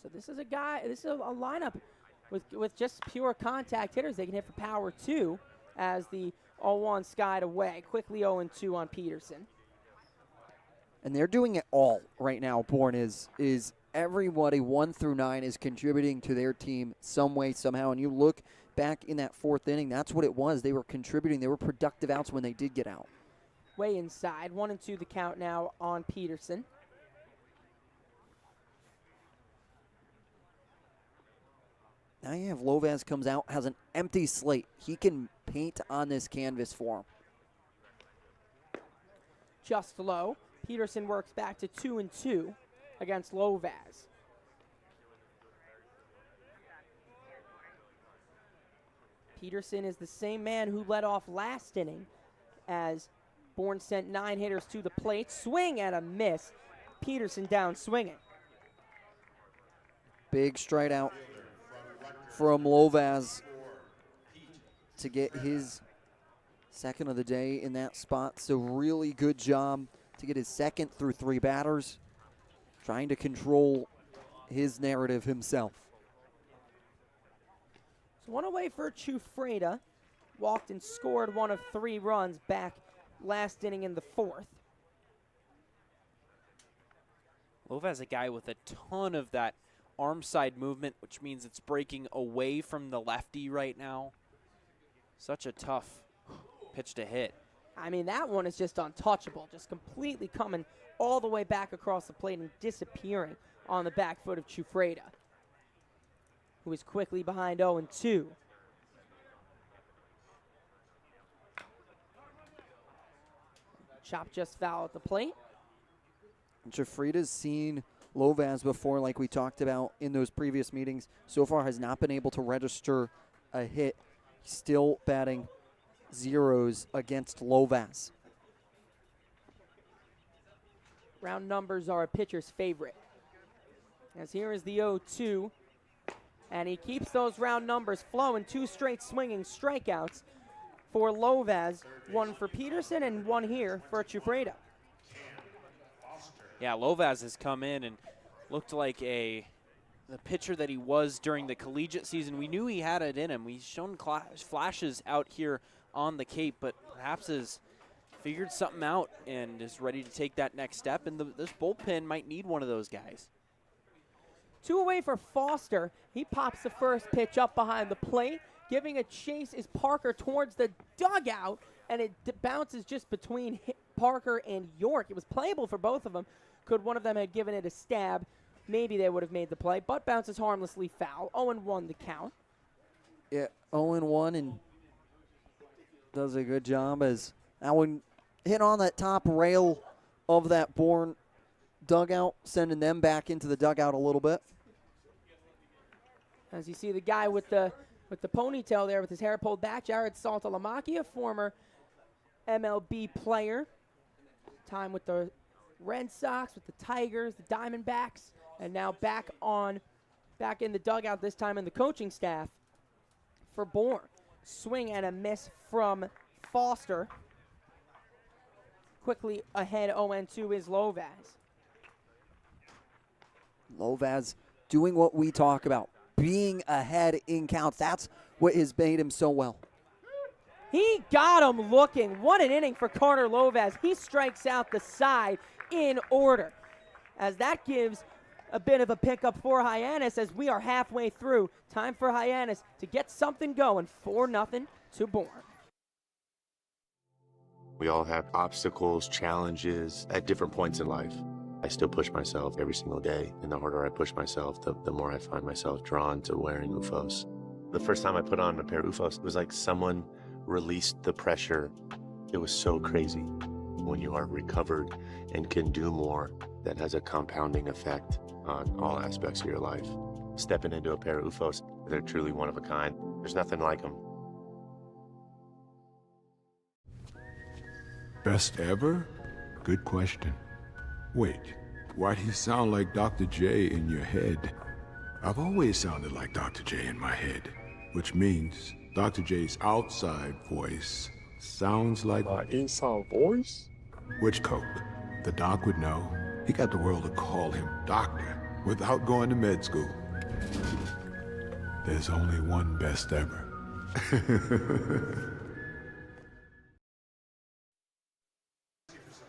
So this is a guy, this is a lineup with just pure contact hitters. They can hit for power too, as the 0-1 skied away. Quickly 0-2 on Peterson. And they're doing it all right now. Bourne is everybody 1 through 9 is contributing to their team some way, somehow. And you look back in that fourth inning. That's what it was. They were contributing. They were productive outs when they did get out. Way inside. 1-2 the count now on Peterson. Now you have Lovaz comes out, has an empty slate. He can paint on this canvas for him. Just low. Peterson works back to 2-2 against Lovaz. Peterson is the same man who led off last inning as Bourne sent 9 hitters to the plate. Swing and a miss. Peterson down swinging. Big stride out from Lovaz to get his second of the day in that spot. So really good job to get his second through 3 batters, trying to control his narrative himself. So one away for Chufreda. Walked and scored 1 of 3 runs back last inning in the 4th. Lovaz, a guy with a ton of that arm side movement, which means it's breaking away from the lefty right now. Such a tough pitch to hit. I mean, that one is just untouchable, just completely coming all the way back across the plate and disappearing on the back foot of Chufreda, who is quickly behind 0-2. Chop just foul at the plate. Chufreda's seen Lovaz before, like we talked about in those previous meetings. So far has not been able to register a hit. Still batting zeros against Lovaz. Round numbers are a pitcher's favorite. As here is the 0-2. And he keeps those round numbers flowing. 2 straight swinging strikeouts for Lovaz. 1 for Peterson and 1 here for Chufreda. Yeah, Lovaz has come in and looked like the pitcher that he was during the collegiate season. We knew he had it in him. He's shown flashes out here on the Cape, but perhaps has figured something out and is ready to take that next step. And this bullpen might need one of those guys. 2 away for Foster. He pops the first pitch up behind the plate. Giving a chase is Parker towards the dugout, and it bounces just between Parker and York. It was playable for both of them. Could one of them have given it a stab, maybe they would have made the play, but bounces harmlessly foul. 0-1 the count. Yeah, 0-1 and does a good job as that one hit on that top rail of that Bourne dugout, sending them back into the dugout a little bit. As you see the guy with the ponytail there with his hair pulled back, Jared Saltalamacchia, former MLB player. Time with the Red Sox, with the Tigers, the Diamondbacks, and now back in the dugout, this time in the coaching staff for Bourne. Swing and a miss from Foster. Quickly ahead 0-2 is Lovaz. Lovaz doing what we talk about, being ahead in counts. That's what has made him so well. He got him looking. What an inning for Carter Lovaz. He strikes out the side in order, as that gives a bit of a pickup for Hyannis as we are halfway through. Time for Hyannis to get something going. 4-0 to Bourne. We all have obstacles, challenges at different points in life. I still push myself every single day, and the harder I push myself, the more I find myself drawn to wearing UFOs. The first time I put on a pair of UFOs, it was like someone released the pressure. It was so crazy. When you are recovered and can do more, that has a compounding effect on all aspects of your life. Stepping into a pair of UFOs, they're truly one of a kind. There's nothing like them. Best ever? Good question. Wait, why do you sound like Dr. J in your head? I've always sounded like Dr. J in my head, which means Dr. J's outside voice sounds like my inside voice? Which Coke? The doc would know. He got the world to call him doctor without going to med school. There's only one best ever.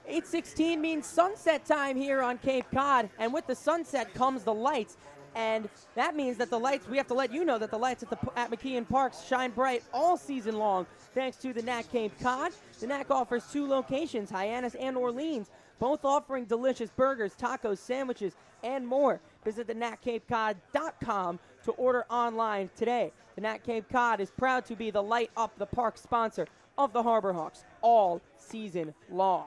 8:16 means sunset time here on Cape Cod, and with the sunset comes the lights. And that means that the lights, we have to let you know that the lights at McKeon Parks shine bright all season long thanks to the Knack Cape Cod. The Knack offers 2 locations, Hyannis and Orleans, both offering delicious burgers, tacos, sandwiches, and more. Visit theknackcapecod.com to order online today. The Knack Cape Cod is proud to be the Light Up the Park sponsor of the Harbor Hawks all season long.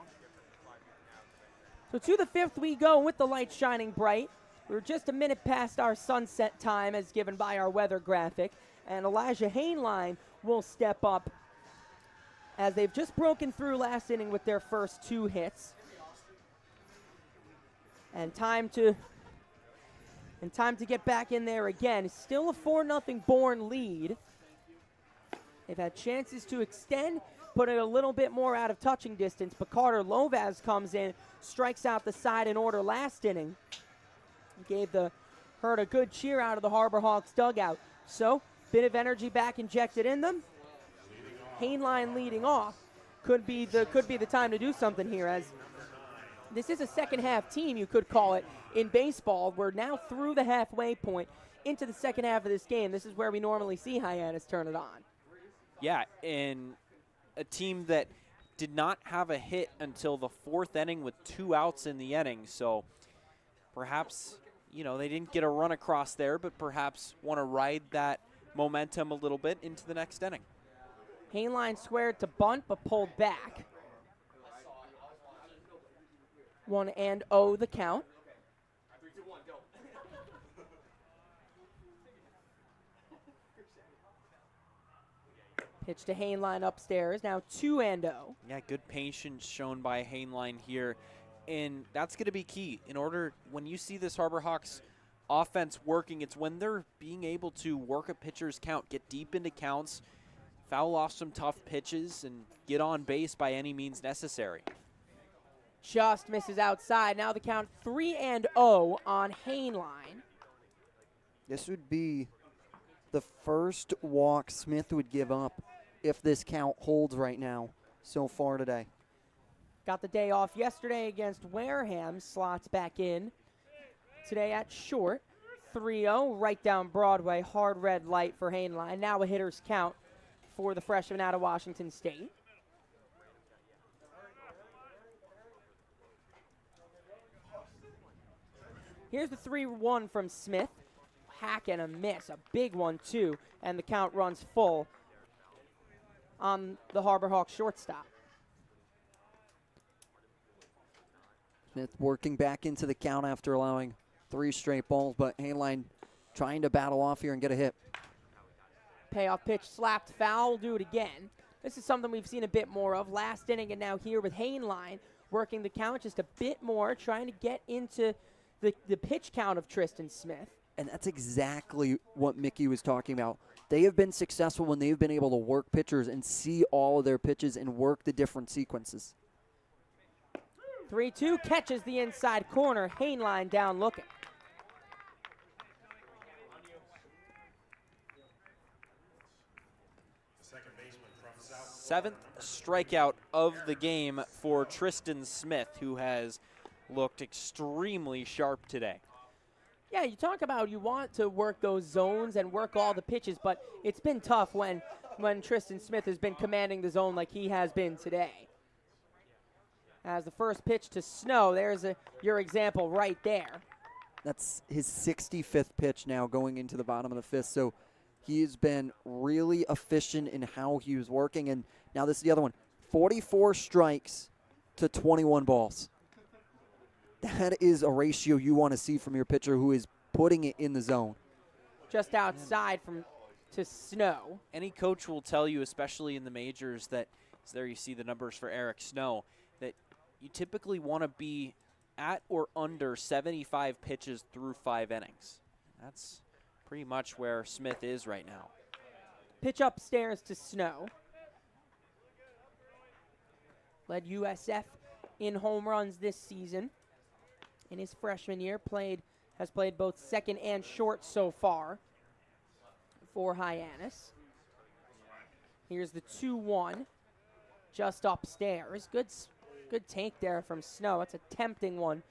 So to the 5th we go with the lights shining bright. We're just a minute past our sunset time as given by our weather graphic, and Elijah Hainline will step up as they've just broken through last inning with their first 2 hits. And time to get back in there again. Still a 4-0 Bourne lead. They've had chances to extend, put it a little bit more out of touching distance, but Carter Lovaz comes in, strikes out the side in order last inning. Heard a good cheer out of the Harbor Hawks dugout. So, bit of energy back injected in them. Hainline leading off could be the time to do something here, as this is a second half team, you could call it, in baseball. We're now through the halfway point into the second half of this game. This is where we normally see Hyannis turn it on. Yeah, and a team that did not have a hit until the 4th inning with 2 outs in the inning. So perhaps, they didn't get a run across there, but perhaps want to ride that momentum a little bit into the next inning. Hainline squared to bunt, but pulled back. 1-0 the count. Pitch to Hainline upstairs, now 2-0. Yeah, good patience shown by Hainline here, and that's going to be key. When you see this Harbor Hawks offense working, it's when they're being able to work a pitcher's count, get deep into counts, foul off some tough pitches, and get on base by any means necessary. Just misses outside. Now the count 3-0 on Hainline. This would be the first walk Smith would give up if this count holds right now so far today. Got the day off yesterday against Wareham. Slots back in today at short. 3-0 right down Broadway. Hard red light for Hainline. Now a hitter's count for the freshman out of Washington State. Here's the 3-1 from Smith. Hack and a miss, a big one too, and the count runs full on the Harbor Hawks shortstop. Smith working back into the count after allowing 3 straight balls, but Hainline trying to battle off here and get a hit. Payoff pitch slapped foul, we'll do it again. This is something we've seen a bit more of last inning and now here with Hainline working the count just a bit more, trying to get into the pitch count of Tristan Smith. And that's exactly what Mickey was talking about. They have been successful when they've been able to work pitchers and see all of their pitches and work the different sequences. 3-2 catches the inside corner. Hainline down looking. Seventh strikeout of the game for Tristan Smith, who has looked extremely sharp today. Yeah, you talk about you want to work those zones and work all the pitches, but it's been tough when Tristan Smith has been commanding the zone like he has been today. As the first pitch to Snow, there's your example right there. That's his 65th pitch now going into the bottom of the 5th, so he has been really efficient in how he was working, and now this is the other one. 44 strikes to 21 balls. That is a ratio you want to see from your pitcher who is putting it in the zone. Just outside to Snow. Any coach will tell you, especially in the majors, that there you see the numbers for Eric Snow, that you typically want to be at or under 75 pitches through 5 innings. That's pretty much where Smith is right now. Pitch upstairs to Snow. Led USF in home runs this season. In his freshman year, has played both second and short so far for Hyannis. Here's the 2-1, just upstairs. Good take there from Snow. It's a tempting one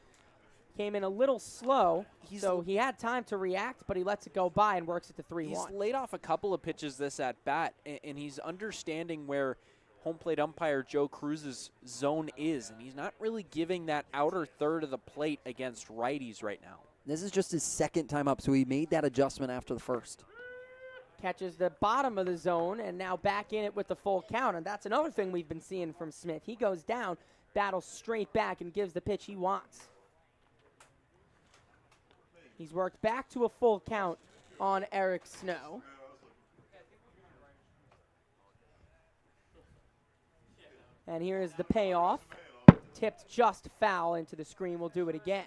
came in a little slow, so he had time to react, but he lets it go by and works it to 3-1. He's laid off a couple of pitches this at-bat, and he's understanding where home plate umpire Joe Cruz's zone is, and he's not really giving that outer third of the plate against righties right now. This is just his second time up, so he made that adjustment after the first. Catches the bottom of the zone and now back in it with the full count, and that's another thing we've been seeing from Smith. He goes down, battles straight back, and gives the pitch he wants. He's worked back to a full count on Eric Snow. And here's the payoff. Tipped just foul into the screen. We'll do it again.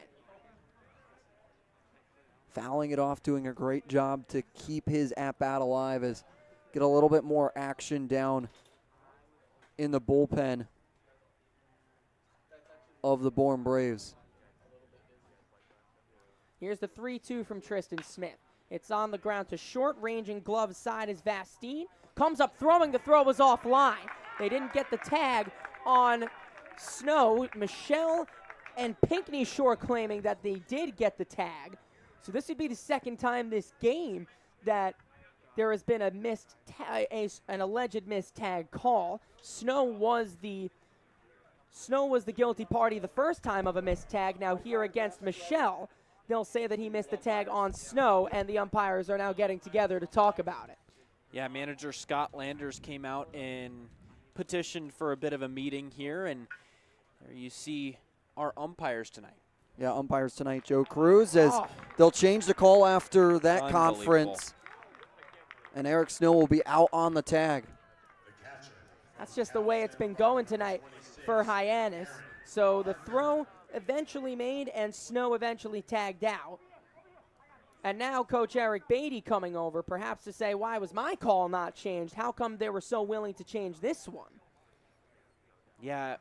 Fouling it off, doing a great job to keep his at-bat alive as get a little bit more action down in the bullpen of the Bourne Braves. Here's the 3-2 from Tristan Smith. It's on the ground to short, ranging glove side is Vastine. Comes up throwing, the throw was offline. They didn't get the tag on Snow. Michelle and Pinckney Shore claiming that they did get the tag. So this would be the second time this game that there has been a missed an alleged missed tag call. Snow was the guilty party the first time of a missed tag. Now here against Michelle, they'll say that he missed the tag on Snow, and the umpires are now getting together to talk about it. Yeah, manager Scott Landers came out and petitioned for a bit of a meeting here, and there you see our umpires tonight. Yeah, umpires tonight, Joe Cruz, as they'll change the call after that conference. And Eric Snow will be out on the tag. That's just the way it's been going tonight for Hyannis. So the throw eventually made and Snow eventually tagged out. And now Coach Eric Beatty coming over, perhaps to say, why was my call not changed? How come they were so willing to change this one? Yeah,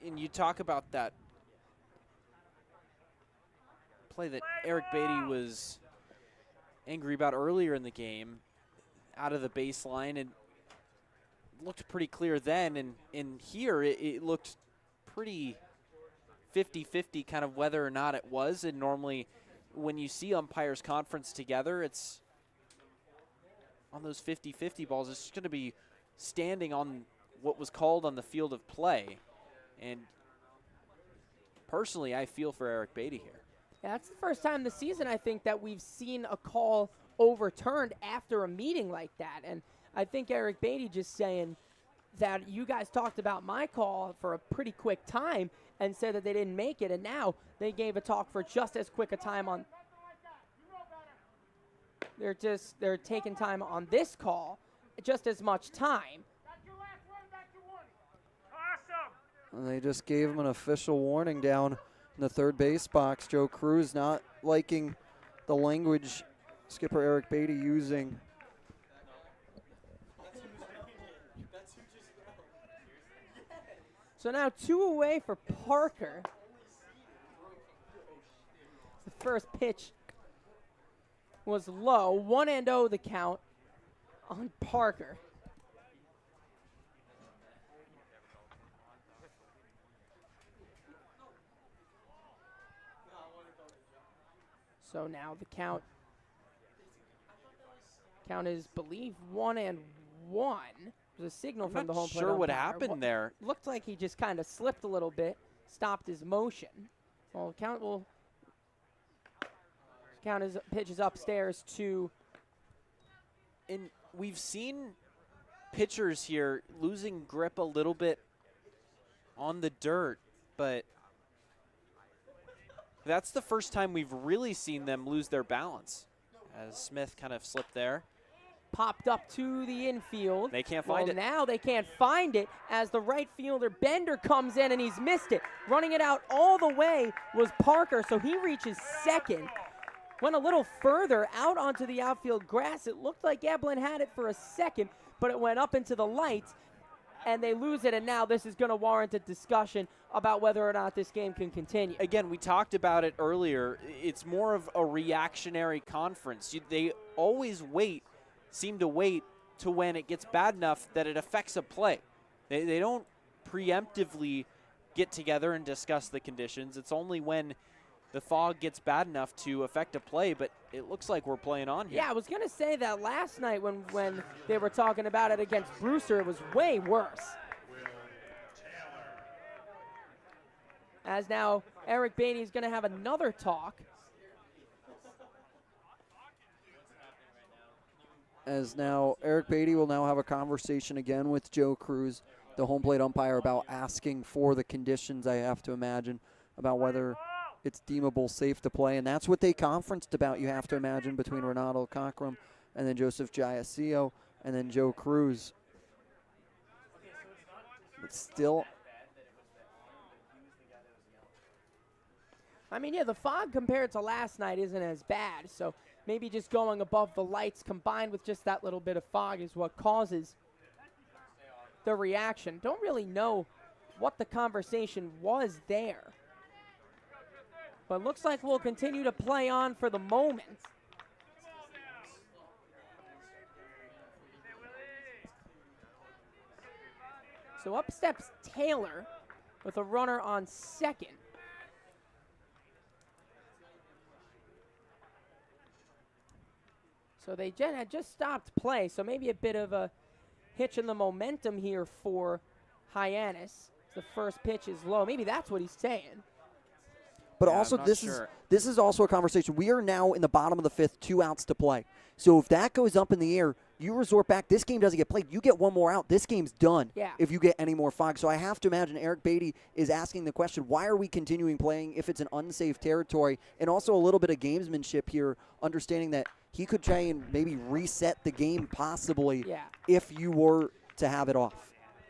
and you talk about that play that Eric Beatty was angry about earlier in the game, out of the baseline, and looked pretty clear then. And here it looked pretty 50-50 kind of whether or not it was. And normally when you see umpires conference together, it's on those 50-50 balls, it's just going to be standing on what was called on the field of play. And personally, I feel for Eric Beatty here. Yeah, that's the first time this season, I think, that we've seen a call overturned after a meeting like that. And I think Eric Beatty just saying that you guys talked about my call for a pretty quick time and said that they didn't make it, and now they gave a talk for just as quick a time on. They're taking time on this call, just as much time. And they just gave him an official warning down in the third base box. Joe Cruz not liking the language skipper Eric Beatty using. So now 2 away for Parker. The first pitch was low. 1-0 the count on Parker. So now the count is, believe, 1-1. There's a signal from the home plate. I'm not sure what umpire. happened there. Looked like he just kind of slipped a little bit, stopped his motion. Well, count his pitches upstairs to. And we've seen pitchers here losing grip a little bit on the dirt, but that's the first time we've really seen them lose their balance. As Smith kind of slipped there. Popped up to the infield. They can't find it. Now they can't find it as the right fielder Bender comes in and he's missed it. Running it out all the way was Parker, so he reaches second. Went a little further out onto the outfield grass. It looked like Eblin had it for a second, but it went up into the lights, and they lose it, and now this is going to warrant a discussion about whether or not this game can continue. Again, we talked about it earlier. It's more of a reactionary conference. They always seem to wait to when it gets bad enough that it affects a play. They don't preemptively get together and discuss the conditions. It's only when the fog gets bad enough to affect a play, but it looks like we're playing on here. Yeah, I was going to say that last night when they were talking about it against Brewster, it was way worse. As now Eric Beatty is going to have another talk. As now Eric Beatty will now have a conversation again with Joe Cruz, the home plate umpire, about asking for the conditions, I have to imagine, about whether it's deemable safe to play. And that's what they conferenced about, you have to imagine, between Renato Cockrum and then Joseph Giacio and then Joe Cruz. But still, I mean, yeah, the fog compared to last night isn't as bad, so maybe just going above the lights combined with just that little bit of fog is what causes the reaction. Don't really know what the conversation was there. But looks like we'll continue to play on for the moment. So up steps Taylor with a runner on second. So they had just stopped play, so maybe a bit of a hitch in the momentum here for Hyannis. The first pitch is low. Maybe that's what he's saying. But also, this is also a conversation. We are now in the bottom of the fifth, 2 outs to play. So if that goes up in the air, you resort back. This game doesn't get played. You get one more out. This game's done if you get any more fog. So I have to imagine Eric Beatty is asking the question, why are we continuing playing if it's an unsafe territory? And also a little bit of gamesmanship here, understanding that he could try and maybe reset the game possibly if you were to have it off.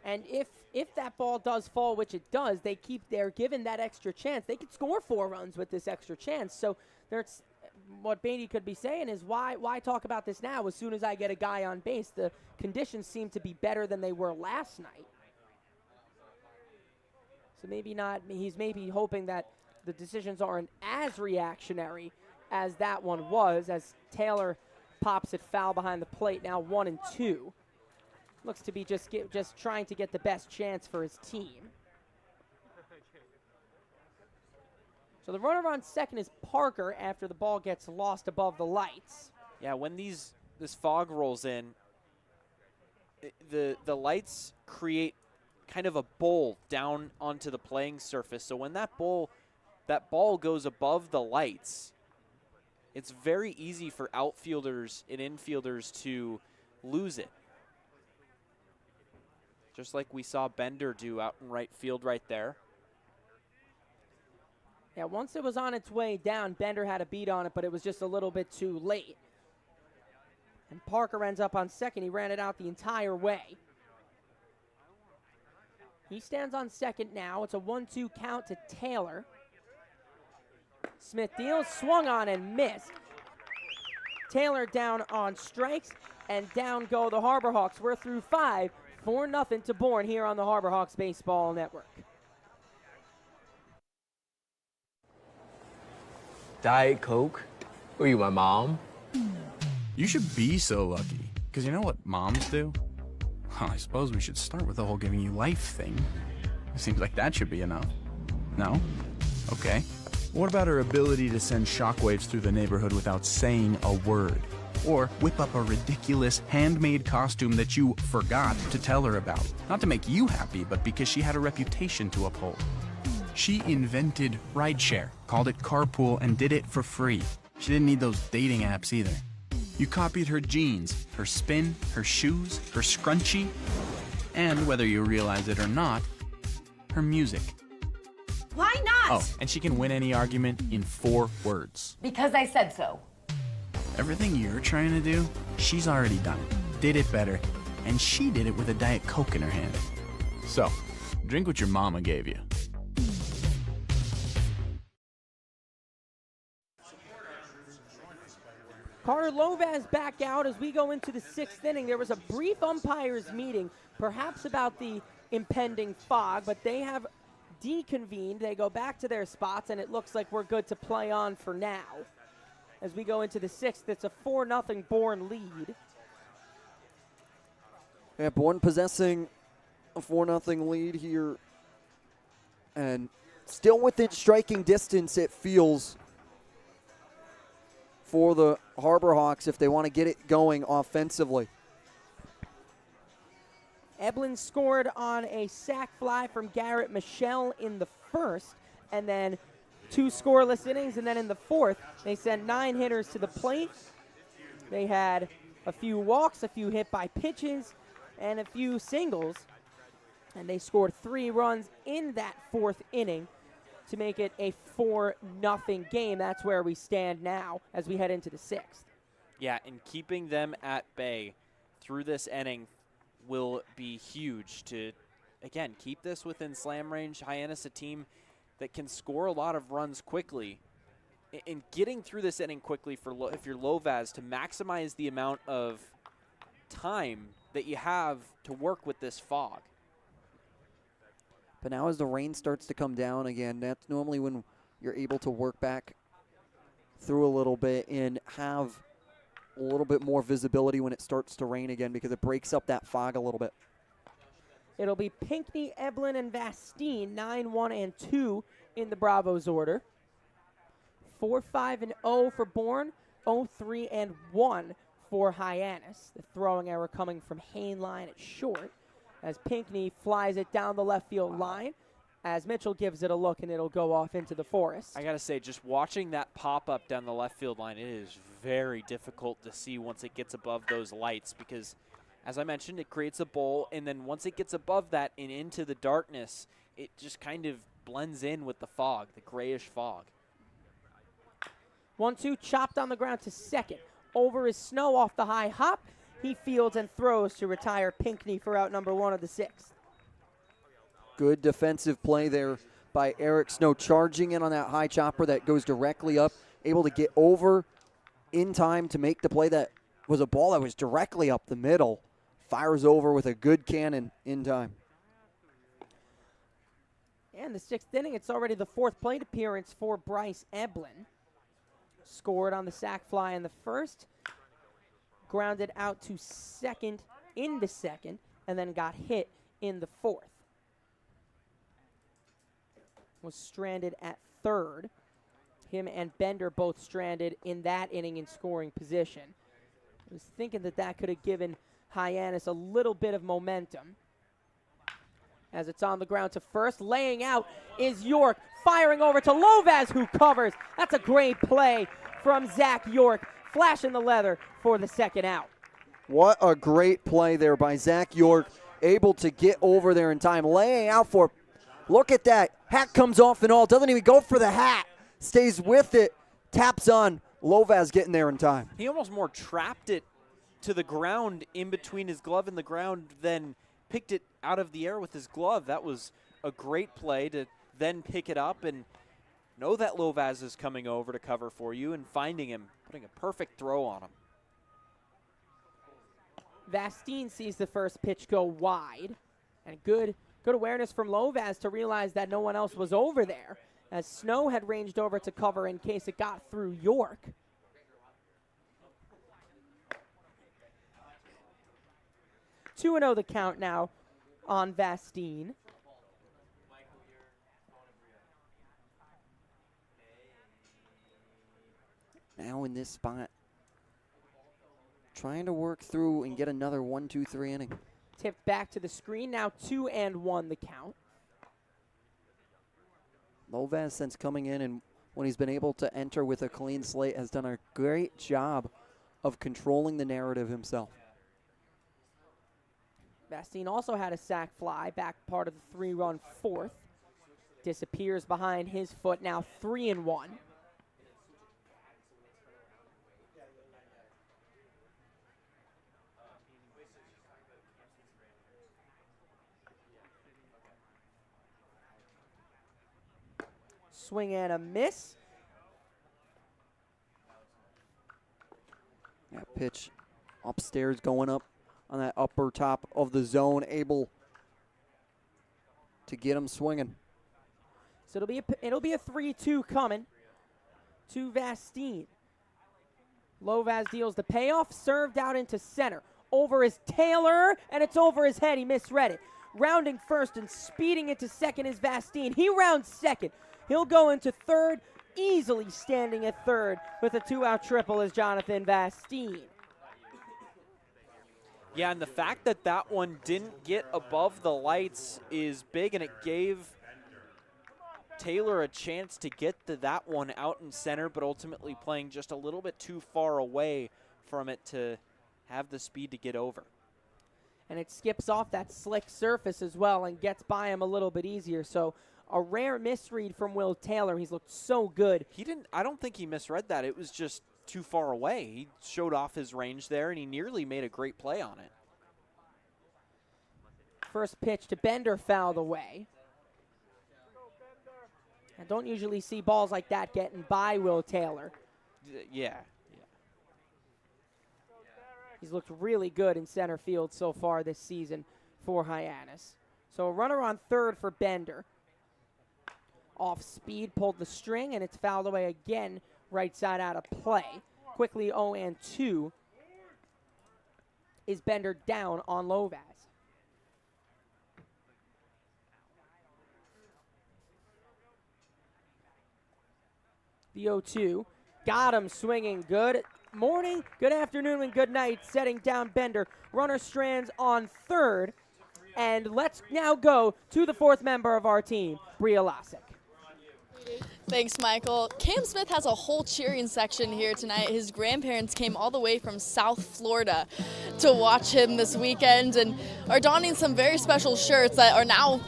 And if that ball does fall, which it does, they're given that extra chance. They could score 4 runs with this extra chance. So there's what Beatty could be saying is, why talk about this now? As soon as I get a guy on base, the conditions seem to be better than they were last night. So maybe not. He's maybe hoping that the decisions aren't as reactionary as that one was, as Taylor pops it foul behind the plate. Now 1-2. Looks to be just trying to get the best chance for his team. So the runner on second is Parker after the ball gets lost above the lights. Yeah, when this fog rolls in, the lights create kind of a bowl down onto the playing surface. So when that ball goes above the lights, it's very easy for outfielders and infielders to lose it. Just like we saw Bender do out in right field right there. Yeah, once it was on its way down, Bender had a beat on it, but it was just a little bit too late. And Parker ends up on second. He ran it out the entire way. He stands on second now. It's a 1-2 count to Taylor. Smith deals, swung on and missed. Taylor down on strikes, and down go the Harbor Hawks. We're through 5, 4-0 to Bourne here on the Harbor Hawks Baseball Network. Diet Coke? Who are you, my mom? You should be so lucky, because you know what moms do? Well, I suppose we should start with the whole giving you life thing. It seems like that should be enough. No? Okay. What about her ability to send shockwaves through the neighborhood without saying a word? Or whip up a ridiculous handmade costume that you forgot to tell her about? Not to make you happy, but because she had a reputation to uphold. She invented rideshare, called it carpool, and did it for free. She didn't need those dating apps either. You copied her jeans, her spin, her shoes, her scrunchie, and whether you realize it or not, her music. Why not? Oh, and she can win any argument in 4 words. Because I said so. Everything you're trying to do, she's already done it, did it better, and she did it with a Diet Coke in her hand. So, drink what your mama gave you. Carter Lovaz back out as we go into the 6th inning. There was a brief umpires meeting, perhaps about the impending fog, but they have deconvened. They go back to their spots, and it looks like we're good to play on for now. As we go into the 6th, it's a 4-0 Bourne lead. Yeah, Bourne possessing a 4-0 lead here. And Still within striking distance, it feels, for the Harbor Hawks if they want to get it going offensively. Eblin scored on a sac fly from Garrett Michelle in the first, and then 2 scoreless innings, and then in the fourth, they sent 9 hitters to the plate. They had a few walks, a few hit by pitches, and a few singles, and they scored 3 runs in that fourth inning to make it a 4-0 game. That's where we stand now as we head into the 6th. Yeah, and keeping them at bay through this inning will be huge to, again, keep this within slam range. Hyannis, a team that can score a lot of runs quickly. In getting through this inning quickly if you're Lovaz, to maximize the amount of time that you have to work with this fog. But now as the rain starts to come down again, that's normally when you're able to work back through a little bit and have a little bit more visibility when it starts to rain again, because it breaks up that fog a little bit. It'll be Pinckney, Eblin, and Vastine, 9-1 and 2 in the Bravos order. 4-5-0 for Bourne, 0-3-1 for Hyannis. The throwing error coming from Hainline at short, as Pinckney flies it down the left field line, as Mitchell gives it a look, and it'll go off into the forest. I got to say, just watching that pop up down the left field line, it is very difficult to see once it gets above those lights, because as I mentioned, it creates a bowl, and then once it gets above that and into the darkness, it just kind of blends in with the fog, the grayish fog. 1-2, chopped on the ground to second. Over is Snow off the high hop. He fields and throws to retire Pinckney for out number 1 of the 6th. Good defensive play there by Eric Snow, charging in on that high chopper that goes directly up, able to get over in time to make the play. That was a ball that was directly up the middle. Fires over with a good cannon in time. And the 6th inning, it's already the 4th plate appearance for Bryce Eblin. Scored on the sac fly in the first, grounded out to second in the second, and then got hit in the fourth. Was stranded at third. Him and Bender both stranded in that inning in scoring position. I was thinking that could have given Hyannis a little bit of momentum. As it's on the ground to first, laying out is York, firing over to Lovaz, who covers. That's a great play from Zach York, flashing the leather for the second out. What a great play there by Zach York, able to get over there in time, laying out for, look at that, hat comes off and all, doesn't even go for the hat, stays with it, taps on, Lovaz getting there in time. He almost more trapped it to the ground in between his glove and the ground than picked it out of the air with his glove. That was a great play to then pick it up and know that Lovaz is coming over to cover for you and finding him, putting a perfect throw on him. Vastine sees the first pitch go wide, and good awareness from Lovaz to realize that no one else was over there, as Snow had ranged over to cover in case it got through York. Two 2-0 the count now on Vastine. Now in this spot, trying to work through and get another 1-2-3 inning. Tipped back to the screen, now 2-1 the count. Lovaz, since coming in and when he's been able to enter with a clean slate, has done a great job of controlling the narrative himself. Vastine also had a sac fly, back part of the 3-run fourth. Disappears behind his foot, now 3-1. Swing and a miss. That pitch upstairs, going up on that upper top of the zone, able to get him swinging. So it'll be a 3-2 coming to Vastine. Lovaz deals the payoff, served out into center. Over is Taylor, and it's over his head. He misread it. rounding first and speeding into second is Vastine. He rounds second. He'll go into third, easily standing at third with a 2-out triple is Jonathan Vastine. Yeah, and the fact that that one didn't get above the lights is big, and it gave Taylor a chance to get that one out in center, but ultimately playing just a little bit too far away from it to have the speed to get over. And it skips off that slick surface as well and gets by him a little bit easier. So a rare misread from Will Taylor. He's looked so good. I don't think he misread that. It was just too far away. He showed off his range there, and he nearly made a great play on it. First pitch to Bender fouled away. I don't usually see balls like that getting by Will Taylor. Yeah. He's looked really good in center field so far this season for Hyannis. So a runner on third for Bender. Off speed, pulled the string, and it's fouled away again, right side out of play. Quickly 0-2 is Bender down on Lovaz. The 0-2. Got him swinging. Good morning, good afternoon, and good night. Setting down Bender. Runner strands on third. And let's now go to the fourth member of our team, Bria Lasik. Thanks, Michael. Cam Smith has a whole cheering section here tonight. His grandparents came all the way from South Florida to watch him this weekend and are donning some very special shirts that are now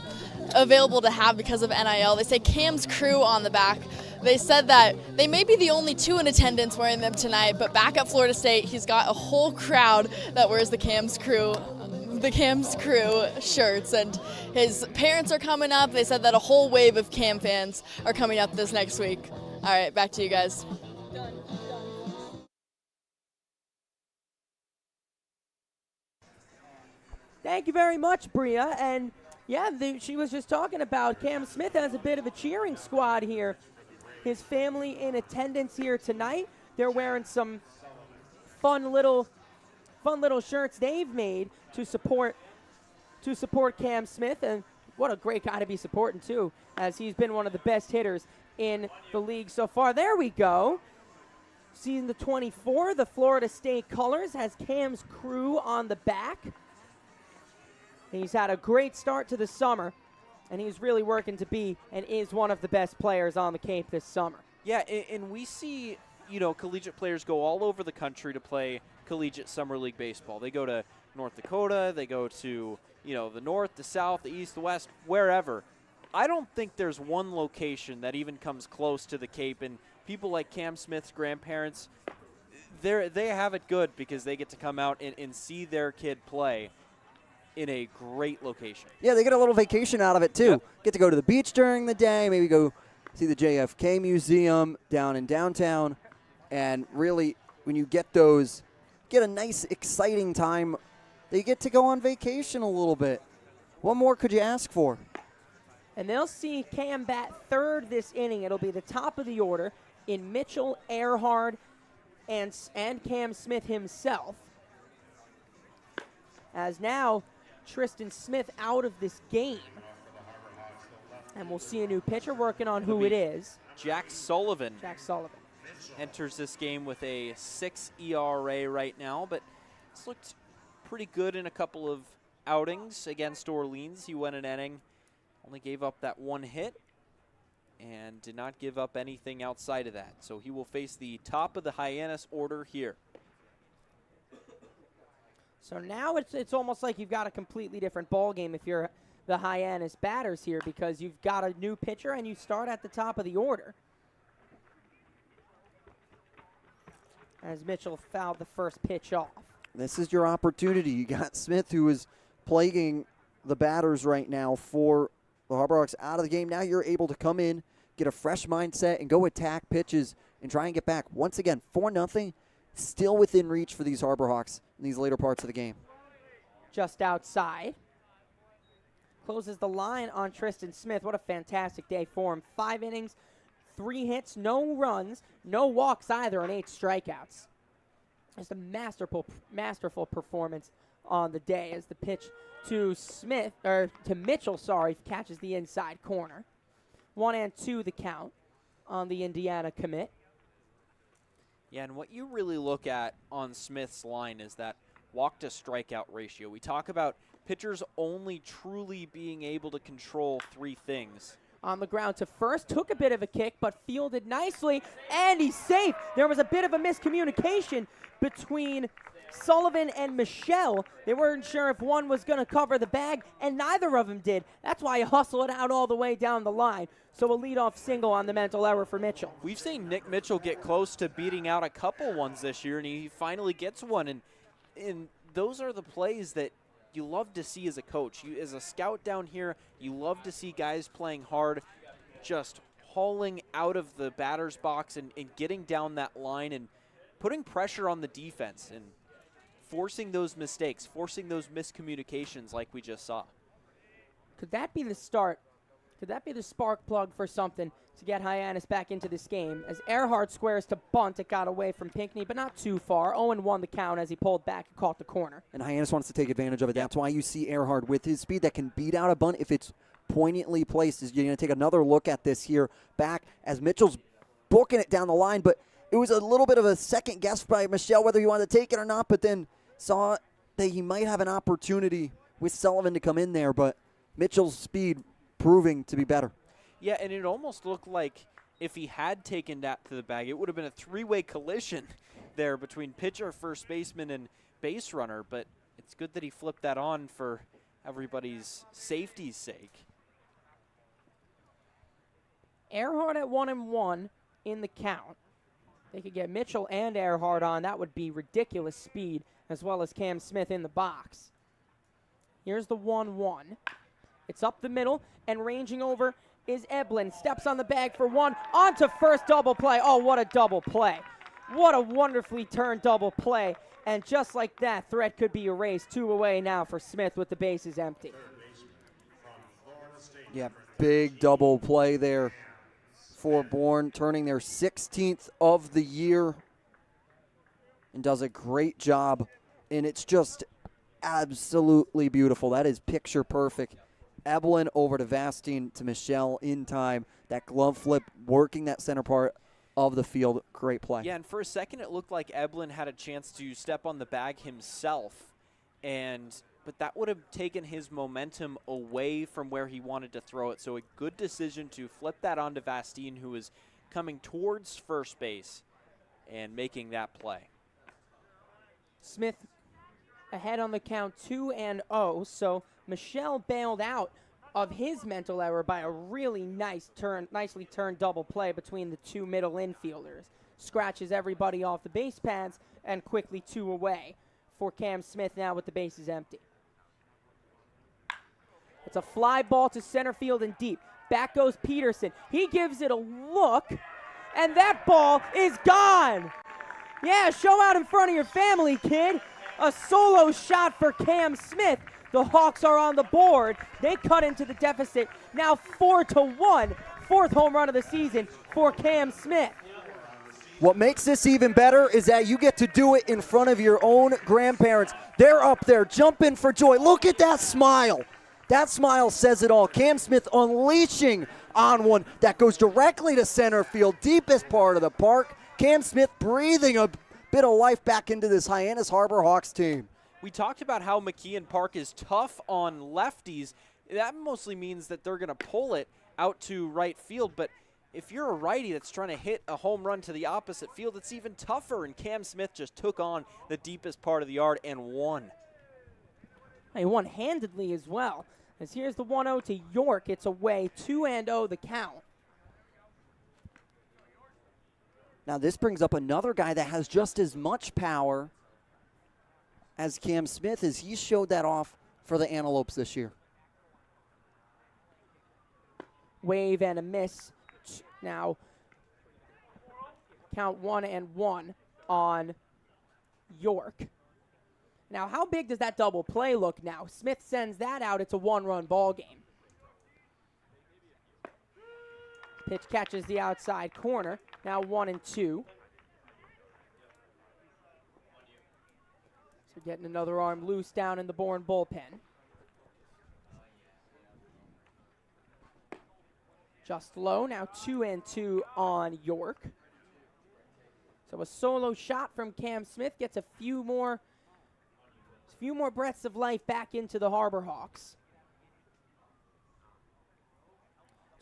available to have because of NIL. They say Cam's Crew on the back. They said that they may be the only two in attendance wearing them tonight, but back at Florida State, he's got a whole crowd that wears the Cam's Crew shirts, and his parents are coming up. They said that a whole wave of Cam fans are coming up this next week. All right, back to you guys. Thank you very much, Bria. And yeah, she was just talking about Cam Smith has a bit of a cheering squad here. His family in attendance here tonight. They're wearing some fun little shirts they've made to support Cam Smith, and what a great guy to be supporting too, as he's been one of the best hitters in the league so far. There we go. Season the 24, the Florida State colors, has Cam's Crew on the back. He's had a great start to the summer, and he's really working to be and is one of the best players on the Cape this summer. Yeah, and we see, collegiate players go all over the country to play collegiate summer league baseball. They go to North Dakota, they go to, the north, the south, the east, the west, wherever. I don't think there's one location that even comes close to the Cape, and people like Cam Smith's grandparents, they have it good because they get to come out and see their kid play in a great location. Yeah, they get a little vacation out of it, too. Yep. Get to go to the beach during the day, maybe go see the JFK Museum down in downtown, and really, when you get a nice, exciting time. They get to go on vacation a little bit. What more could you ask for? And they'll see Cam bat third this inning. It'll be the top of the order in Mitchell, Earhart, and Cam Smith himself. As now, Tristan Smith out of this game. And we'll see a new pitcher working on who it is. Jack Sullivan. Jack Sullivan enters this game with a 6 ERA right now, but it's looked pretty good in a couple of outings against Orleans. He went an inning, only gave up that one hit, and did not give up anything outside of that. So he will face the top of the Hyannis order here. So now it's almost like you've got a completely different ball game if you're the Hyannis batters here, because you've got a new pitcher and you start at the top of the order. As Mitchell fouled the first pitch off. This is your opportunity. You got Smith, who is plaguing the batters right now for the Harborhawks, out of the game. Now you're able to come in, get a fresh mindset, and go attack pitches and try and get back. Once again, 4-0, still within reach for these Harborhawks in these later parts of the game. Just outside. Closes the line on Tristan Smith. What a fantastic day for him. 5 innings, 3 hits, no runs, no walks either, and 8 strikeouts. Just a masterful performance on the day as the pitch to Mitchell, catches the inside corner. 1-2 the count on the Indiana commit. Yeah, and what you really look at on Smith's line is that walk to strikeout ratio. We talk about pitchers only truly being able to control 3 things. On the ground to first, took a bit of a kick, but fielded nicely, and he's safe. There was a bit of a miscommunication between Sullivan and Michelle. They weren't sure if one was going to cover the bag, and neither of them did. That's why he hustled it out all the way down the line. So a leadoff single on the mental error for Mitchell. We've seen Nick Mitchell get close to beating out a couple ones this year, and he finally gets one. And those are the plays that you love to see as a coach. You, as a scout down here, you love to see guys playing hard, just hauling out of the batter's box and getting down that line and putting pressure on the defense and forcing those mistakes, forcing those miscommunications like we just saw. Could that be the start? Could that be the spark plug for something to get Hyannis back into this game? As Earhart squares to bunt, it got away from Pinckney, but not too far. 0-1 the count as he pulled back and caught the corner. And Hyannis wants to take advantage of it. That's why you see Earhart with his speed that can beat out a bunt if it's poignantly placed. You're going to take another look at this here back as Mitchell's booking it down the line, but it was a little bit of a second guess by Michelle whether he wanted to take it or not, but then saw that he might have an opportunity with Sullivan to come in there, but Mitchell's speed proving to be better. Yeah, and it almost looked like if he had taken that to the bag, it would have been a 3-way collision there between pitcher, first baseman, and base runner, but it's good that he flipped that on for everybody's safety's sake. Earhart at 1-1 in the count. They could get Mitchell and Earhart on. That would be ridiculous speed, as well as Cam Smith in the box. Here's the 1-1. It's up the middle, and ranging over is Eblin. Steps on the bag for one, on to first, double play. Oh, what a double play. What a wonderfully turned double play. And just like that, threat could be erased. 2 away now for Smith with the bases empty. Yeah, big double play there for Bourne, turning their 16th of the year, and does a great job. And it's just absolutely beautiful. That is picture perfect. Eblin over to Vastine to Michelle in time. That glove flip, working that center part of the field. Great play. Yeah, and for a second it looked like Eblin had a chance to step on the bag himself, but that would have taken his momentum away from where he wanted to throw it. So a good decision to flip that onto Vastine, who is coming towards first base and making that play. Smith ahead on the count 2-0, so Michelle bailed out of his mental error by a really nicely turned double play between the 2 middle infielders. Scratches everybody off the base paths, and quickly 2 away for Cam Smith now with the bases empty. It's a fly ball to center field and deep. Back goes Peterson. He gives it a look, and that ball is gone. Yeah, show out in front of your family, kid. A solo shot for Cam Smith. The Hawks are on the board. They cut into the deficit. Now 4-1. 4th home run of the season for Cam Smith. What makes this even better is that you get to do it in front of your own grandparents. They're up there jumping for joy. Look at that smile. That smile says it all. Cam Smith unleashing on one that goes directly to center field, deepest part of the park. Cam Smith breathing a bit of life back into this Hyannis Harbor Hawks team. We talked about how McKeon Park is tough on lefties. That mostly means that they're going to pull it out to right field, but if you're a righty that's trying to hit a home run to the opposite field, it's even tougher, and Cam Smith just took on the deepest part of the yard and won. He won handedly as well. As here's the 1-0 to York. It's away, 2-0 the count. Now this brings up another guy that has just as much power as Cam Smith, as he showed that off for the Antelopes this year. Wave and a miss. Now count 1-1 on York. Now how big does that double play look now? Smith sends that out. It's a 1-run ball game. Pitch catches the outside corner. Now 1-2. So getting another arm loose down in the Bourne bullpen. Just low, now 2-2 on York. So a solo shot from Cam Smith gets a few more breaths of life back into the Harbor Hawks.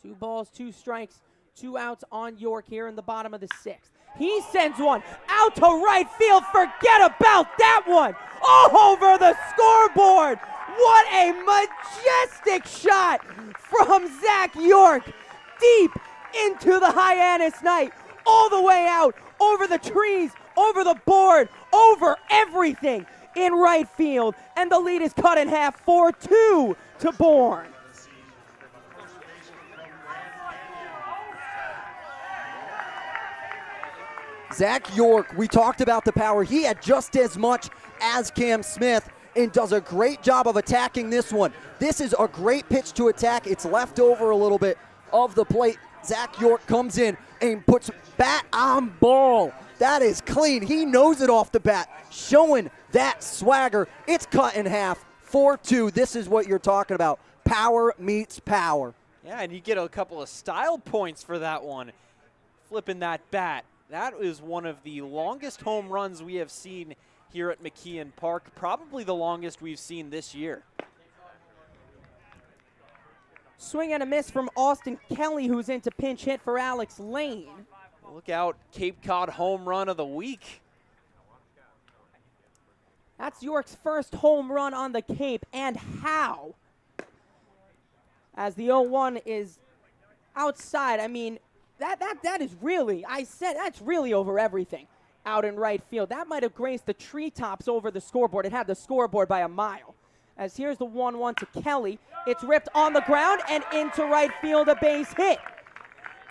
2 balls, 2 strikes, 2 outs on York here in the bottom of the 6th. He sends one out to right field. Forget about that one. Over the scoreboard. What a majestic shot from Zach York. Deep into the Hyannis night. All the way out. Over the trees. Over the board. Over everything in right field. And the lead is cut in half, 4-2 to Bourne. Zach York, we talked about the power. He had just as much as Cam Smith and does a great job of attacking this one. This is a great pitch to attack. It's left over a little bit of the plate. Zach York comes in and puts bat on ball. That is clean. He knows it off the bat, showing that swagger. It's cut in half, 4-2. This is what you're talking about. Power meets power. Yeah, and you get a couple of style points for that one. Flipping that bat. That is one of the longest home runs we have seen here at McKeon Park, probably the longest we've seen this year. Swing and a miss from Austin Kelly, who's into pinch hit for Alex Lane. Look out, Cape Cod home run of the week. That's York's first home run on the Cape, and how? As the 0-1 is outside, I mean, that is really, that's really over everything out in right field. That might have grazed the treetops over the scoreboard. It had the scoreboard by a mile. As here's the 1-1 to Kelly. It's ripped on the ground and into right field, a base hit.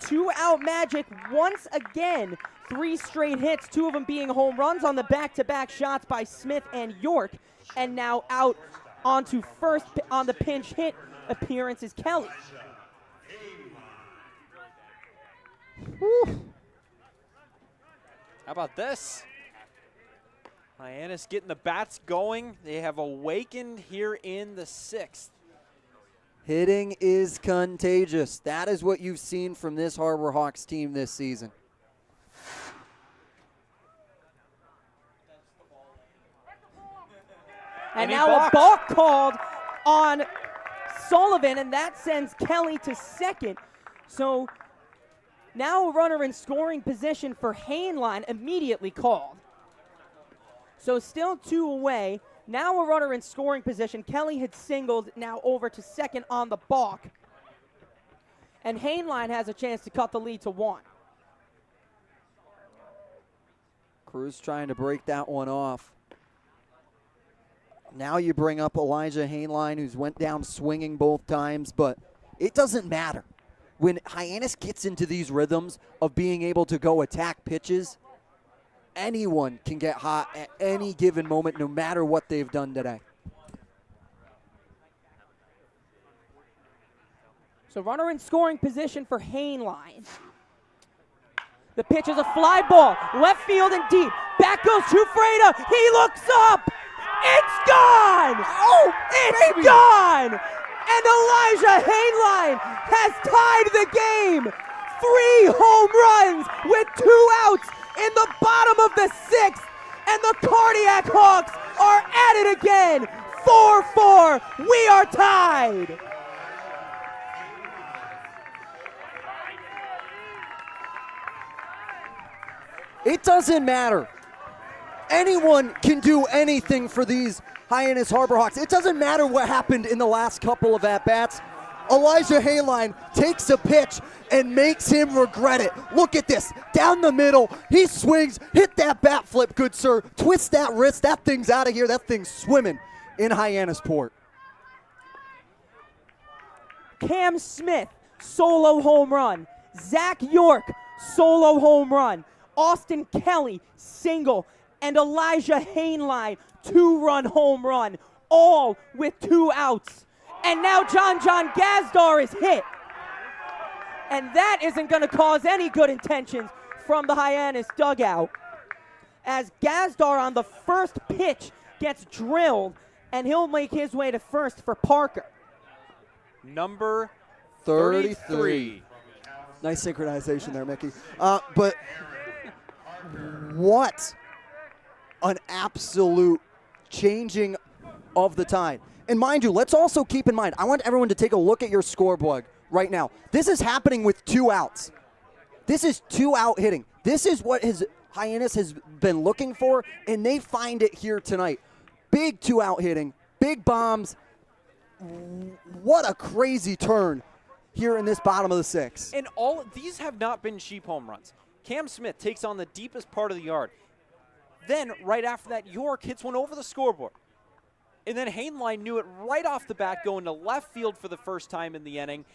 2-out magic once again. 3 straight hits, 2 of them being home runs on the back-to-back shots by Smith and York. And now out onto first on the pinch hit appearance is Kelly. Whew. How about this? Hyannis getting the bats going. They have awakened here in the 6th. Hitting is contagious. That is what you've seen from this Harbor Hawks team this season. And now a balk called on Sullivan, and that sends Kelly to second. So now a runner in scoring position for Hainline immediately called. So still 2 away. Now a runner in scoring position. Kelly had singled, now over to second on the balk. And Hainline has a chance to cut the lead to 1. Cruz trying to break that one off. Now you bring up Elijah Hainline, who's went down swinging both times, but it doesn't matter. When Hyannis gets into these rhythms of being able to go attack pitches, anyone can get hot at any given moment, no matter what they've done today. So runner in scoring position for Hainline. The pitch is a fly ball, left field and deep. Back goes Chufreda. He looks up. It's gone! Oh, it's gone! And Elijah Hainline has tied the game. 3 home runs with 2 outs in the bottom of the 6th. And the Cardiac Hawks are at it again. 4-4. We are tied. It doesn't matter. Anyone can do anything for these Hyannis Harbor Hawks. It doesn't matter what happened in the last couple of at-bats. Elijah Hainline takes a pitch and makes him regret it. Look at this, down the middle, he swings, hit that bat flip, good sir, twist that wrist, that thing's out of here, that thing's swimming in Hyannisport. Cam Smith, solo home run. Zach York, solo home run. Austin Kelly, single. And Elijah Hainline, 2-run home run, all with 2 outs. And now John Gazdar is hit. And that isn't going to cause any good intentions from the Hyannis dugout. As Gazdar on the first pitch gets drilled, and he'll make his way to first for Parker. Number 33. Nice synchronization there, Mickey. But what an absolute changing of the tide. And mind you, let's also keep in mind, I want everyone to take a look at your scoreboard right now. This is happening with 2 outs. This is 2 out hitting. This is what Hyannis has been looking for, and they find it here tonight. Big 2 out hitting, big bombs. What a crazy turn here in this bottom of the 6th. And all these have not been cheap home runs. Cam Smith takes on the deepest part of the yard. Then, right after that, York hits one over the scoreboard. And then Hainline knew it right off the bat, going to left field for the first time in the inning.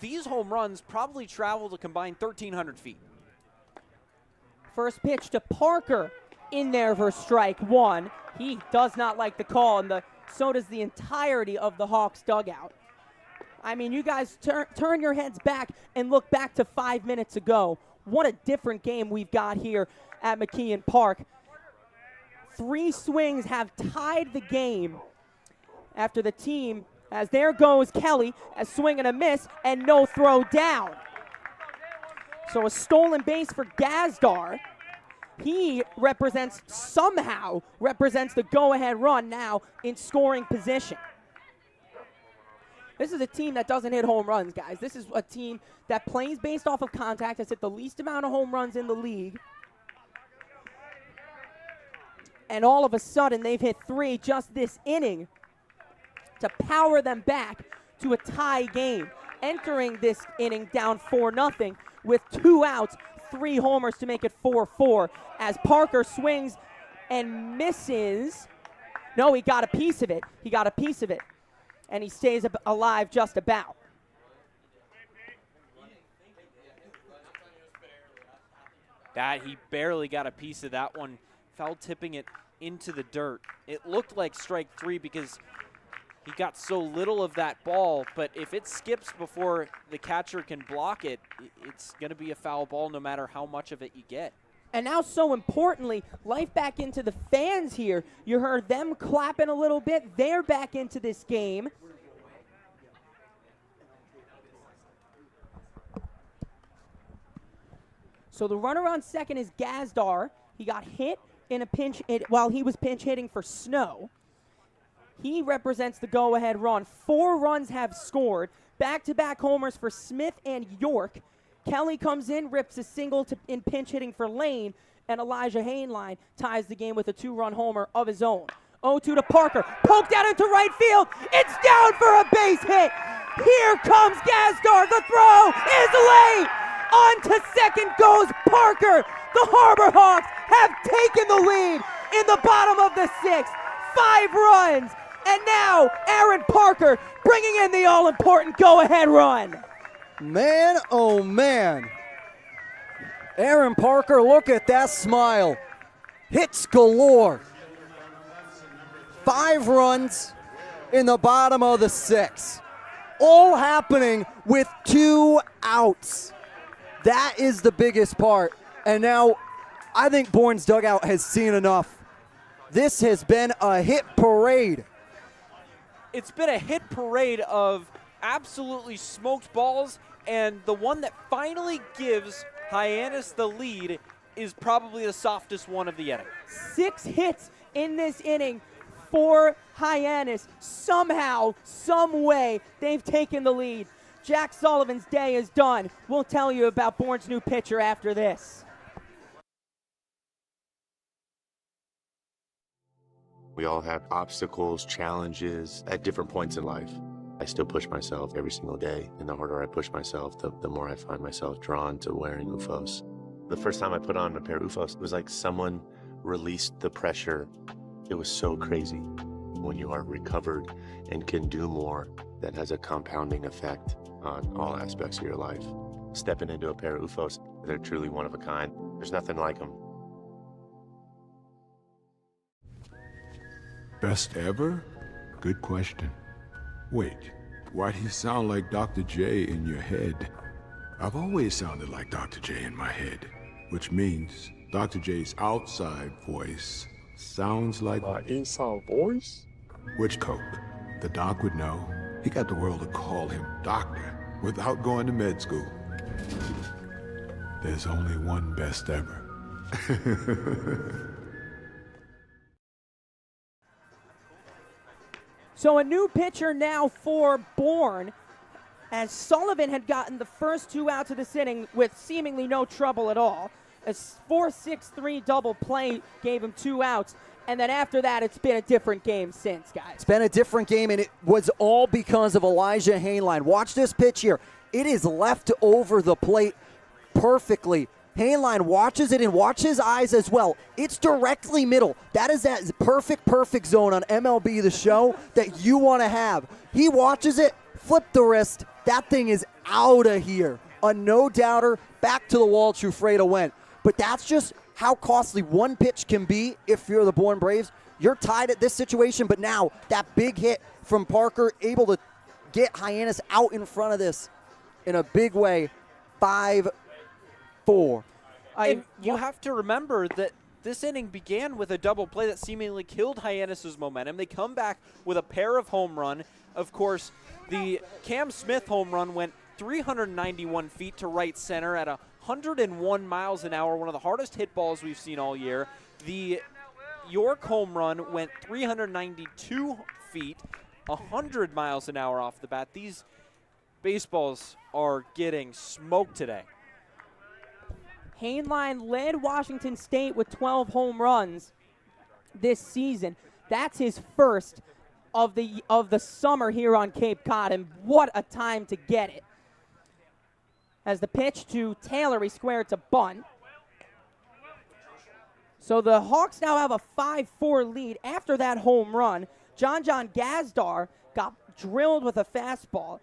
These home runs probably traveled a combined 1,300 feet. First pitch to Parker in there for strike 1. He does not like the call, and so does the entirety of the Hawks dugout. I mean, you guys turn your heads back and look back to 5 minutes ago. What a different game we've got here at McKeon Park. 3 swings have tied the game after the team, as there goes Kelly, a swing and a miss, and no throw down. So a stolen base for Gazdar. He somehow represents the go-ahead run now in scoring position. This is a team that doesn't hit home runs, guys. This is a team that plays based off of contact, has hit the least amount of home runs in the league. And all of a sudden, they've hit 3 just this inning to power them back to a tie game. Entering this inning down 4-0 with 2 outs, 3 homers to make it 4-4 as Parker swings and misses. No, he got a piece of it. And he stays alive just about. That he barely got a piece of that one, foul tipping it into the dirt. It looked like strike 3 because he got so little of that ball, but if it skips before the catcher can block it, it's going to be a foul ball no matter how much of it you get. And now, so importantly, life back into the fans here. You heard them clapping a little bit. They're back into this game. So the runner on second is Gazdar. He got hit in a pinch while he was pinch hitting for Snow. He represents the go-ahead run. 4 runs have scored. Back-to-back homers for Smith and York. Kelly comes in, rips a single in pinch hitting for Lane, and Elijah Hainline ties the game with a 2-run homer of his own. 0-2 to Parker. Poked out into right field. It's down for a base hit. Here comes Gazdar. The throw is late. On to second goes Parker. The Harbor Hawks have taken the lead in the bottom of the 6th. 5 runs. And now Aaron Parker bringing in the all-important go-ahead run. Man, oh man. Aaron Parker, look at that smile. Hits galore. 5 runs in the bottom of the 6th. All happening with 2 outs. That is the biggest part. And now I think Bourne's dugout has seen enough. This has been a hit parade. It's been a hit parade of absolutely smoked balls, and the one that finally gives Hyannis the lead is probably the softest one of the inning. 6 hits in this inning for Hyannis. Somehow, some way, they've taken the lead. Jack Sullivan's day is done. We'll tell you about Bourne's new pitcher after this. We all have obstacles, challenges at different points in life. I still push myself every single day, and the harder I push myself, the more I find myself drawn to wearing UFOs. The first time I put on a pair of UFOs, it was like someone released the pressure. It was so crazy. When you are recovered and can do more, that has a compounding effect on all aspects of your life. Stepping into a pair of UFOs, they're truly one of a kind. There's nothing like them. Best ever? Good question. Wait, why'd he sound like Dr. J in your head? I've always sounded like Dr. J in my head, which means Dr. J's outside voice sounds like my inside voice? which Coke? The doc would know. He got the world to call him doctor without going to med school. There's only one best ever. So a new pitcher now for Bourne, as Sullivan had gotten the first 2 outs of this inning with seemingly no trouble at all. A 4-6-3 double play gave him 2 outs, and then after that, it's been a different game since, guys. It's been a different game, and it was all because of Elijah Hainline. Watch this pitch here. It is left over the plate perfectly. Hainline watches it and watch his eyes as well. It's directly middle. That is that perfect zone on MLB The Show that you want to have. He watches it, flip the wrist. That thing is out of here. A no-doubter, back to the wall, Trufreda went. But that's just how costly one pitch can be if you're the Bourne Braves. You're tied at this situation, but now that big hit from Parker, able to get Hyannis out in front of this in a big way. 5-4. And you have to remember that this inning began with a double play that seemingly killed Hyannis' momentum. They come back with a pair of home run. Of course, the Cam Smith home run went 391 feet to right center at 101 miles an hour, one of the hardest hit balls we've seen all year. The York home run went 392 feet, 100 miles an hour off the bat. These baseballs are getting smoked today. Hainline led Washington State with 12 home runs this season. That's his first of the summer here on Cape Cod, and what a time to get it. As the pitch to Taylor, he squared to bunt. So the Hawks now have a 5-4 lead after that home run. John Gazdar got drilled with a fastball,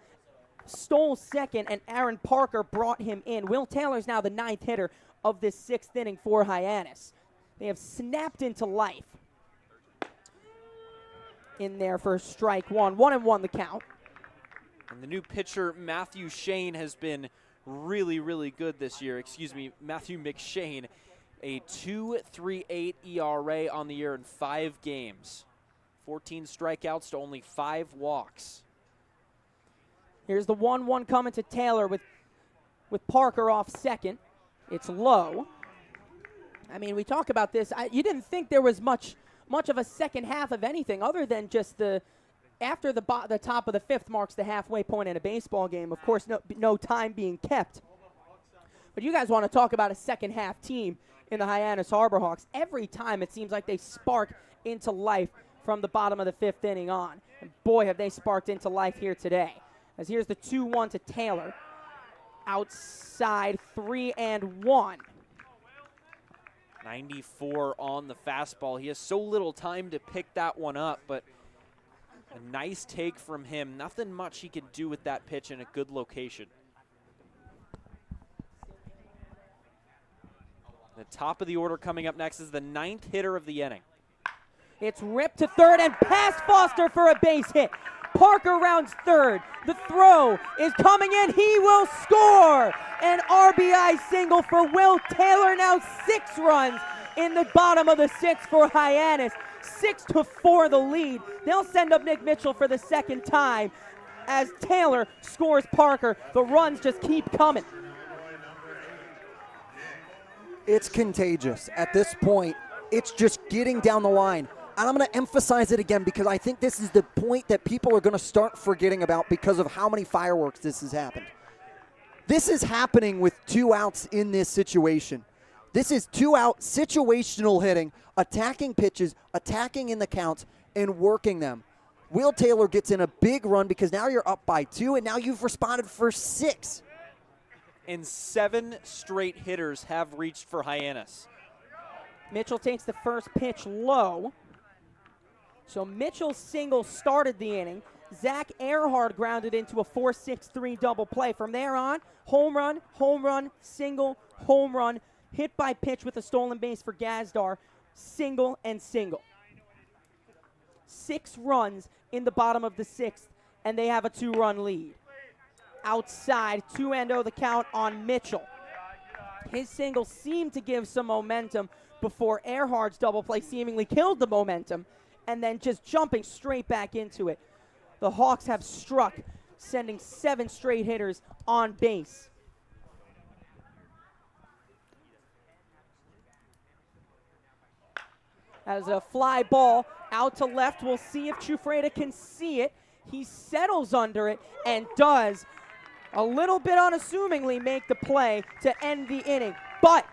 stole second, and Aaron Parker brought him in. Will Taylor's now the 9th hitter of this 6th inning for Hyannis. They have snapped into life in there for strike one. 1-1 the count. And the new pitcher, Matthew Shane, has been really, really good this year. Excuse me, Matthew McShane. A 2.38 ERA on the year in 5 games. 14 strikeouts to only 5 walks. Here's the 1-1 coming to Taylor with Parker off second. It's low. I mean, we talk about this. You didn't think there was much of a second half of anything other than just after the top of the 5th marks the halfway point in a baseball game. Of course, no time being kept. But you guys want to talk about a second half team in the Hyannis Harbor Hawks. Every time it seems like they spark into life from the bottom of the 5th inning on. And boy, have they sparked into life here today. As here's the 2-1 to Taylor. Outside, 3-1. 94 on the fastball. He has so little time to pick that one up, but a nice take from him. Nothing much he can do with that pitch in a good location. The top of the order coming up next is the 9th hitter of the inning. It's ripped to third and past Foster for a base hit. Parker rounds third. The throw is coming in. He will score. An RBI single for Will Taylor. Now 6 runs in the bottom of the 6th for Hyannis. 6-4 the lead. They'll send up Nick Mitchell for the 2nd time as Taylor scores Parker. The runs just keep coming. It's contagious. At this point, it's just getting down the line. And I'm going to emphasize it again because I think this is the point that people are going to start forgetting about because of how many fireworks this has happened. This is happening with 2 outs in this situation. This is 2-out situational hitting, attacking pitches, attacking in the counts, and working them. Will Taylor gets in a big run because now you're up by 2, and now you've responded for 6. And 7 straight hitters have reached for Hyannis. Mitchell takes the first pitch low. So Mitchell's single started the inning. Zach Earhart grounded into a 4-6-3 double play. From there on, home run, single, home run, hit by pitch with a stolen base for Gazdar, single and single. 6 runs in the bottom of the 6th, and they have a 2-run lead. Outside, 2-0 the count on Mitchell. His single seemed to give some momentum before Earhart's double play seemingly killed the momentum, and then just jumping straight back into it. The Hawks have struck, sending 7 straight hitters on base. As a fly ball out to left, we'll see if Chufreda can see it. He settles under it and does a little bit unassumingly make the play to end the inning. But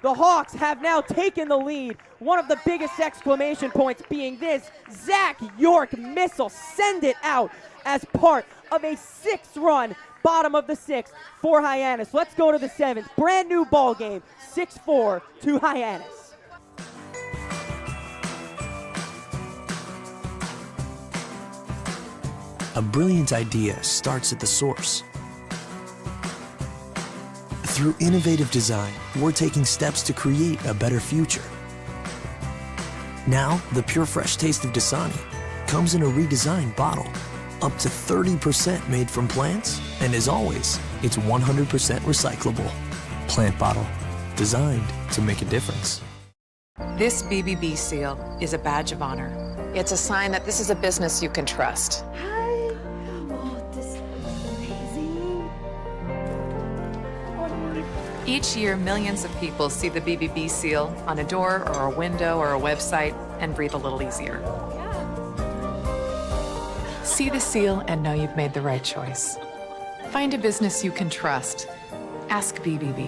the Hawks have now taken the lead. One of the biggest exclamation points being this Zach York missile. Send it out as part of a 6th-run bottom of the 6th for Hyannis. Let's go to the 7th. Brand new ball game, 6-4 to Hyannis. A brilliant idea starts at the source. Through innovative design, we're taking steps to create a better future. Now, the pure fresh taste of Dasani comes in a redesigned bottle, up to 30% made from plants, and as always, it's 100% recyclable. Plant bottle, designed to make a difference. This BBB seal is a badge of honor. It's a sign that this is a business you can trust. Each year, millions of people see the BBB seal on a door or a window or a website and breathe a little easier. See the seal and know you've made the right choice. Find a business you can trust. Ask BBB.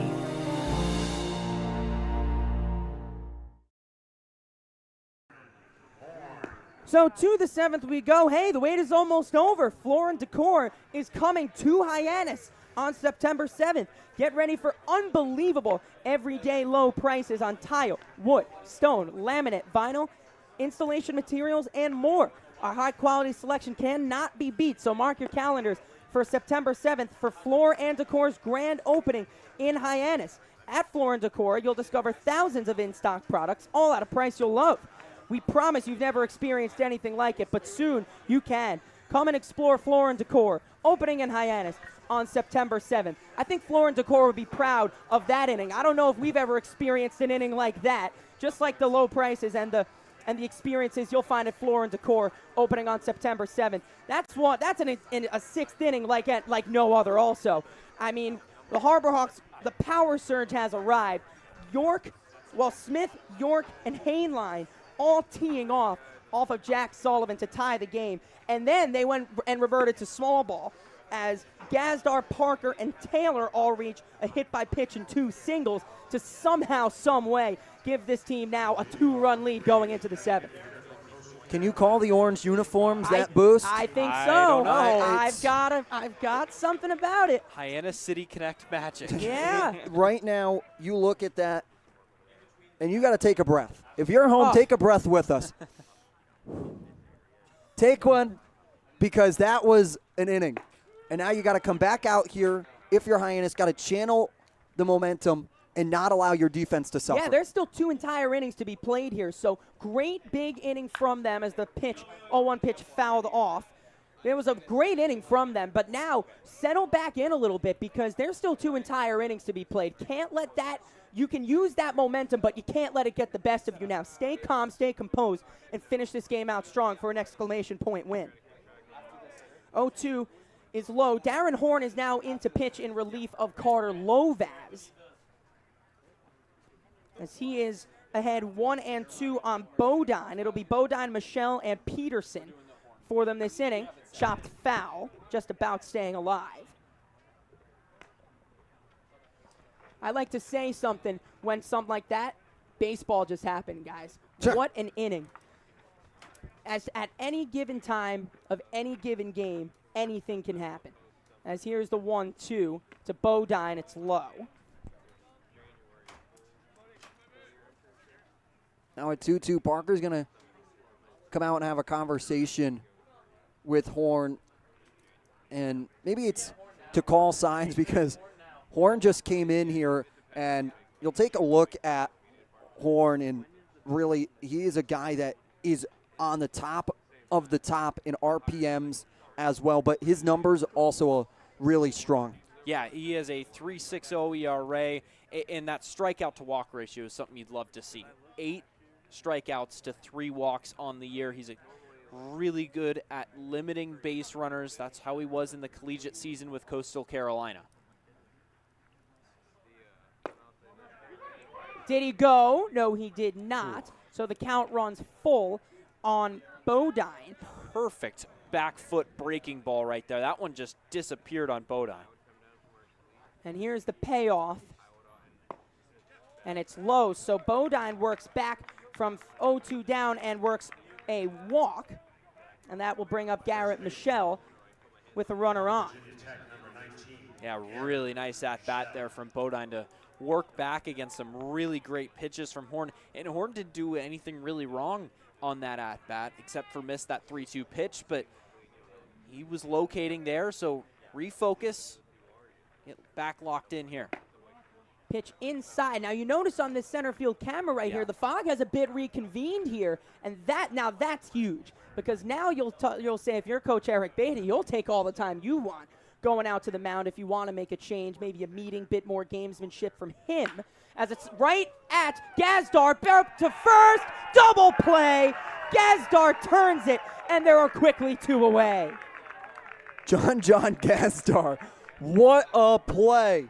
So to the 7th we go. Hey, the wait is almost over. Floor and Decor is coming to Hyannis on September 7th. Get ready for unbelievable everyday low prices on tile, wood, stone, laminate, vinyl, installation materials, and more. Our high-quality selection cannot be beat, so mark your calendars for September 7th for Floor & Decor's grand opening in Hyannis. At Floor & Decor, you'll discover thousands of in-stock products, all at a price you'll love. We promise you've never experienced anything like it, but soon you can. Come and explore Floor & Decor, opening in Hyannis on September 7th. I think Floor & Decor would be proud of that inning. I don't know if we've ever experienced an inning like that, just like the low prices and the experiences you'll find at Floor & Decor opening on September 7th. That's a 6th inning like no other also. I mean, the Harbor Hawks, the power surge has arrived. Smith, York, and Hainline all teeing off of Jack Sullivan to tie the game. And then they went and reverted to small ball as Gazdar, Parker, and Taylor all reach a hit by pitch and 2 singles to somehow, some way, give this team now a 2-run lead going into the 7th. Can you call the orange uniforms that boost? I think so. I don't know. I've got something about it. Hyannis City Connect magic. Yeah. Right now, you look at that, and you got to take a breath. If you're home, take a breath with us. Take one, because that was an inning. And now you got to come back out here. If you're Hyannis, got to channel the momentum and not allow your defense to suffer. Yeah, there's still 2 entire innings to be played here. So great big inning from them as the 0-1 pitch fouled off. It was a great inning from them, but now settle back in a little bit because there's still 2 entire innings to be played. Can't let that, you can use that momentum, but you can't let it get the best of you now. Stay calm, stay composed, and finish this game out strong for an exclamation point win. 0-2 is low. Darren Horn is now into pitch in relief of Carter Lovaz, as he is ahead 1-2 on Bodine. It'll be Bodine, Michelle, and Peterson for them this inning. Chopped foul, just about staying alive. I like to say something when something like that, baseball just happened, guys. Sure. What an inning. As at any given time of any given game, anything can happen. As here's the 1-2 to Bodine, it's low. Now at 2-2, Parker's going to come out and have a conversation with Horn. And maybe it's to call signs because Horn just came in here, and you'll take a look at Horn, and really he is a guy that is on the top of the top in RPMs as well, but his numbers also are really strong. Yeah, he has a 3.60 ERA, and that strikeout to walk ratio is something you'd love to see. 8 strikeouts to 3 walks on the year. He's really good at limiting base runners. That's how he was in the collegiate season with Coastal Carolina. Did he go? No, he did not. So the count runs full on Bodine. Perfect back foot breaking ball right there. That one just disappeared on Bodine. And here's the payoff. And it's low, so Bodine works back from 0-2 down and works a walk. And that will bring up Garrett Michelle with a runner on. Yeah, really nice at-bat there from Bodine to work back against some really great pitches from Horn. And Horn didn't do anything really wrong on that at-bat except for miss that 3-2 pitch, but he was locating there, so refocus, get back locked in here. Pitch inside. Now you notice on this center field camera right here, the fog has a bit reconvened here, and that's huge because now you'll say if you're Coach Eric Beatty, you'll take all the time you want going out to the mound if you want to make a change, maybe a meeting, bit more gamesmanship from him. As it's right at Gazdar, back to first, double play. Gazdar turns it, and there are quickly 2 away. John Gazdar, what a play.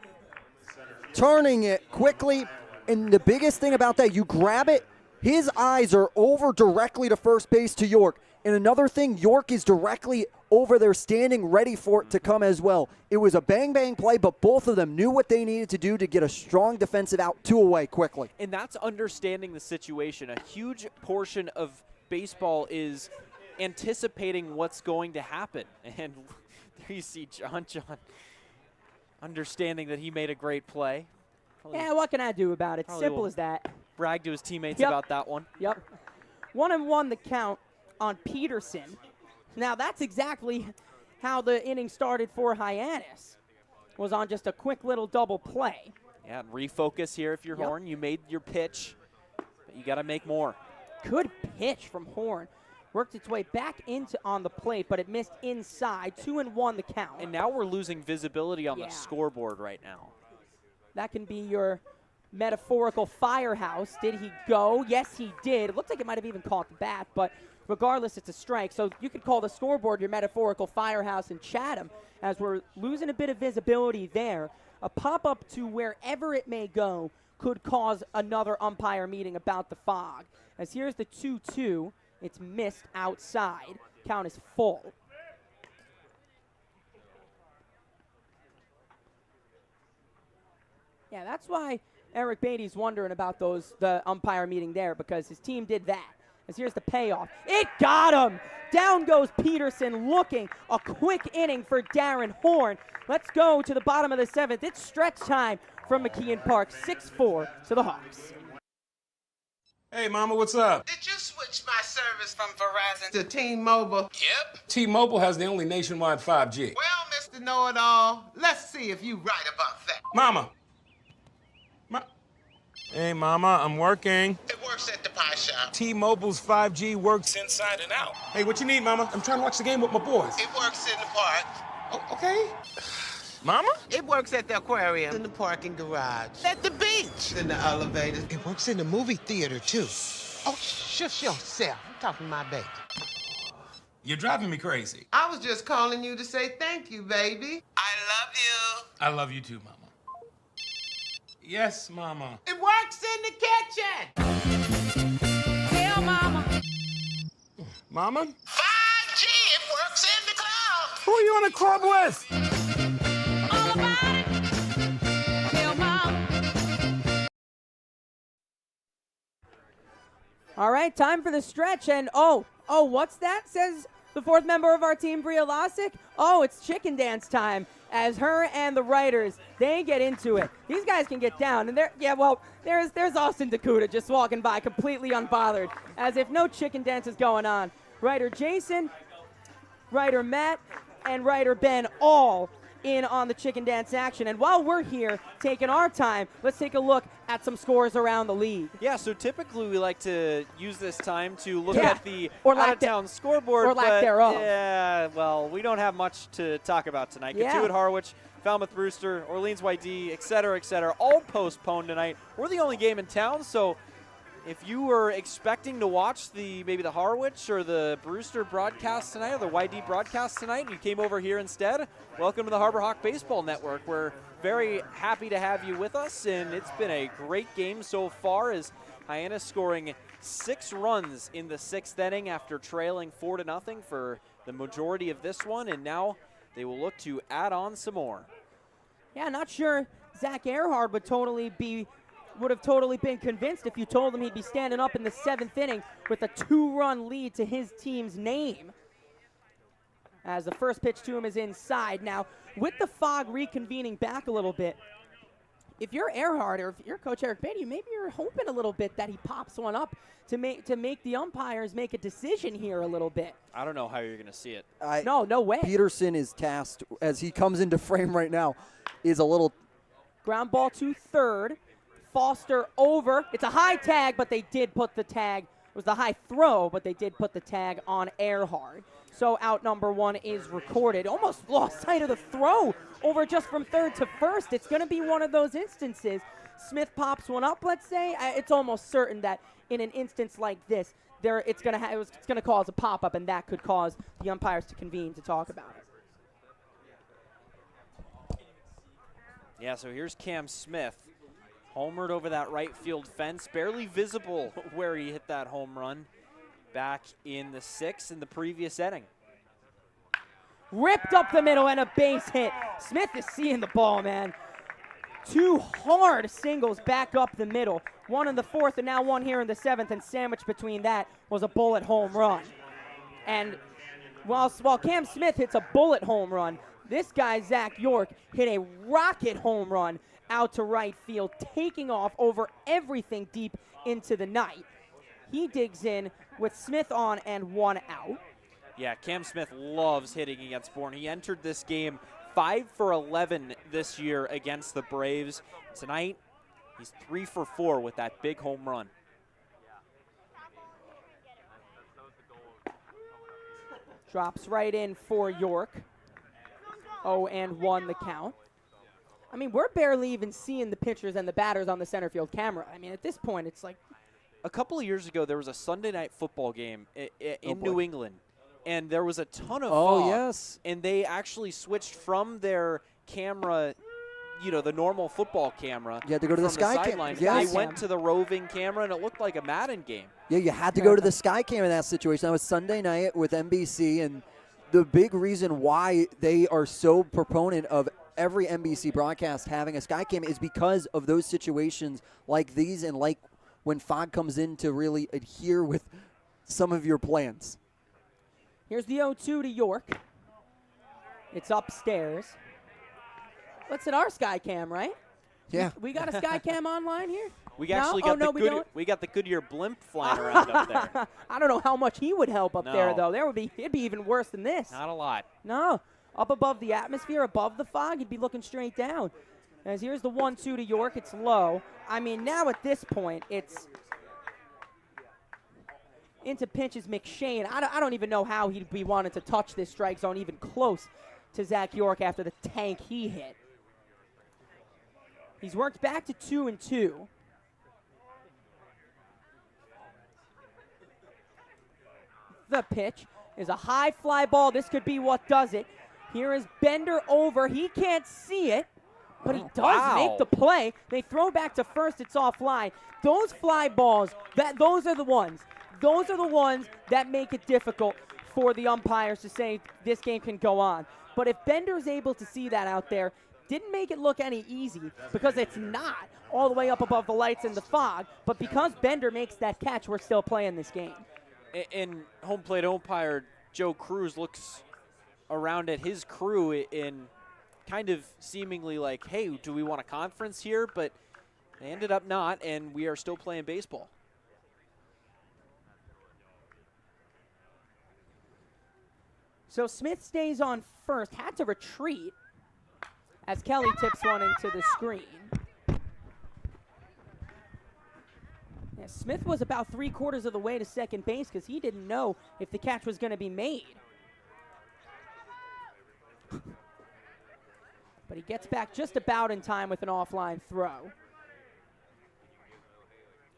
Turning it quickly, and the biggest thing about that, you grab it, his eyes are over directly to first base to York. And another thing, York is directly over there standing ready for it to come as well. It was a bang-bang play, but both of them knew what they needed to do to get a strong defensive out 2 away quickly. And that's understanding the situation. A huge portion of baseball is anticipating what's going to happen. And there you see John understanding that he made a great play. Probably, yeah, what can I do about it? Simple as that. Brag to his teammates Yep. about that one. Yep. 1-1 the count on Peterson. Now that's exactly how the inning started for Hyannis. Was on just a quick little double play. Yeah, and refocus here if you're Horn. You made your pitch, but you got to make more. Good pitch from Horn. Worked its way back into on the plate, but it missed inside. 2-1 the count. And now we're losing visibility on the scoreboard right now. That can be your metaphorical firehouse. Did he go? Yes, he did. It looked like it might have even caught the bat, but regardless, it's a strike. So you could call the scoreboard your metaphorical firehouse in Chatham, as we're losing a bit of visibility there. A pop-up to wherever it may go could cause another umpire meeting about the fog. As here's the 2-2. It's missed outside. Count is full. Yeah, that's why Eric Beatty's wondering about the umpire meeting there, because his team did that. As here's the payoff. It got him! Down goes Peterson looking. A quick inning for Darren Horn. Let's go to the bottom of the 7th. It's stretch time from McKeon Park. 6-4 to the Hawks. Hey, Mama, what's up? Did you switch my service from Verizon to T-Mobile? Yep. T-Mobile has the only nationwide 5G. Well, Mr. Know-It-All, let's see if you right about that. Mama. Hey, Mama, I'm working. It works at the pie shop. T-Mobile's 5G works inside and out. Hey, what you need, Mama? I'm trying to watch the game with my boys. It works in the park. Oh, okay. Mama? It works at the aquarium, in the parking garage, at the beach, in the elevators. It works in the movie theater, too. Oh, shush yourself. I'm talking to my baby. You're driving me crazy. I was just calling you to say thank you, baby. I love you. I love you too, Mama. Yes, Mama. It works in the kitchen. Tell Mama. Mama? 5G, it works in the club. Who are you in a club with? All about it. Tell Mama. All right, time for the stretch. And what's that? Says the 4th member of our team, Bria Losick. Oh, it's chicken dance time. As her and the writers, they get into it. These guys can get down, and there's Austin Dakuda just walking by, completely unbothered, as if no chicken dance is going on. Writer Jason, writer Matt, and writer Ben all in on the chicken dance action. And while we're here taking our time, let's take a look at some scores around the league. Yeah, so typically we like to use this time to look at the or out-of-town scoreboard. Or lack thereof. Yeah, well, we don't have much to talk about tonight. Yeah. Katuitt Harwich Falmouth Brewster, Orleans YD, et cetera, all postponed tonight. We're the only game in town, so if you were expecting to watch maybe the Harwich or the Brewster broadcast tonight or the YD broadcast tonight and you came over here instead, welcome to the Harbor Hawk Baseball Network. We're very happy to have you with us, and it's been a great game so far as Hyannis scoring 6 runs in the 6th inning after trailing 4-0 for the majority of this one, and now they will look to add on some more. Yeah, not sure Zach Earhart would have totally been convinced if you told him he'd be standing up in the 7th inning with a 2-run lead to his team's name. As the first pitch to him is inside. Now, with the fog reconvening back a little bit, if you're Earhart or if you're Coach Eric Beatty, maybe you're hoping a little bit that he pops one up to make the umpires make a decision here a little bit. I don't know how you're going to see it. No way. Peterson is tasked, as he comes into frame right now, is a little... Ground ball to third. Foster over. It's a high tag, but they did put the tag. It was the high throw, but they did put the tag on Earhart. So out number 1 is recorded. Almost lost sight of the throw over just from third to first. It's going to be one of those instances. Smith pops one up, let's say. It's almost certain that in an instance like this, it's going to cause a pop-up, and that could cause the umpires to convene to talk about it. Yeah, so here's Cam Smith. Homered over that right field fence. Barely visible where he hit that home run back in the 6th in the previous inning. Ripped up the middle and a base hit. Smith is seeing the ball, man. 2 hard singles back up the middle. 1 in the 4th and now 1 here in the 7th, and sandwiched between that was a bullet home run. And while Cam Smith hits a bullet home run, this guy, Zach York, hit a rocket home run out to right field, taking off over everything deep into the night. He digs in with Smith on and 1 out. Yeah, Cam Smith loves hitting against Bourne. He entered this game 5 for 11 this year against the Braves. Tonight, he's 3 for 4 with that big home run. Drops right in for York. 0-1 the count. I mean, we're barely even seeing the pitchers and the batters on the center field camera. I mean, at this point, it's like... A couple of years ago, there was a Sunday night football game in New England, and there was a ton of fog. Yes. And they actually switched from their camera, the normal football camera. You had to go to the Sky sideline. Yes. They went to the roving camera, and it looked like a Madden game. Yeah, you had to go to the Sky Cam in that situation. That was Sunday night with NBC, and the big reason why they are so proponent of every NBC broadcast having a Sky Cam is because of those situations like these, and like when fog comes in to really adhere with some of your plans. Here's the 0-2 to York. It's upstairs. Let's hit our Sky Cam, right? Yeah. We got a Sky Cam online here? We actually got we got the Goodyear blimp flying around up there. I don't know how much he would help up No. there, though. It'd be even worse than this. Not a lot. No. Up above the atmosphere, above the fog, he'd be looking straight down. As here's the 1-2 to York. It's low. I mean, now at this point, it's into pitches McShane. I don't even know how he'd be wanting to touch this strike zone even close to Zach York after the tank he hit. He's worked back to 2-2. The pitch is a high fly ball. This could be what does it. Here is Bender over. He can't see it, but he does make the play. They throw back to first. It's offline. Those fly balls, those are the ones. Those are the ones that make it difficult for the umpires to say this game can go on. But if Bender's able to see that out there, didn't make it look any easy because it's not all the way up above the lights in the fog. But because Bender makes that catch, we're still playing this game. And home plate umpire Joe Cruz looks around at his crew in kind of seemingly like, hey, do we want a conference here? But they ended up not, and we are still playing baseball. So Smith stays on first, had to retreat as Kelly tips one into the screen. Yeah, Smith was about 3/4 of the way to second base because he didn't know if the catch was going to be made. But but he gets back just about in time with an offline throw.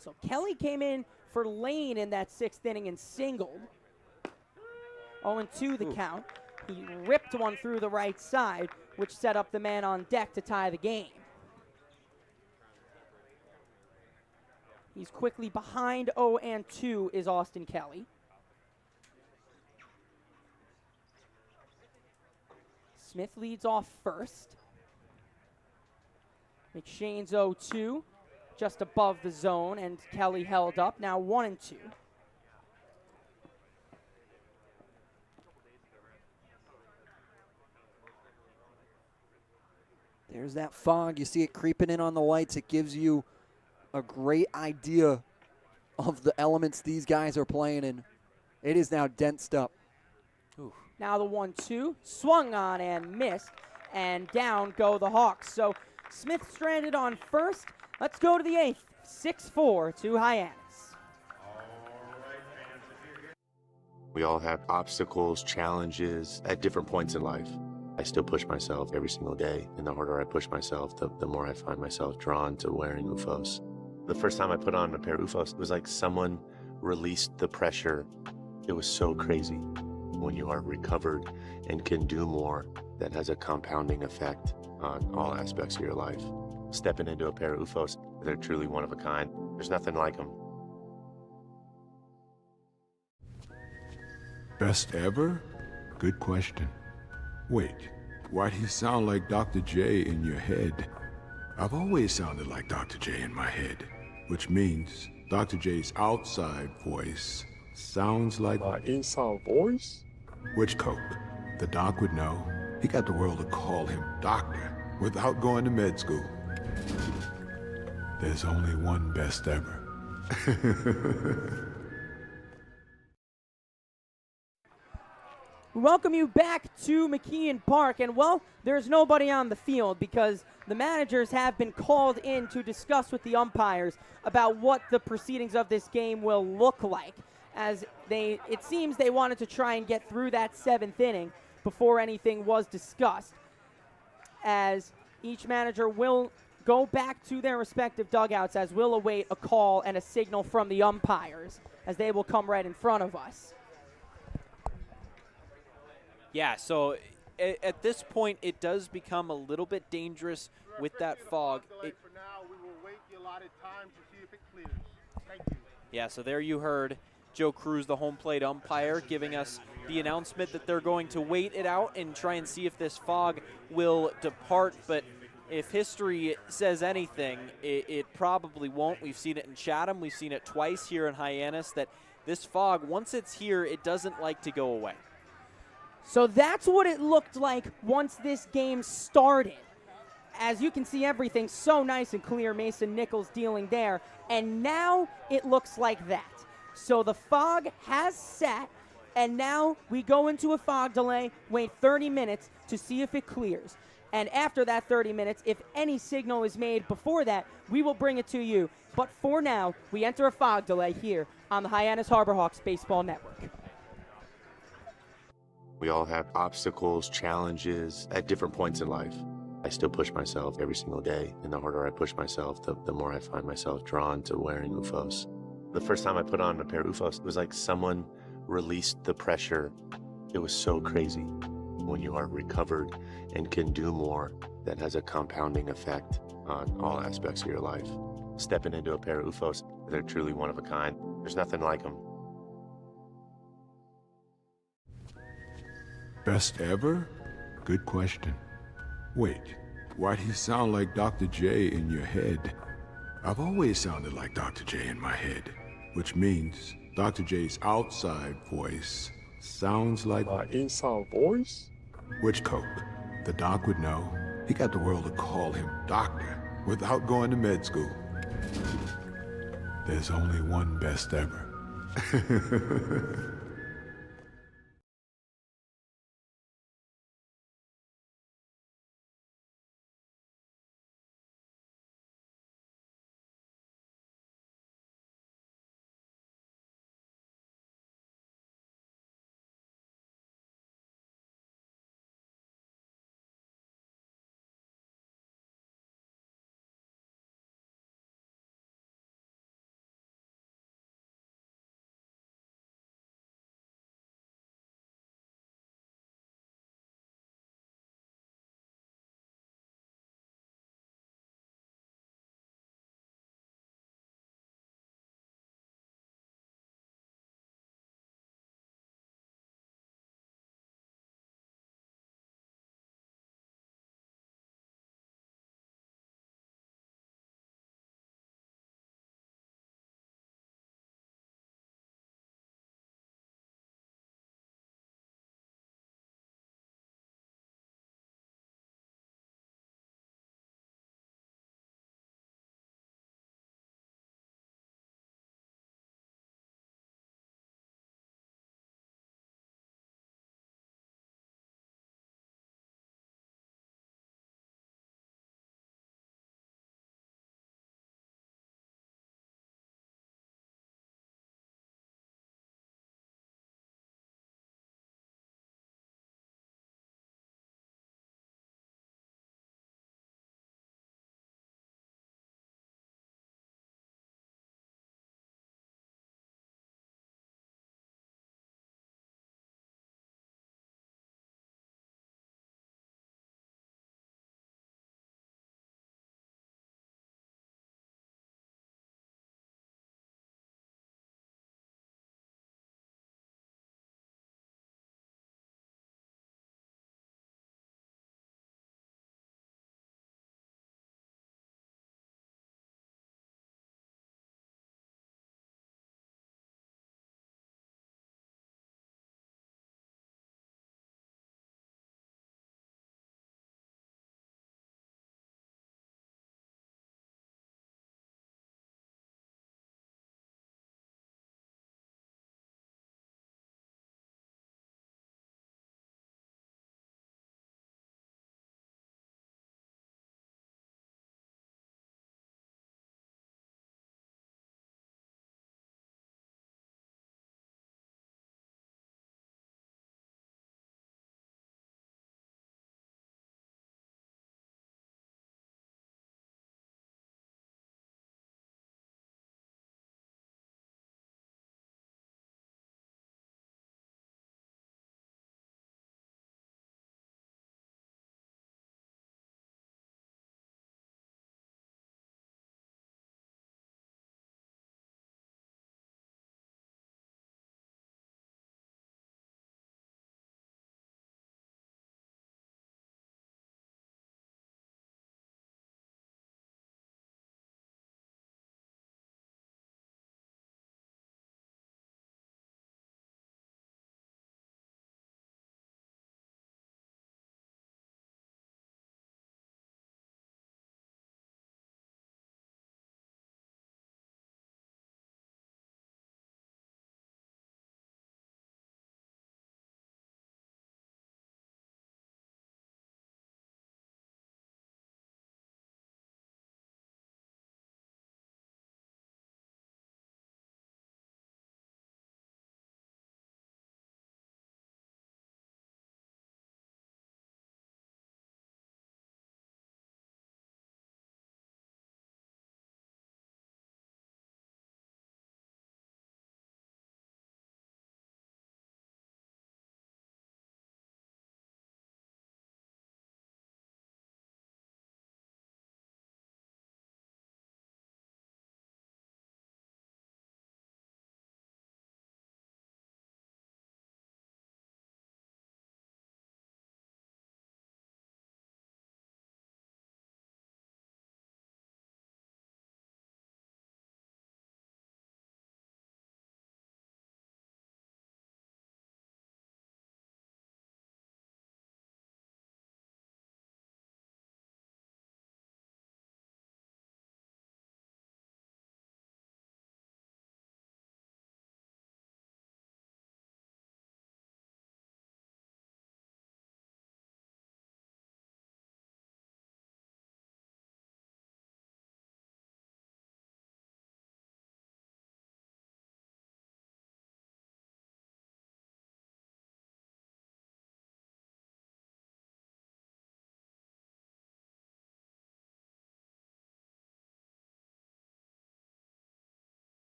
So Kelly came in for Lane in that 6th inning and singled. 0-2 the count. He ripped one through the right side, which set up the man on deck to tie the game. He's quickly behind 0-2 is Austin Kelly. Smith leads off first. McShane's 0-2, just above the zone, and Kelly held up, now 1-2. There's that fog. You see it creeping in on the lights. It gives you a great idea of the elements these guys are playing in. It is now densed up. Ooh. Now the 1-2, swung on and missed, and down go the Hawks. So Smith stranded on first. Let's go to the 8th, 6-4 to Hyannis. We all have obstacles, challenges at different points in life. I still push myself every single day, and the harder I push myself, the more I find myself drawn to wearing UFOs. The first time I put on a pair of UFOs, it was like someone released the pressure. It was so crazy. When you are recovered and can do more, that has a compounding effect on all aspects of your life. Stepping into a pair of UFOs, they're truly one of a kind. There's nothing like them. Best ever? Good question. Wait, why'd he sound like Dr. J in your head? I've always sounded like Dr. J in my head, which means Dr. J's outside voice sounds like my inside voice? Which Coke? The doc would know. He got the world to call him doctor without going to med school. There's only one best ever. We welcome you back to McKeon Park, and well, there's nobody on the field because the managers have been called in to discuss with the umpires about what the proceedings of this game will look like, as it seems they wanted to try and get through that 7th inning before anything was discussed, as each manager will go back to their respective dugouts as we'll await a call and a signal from the umpires, as they will come right in front of us. Yeah, so at this point, it does become a little bit dangerous with that fog. Yeah, so there you heard Joe Cruz, the home plate umpire, giving us the announcement that they're going to wait it out and try and see if this fog will depart. But if history says anything, it probably won't. We've seen it in Chatham. We've seen it twice here in Hyannis, that this fog, once it's here, it doesn't like to go away. So that's what it looked like once this game started. As you can see, everything's so nice and clear. Mason Nichols dealing there. And now it looks like that. So the fog has set, and now we go into a fog delay, wait 30 minutes to see if it clears. And after that 30 minutes, if any signal is made before that, we will bring it to you. But for now, we enter a fog delay here on the Hyannis Harbor Hawks Baseball Network. We all have obstacles, challenges at different points in life. I still push myself every single day, and the harder I push myself, the more I find myself drawn to wearing UFOs. The first time I put on a pair of UFOs, it was like someone released the pressure. It was so crazy. When you are recovered and can do more, that has a compounding effect on all aspects of your life. Stepping into a pair of UFOs, they're truly one of a kind. There's nothing like them. Best ever? Good question. Wait, why'd he sound like Dr. J in your head? I've always sounded like Dr. J in my head, which means Dr. J's outside voice sounds like my inside voice? Which Coke? The doc would know. He got the world to call him doctor without going to med school. There's only one best ever.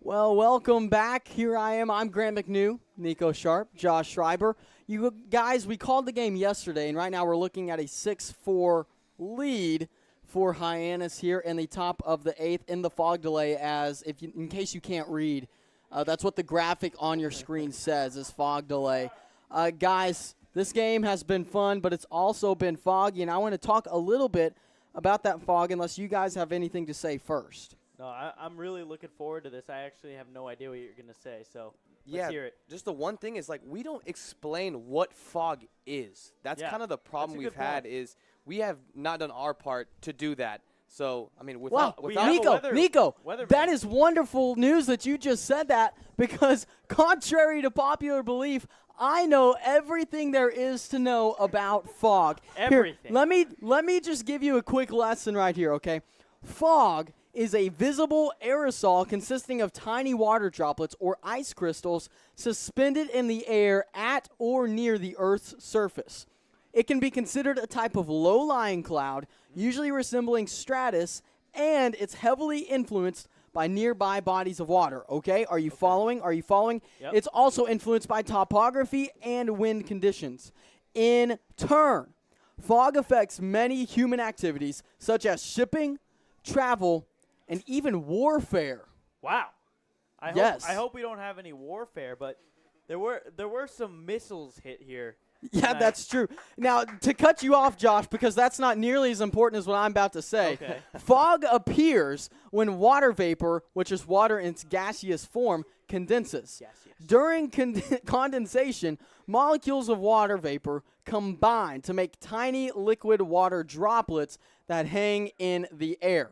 Well, welcome back. Here I am. I'm Grant McNew, Nico Sharp, Josh Schreiber. You guys, we called the game yesterday, and right now we're looking at a 6-4 lead for Hyannis here in the top of the 8th in the fog delay. In case you can't read, that's what the graphic on your screen says is fog delay. Guys, this game has been fun, but it's also been foggy, and I want to talk a little bit about that fog unless you guys have anything to say first. No, I'm really looking forward to this. I actually have no idea what you're going to say, so yeah, let's hear it. Just the one thing is, like, we don't explain what fog is. That's kind of the problem we've had is we have not done our part to do that. So, I mean, without Nico, that is wonderful news that you just said that because contrary to popular belief, I know everything there is to know about fog. Everything. Here, let me just give you a quick lesson right here, okay? Fog is a visible aerosol consisting of tiny water droplets or ice crystals suspended in the air at or near the Earth's surface. It can be considered a type of low-lying cloud, usually resembling stratus, and it's heavily influenced by nearby bodies of water. Okay, are you following? Are you following? Yep. It's also influenced by topography and wind conditions. In turn, fog affects many human activities such as shipping, travel, and even warfare. Wow. I hope we don't have any warfare, but there were some missiles hit here. Yeah, tonight. That's true. Now, to cut you off, Josh, because that's not nearly as important as what I'm about to say, okay. Fog appears when water vapor, which is water in its gaseous form, condenses. Yes. During condensation, molecules of water vapor combine to make tiny liquid water droplets that hang in the air.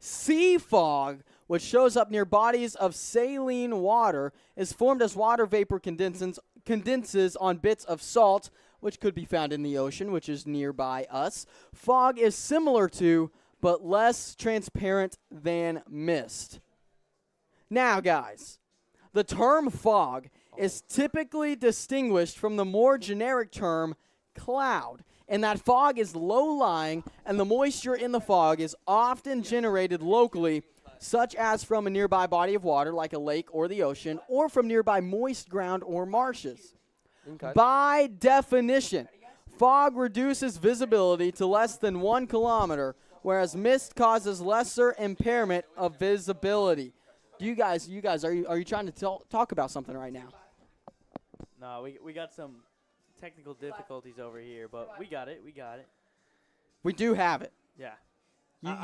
Sea fog, which shows up near bodies of saline water, is formed as water vapor condenses on bits of salt, which could be found in the ocean, which is nearby us. Fog is similar to, but less transparent than mist. Now, guys, the term fog is typically distinguished from the more generic term cloud, and that fog is low-lying, and the moisture in the fog is often generated locally, such as from a nearby body of water like a lake or the ocean, or from nearby moist ground or marshes. Okay. By definition, fog reduces visibility to less than 1 kilometer, whereas mist causes lesser impairment of visibility. You guys, are you trying to talk about something right now? No, we got some technical difficulties over here, but we got it. We do have it. Yeah.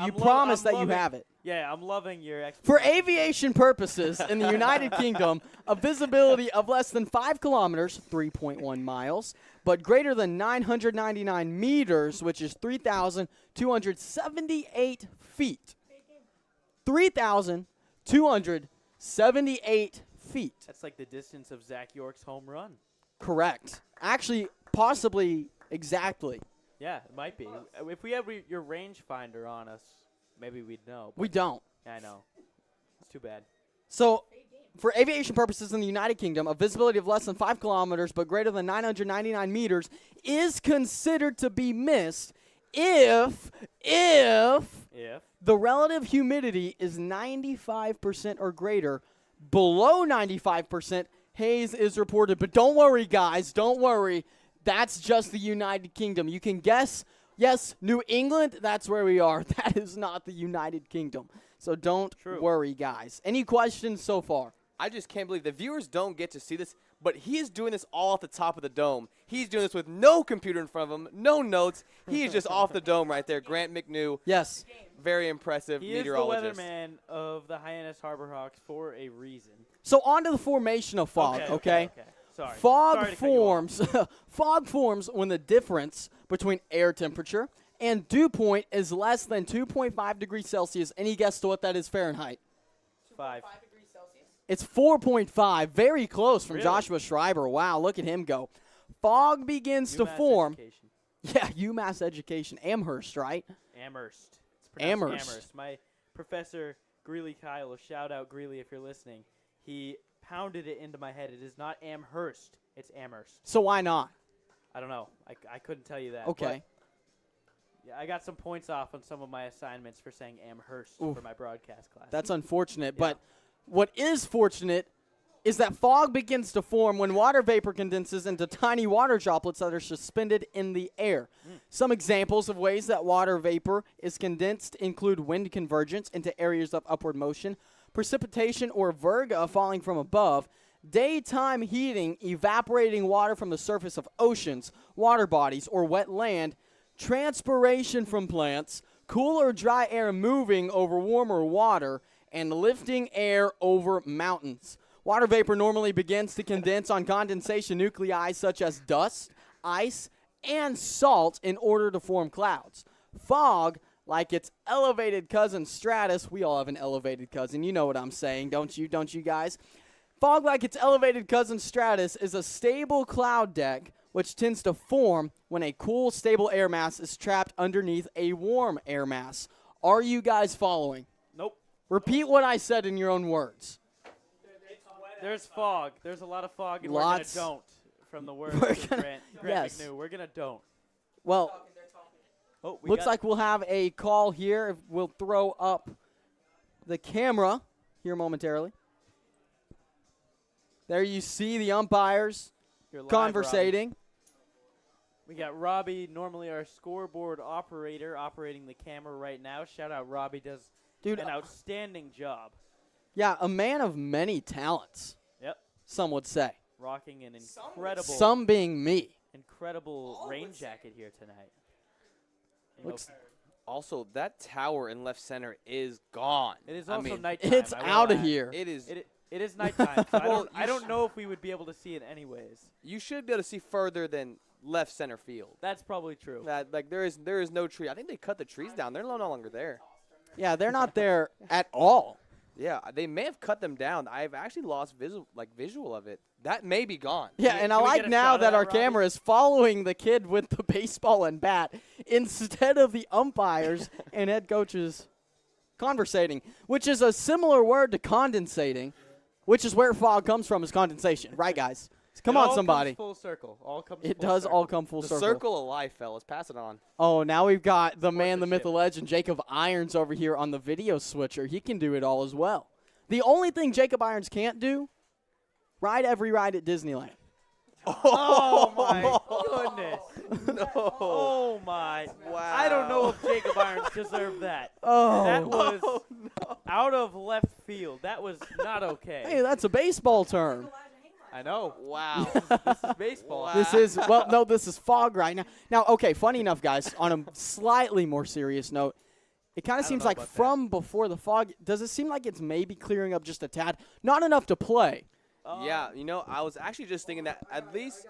You promise that you have it. Yeah, I'm loving your explanation. For aviation purposes in the United Kingdom, a visibility of less than 5 kilometers, 3.1 miles, but greater than 999 meters, which is 3,278 feet. 3,278 feet. That's like the distance of Zach York's home run. Correct. Actually, possibly exactly. Yeah, it might be. If we have your rangefinder on us, maybe we'd know. We don't. Yeah, I know. It's too bad. So, for aviation purposes in the United Kingdom, a visibility of less than 5 kilometers but greater than 999 meters is considered to be mist if the relative humidity is 95% or greater. Below 95%, haze is reported. But don't worry, guys. Don't worry. That's just the United Kingdom. You can guess, yes, New England, that's where we are. That is not the United Kingdom. So don't worry, guys. Any questions so far? I just can't believe the viewers don't get to see this, but he is doing this all off the top of the dome. He's doing this with no computer in front of him, no notes. He is just off the dome right there. Grant McNew. Yes. Very impressive meteorologist. He is the weatherman of the Hyannis Harbor Hawks for a reason. So on to the formation of fog, okay? Sorry. Fog forms fog forms when the difference between air temperature and dew point is less than 2.5 degrees Celsius. Any guess to what that is Fahrenheit? 5. It's 4.5. Very close from Really? Joshua Schreiber. Wow, look at him go. Fog begins to form. Education. Yeah, UMass Education. Amherst, right? Amherst. It's pronounced Amherst. My professor, Greeley Kyle, shout out Greeley if you're listening. He pounded it into my head. It is not Amherst. It's Amherst. So why not? I don't know. I couldn't tell you that. Okay. Yeah, I got some points off on some of my assignments for saying Amherst Oof. for my broadcast class. That's unfortunate, but What is fortunate is that fog begins to form when water vapor condenses into tiny water droplets that are suspended in the air. Some examples of ways that water vapor is condensed include wind convergence into areas of upward motion, precipitation or virga falling from above, daytime heating evaporating water from the surface of oceans, water bodies, or wet land, transpiration from plants, cool or dry air moving over warmer water, and lifting air over mountains. Water vapor normally begins to condense on condensation nuclei such as dust, ice, and salt in order to form clouds. Fog, like its elevated cousin stratus, we all have an elevated cousin, you know what I'm saying, don't you guys? Fog, like its elevated cousin stratus, is a stable cloud deck which tends to form when a cool, stable air mass is trapped underneath a warm air mass. Are you guys following? Nope. Repeat what I said in your own words. There's fog. There's a lot of fog, and Lots. we're gonna don't from the words We're of gonna- Grant yes. McNew. We're gonna don't. Well, Oh, we looks got- like we'll have a call here. We'll throw up the camera here momentarily. There you see the umpires You're live, conversating. We got Robbie, normally our scoreboard operator, operating the camera right now. Shout out, Robbie does Dude, an outstanding job. Yeah, a man of many talents. Yep. Some would say. Rocking an incredible, Some being me. incredible rain jacket here tonight. You know, Looks. Also, that tower in left center is gone. it is I also mean, nighttime. It's I will out of add. here. It is. It is nighttime. So Well, I don't know if we would be able to see it anyways. You should be able to see further than left center field. That's probably true. That like there is no tree. I think they cut the trees down. They're no longer there. Yeah, they're not there at all. Yeah, they may have cut them down. I've actually lost visual of it. That may be gone. Yeah, Can and we- I can we like get a now shot of that that, our Robbie? camera is following the kid with the baseball and bat instead of the umpires and head coaches conversating, which is a similar word to condensating, which is where fog comes from, is condensation. Right, guys? Come It on, all somebody. Comes full circle. All comes It full does circle. all come full The circle. circle of life, fellas. Pass it on. Oh, now we've got the man, the myth, Sportsmanship. the legend, Jacob Irons over here on the video switcher. He can do it all as well. The only thing Jacob Irons can't do, ride every ride at Disneyland. Oh my goodness! Oh my! Wow. I don't know if Jacob Irons deserved that. Oh. That was out of left field. That was not okay. Hey, that's a baseball term. I know. Wow. This is baseball. This is, well, no, this is fog right now. Now, okay, funny enough, guys, on a slightly more serious note, it kind of seems know like about that. from before the fog, does it seem like it's maybe clearing up just a tad? Not enough to play. Yeah, you know, I was actually just thinking that at least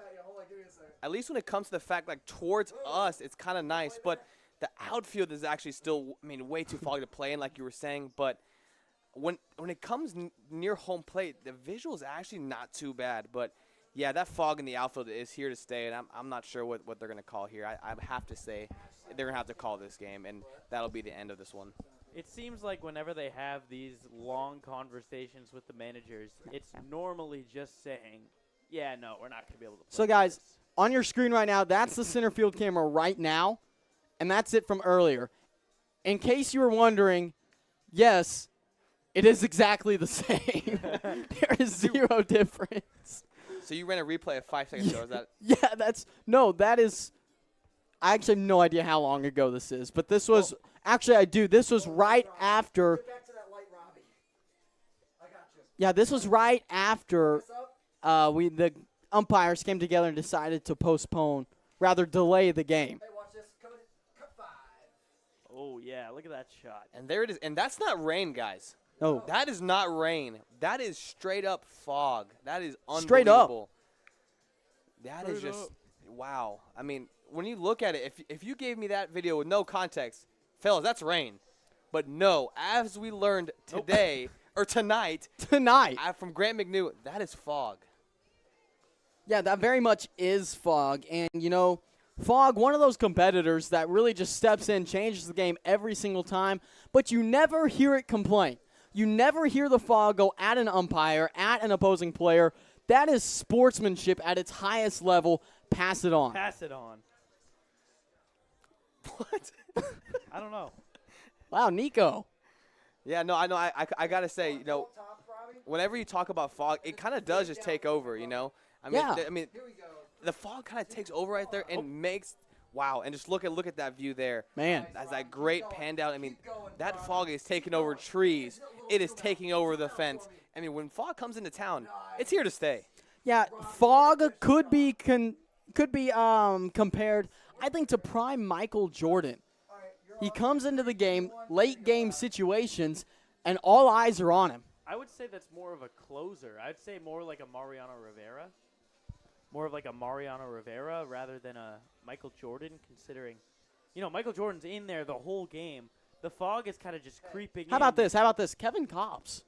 when it comes to the fact, like, towards us, it's kind of nice, but the outfield is actually still, I mean, way too foggy to play in, like you were saying, but when it comes near home plate, the visual is actually not too bad, but yeah, that fog in the outfield is here to stay, and I'm not sure what they're going to call here. I have to say they're going to have to call this game, and that'll be the end of this one. It seems like whenever they have these long conversations with the managers, it's normally just saying, yeah, no, we're not going to be able to play So, guys, this. on your screen right now, that's the center field camera right now, and that's it from earlier. In case you were wondering, yes, it is exactly the same. There is zero difference. So you ran a replay of 5 seconds ago, is that? Yeah, that is, I actually have no idea how long ago this is, but this was, actually I do, this was right after. Yeah, this was right after the umpires came together and decided to postpone, rather delay the game. Oh, yeah, look at that shot. And there it is. And that's not rain, guys. No. That is not rain. That is straight up fog. That is unbelievable. Straight up. That is just, wow. I mean, when you look at it, if you gave me that video with no context, fellas, that's rain. But no, as we learned today, or tonight, from Grant McNew, that is fog. Yeah, that very much is fog. And, you know, fog, one of those competitors that really just steps in, changes the game every single time, but you never hear it complain. You never hear the fog go at an umpire, at an opposing player. That is sportsmanship at its highest level. Pass it on. Pass it on. What? I don't know. Wow, Nico. Yeah, no, I know. I got to say, you know, whenever you talk about fog, it kind of does just take over, you know? I mean, the fog kind of takes over right there and makes wow, and just look at that view there. Man. That's that great pan down. I mean, that fog is taking over trees. It is taking over the fence. I mean, when fog comes into town, it's here to stay. Yeah, fog could be compared, I think, to prime Michael Jordan. He comes into the game, late game situations, and all eyes are on him. I would say that's more of a closer. I'd say more like a Mariano Rivera. More of like a Mariano Rivera rather than a Michael Jordan, considering, Michael Jordan's in there the whole game. The fog is kind of just creeping in. How about this? Kevin Kopps.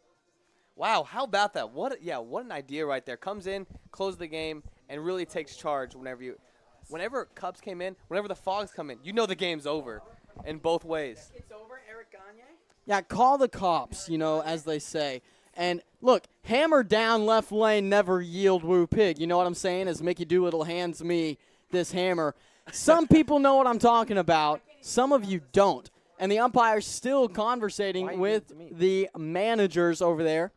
Wow, how about that? What an idea right there. Comes in, closes the game, and really takes charge whenever Cubs came in, whenever the fogs come in, the game's over in both ways. It's over, Eric Gagne? Yeah, call the cops, as they say. And look, hammer down left lane, never yield woo pig. You know what I'm saying? As Mickey Doolittle hands me this hammer. Some people know what I'm talking about. Some of you don't. And the umpire's still conversating with the managers over there.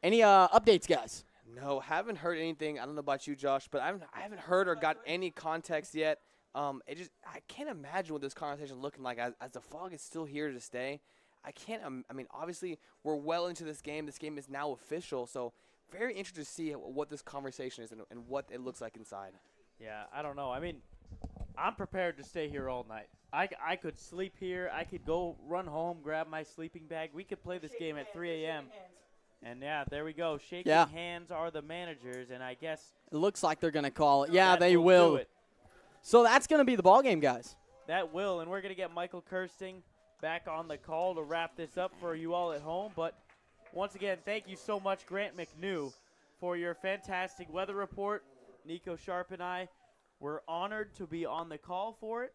Any updates, guys? No, haven't heard anything. I don't know about you, Josh, but I haven't heard or got any context yet. I can't imagine what this conversation is looking like as the fog is still here to stay. Obviously, we're well into this game. This game is now official, so very interested to see what this conversation is and what it looks like inside. Yeah, I don't know. I'm prepared to stay here all night. I could sleep here. I could go run home, grab my sleeping bag. We could play this game at 3 a.m. And, yeah, there we go. Shaking hands are the managers, and I guess it looks like they're going to call it. Yeah, they will. So that's going to be the ball game, guys. That will, and we're going to get Michael Kirsting back on the call to wrap this up for you all at home. But once again, thank you so much, Grant McNew, for your fantastic weather report. Nico Sharp and I were honored to be on the call for it.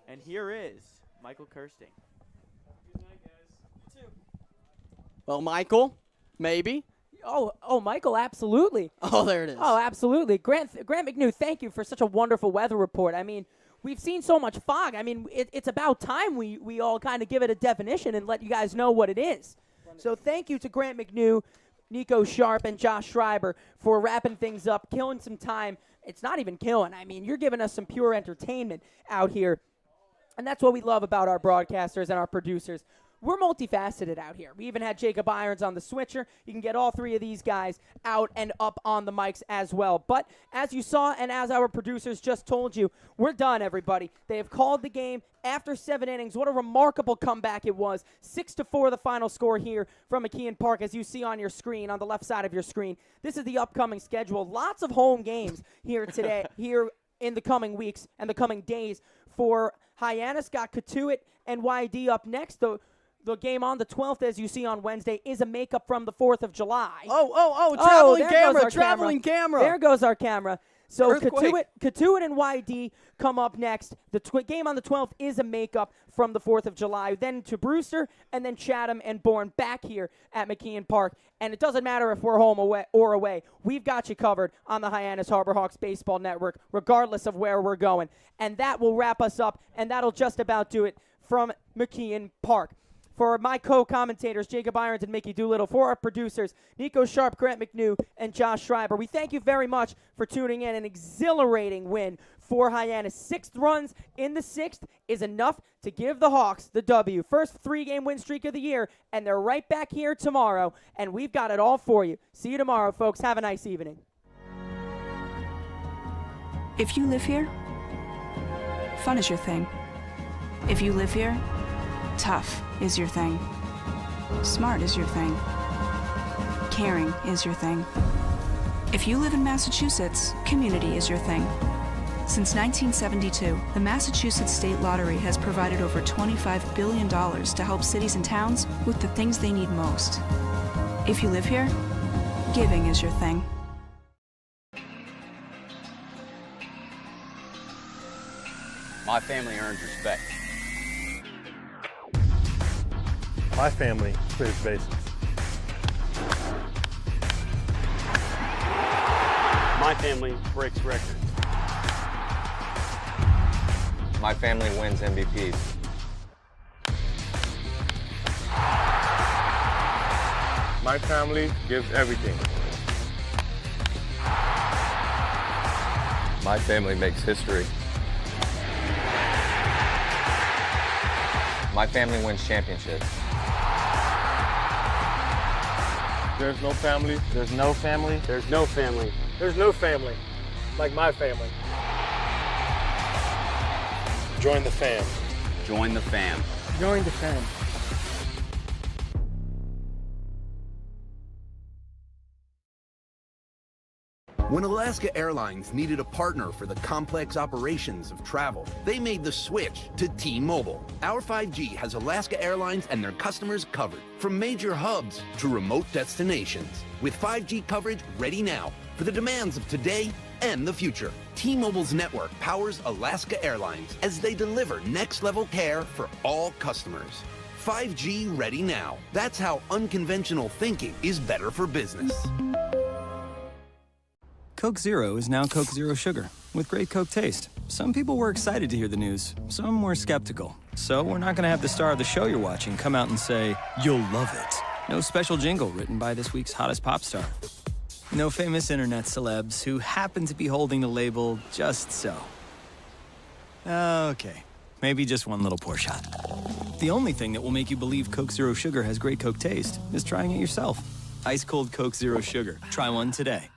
And here is Michael Kirsting. Well, Michael, maybe. Oh, Michael, absolutely. Oh, there it is. Oh, absolutely. Grant McNew, thank you for such a wonderful weather report. We've seen so much fog. It's about time we all kind of give it a definition and let you guys know what it is. So thank you to Grant McNew, Nico Sharp, and Josh Schreiber for wrapping things up, killing some time. It's not even killing. You're giving us some pure entertainment out here. And that's what we love about our broadcasters and our producers. We're multifaceted out here. We even had Jacob Irons on the switcher. You can get all three of these guys out and up on the mics as well. But as you saw and as our producers just told you, we're done, everybody. They have called the game after 7 innings. What a remarkable comeback it was. 6-4 the final score here from McKeon Park, as you see on your screen, on the left side of your screen. This is the upcoming schedule. Lots of home games here today, here in the coming weeks and the coming days for Hyannis. Got Katuitt and YD up next. The game on the 12th, as you see on Wednesday, is a makeup from the 4th of July. Traveling camera. There goes our camera. So Katuitt and YD come up next. The game on the 12th is a makeup from the 4th of July. Then to Brewster, and then Chatham and Bourne back here at McKeon Park. And it doesn't matter if we're home or away. We've got you covered on the Hyannis Harbor Hawks Baseball Network, regardless of where we're going. And that will wrap us up, and that'll just about do it from McKeon Park. For my co-commentators, Jacob Irons and Mickey Doolittle, for our producers, Nico Sharp, Grant McNew, and Josh Schreiber, we thank you very much for tuning in. An exhilarating win for Hyannis. 6 runs in the 6th is enough to give the Hawks the W. First 3-game win streak of the year, and they're right back here tomorrow, and we've got it all for you. See you tomorrow, folks. Have a nice evening. If you live here, fun is your thing. If you live here, tough is your thing. Smart is your thing. Caring is your thing. If you live in Massachusetts, community is your thing. Since 1972, the Massachusetts State Lottery has provided over $25 billion to help cities and towns with the things they need most. If you live here, giving is your thing. My family earns respect. My family clears bases. My family breaks records. My family wins MVPs. My family gives everything. My family makes history. My family wins championships. There's no family. There's no family. There's no family. There's no family like my family. Join the fam. Join the fam. Join the fam. When Alaska Airlines needed a partner for the complex operations of travel, they made the switch to T-Mobile. Our 5G has Alaska Airlines and their customers covered, from major hubs to remote destinations, with 5G coverage ready now for the demands of today and the future. T-Mobile's network powers Alaska Airlines as they deliver next-level care for all customers. 5G ready now. That's how unconventional thinking is better for business. Coke Zero is now Coke Zero Sugar, with great Coke taste. Some people were excited to hear the news, some were skeptical. So we're not gonna have the star of the show you're watching come out and say, "You'll love it." No special jingle written by this week's hottest pop star. No famous internet celebs who happen to be holding the label just so. Okay, maybe just one little pour shot. The only thing that will make you believe Coke Zero Sugar has great Coke taste is trying it yourself. Ice cold Coke Zero Sugar. Try one today.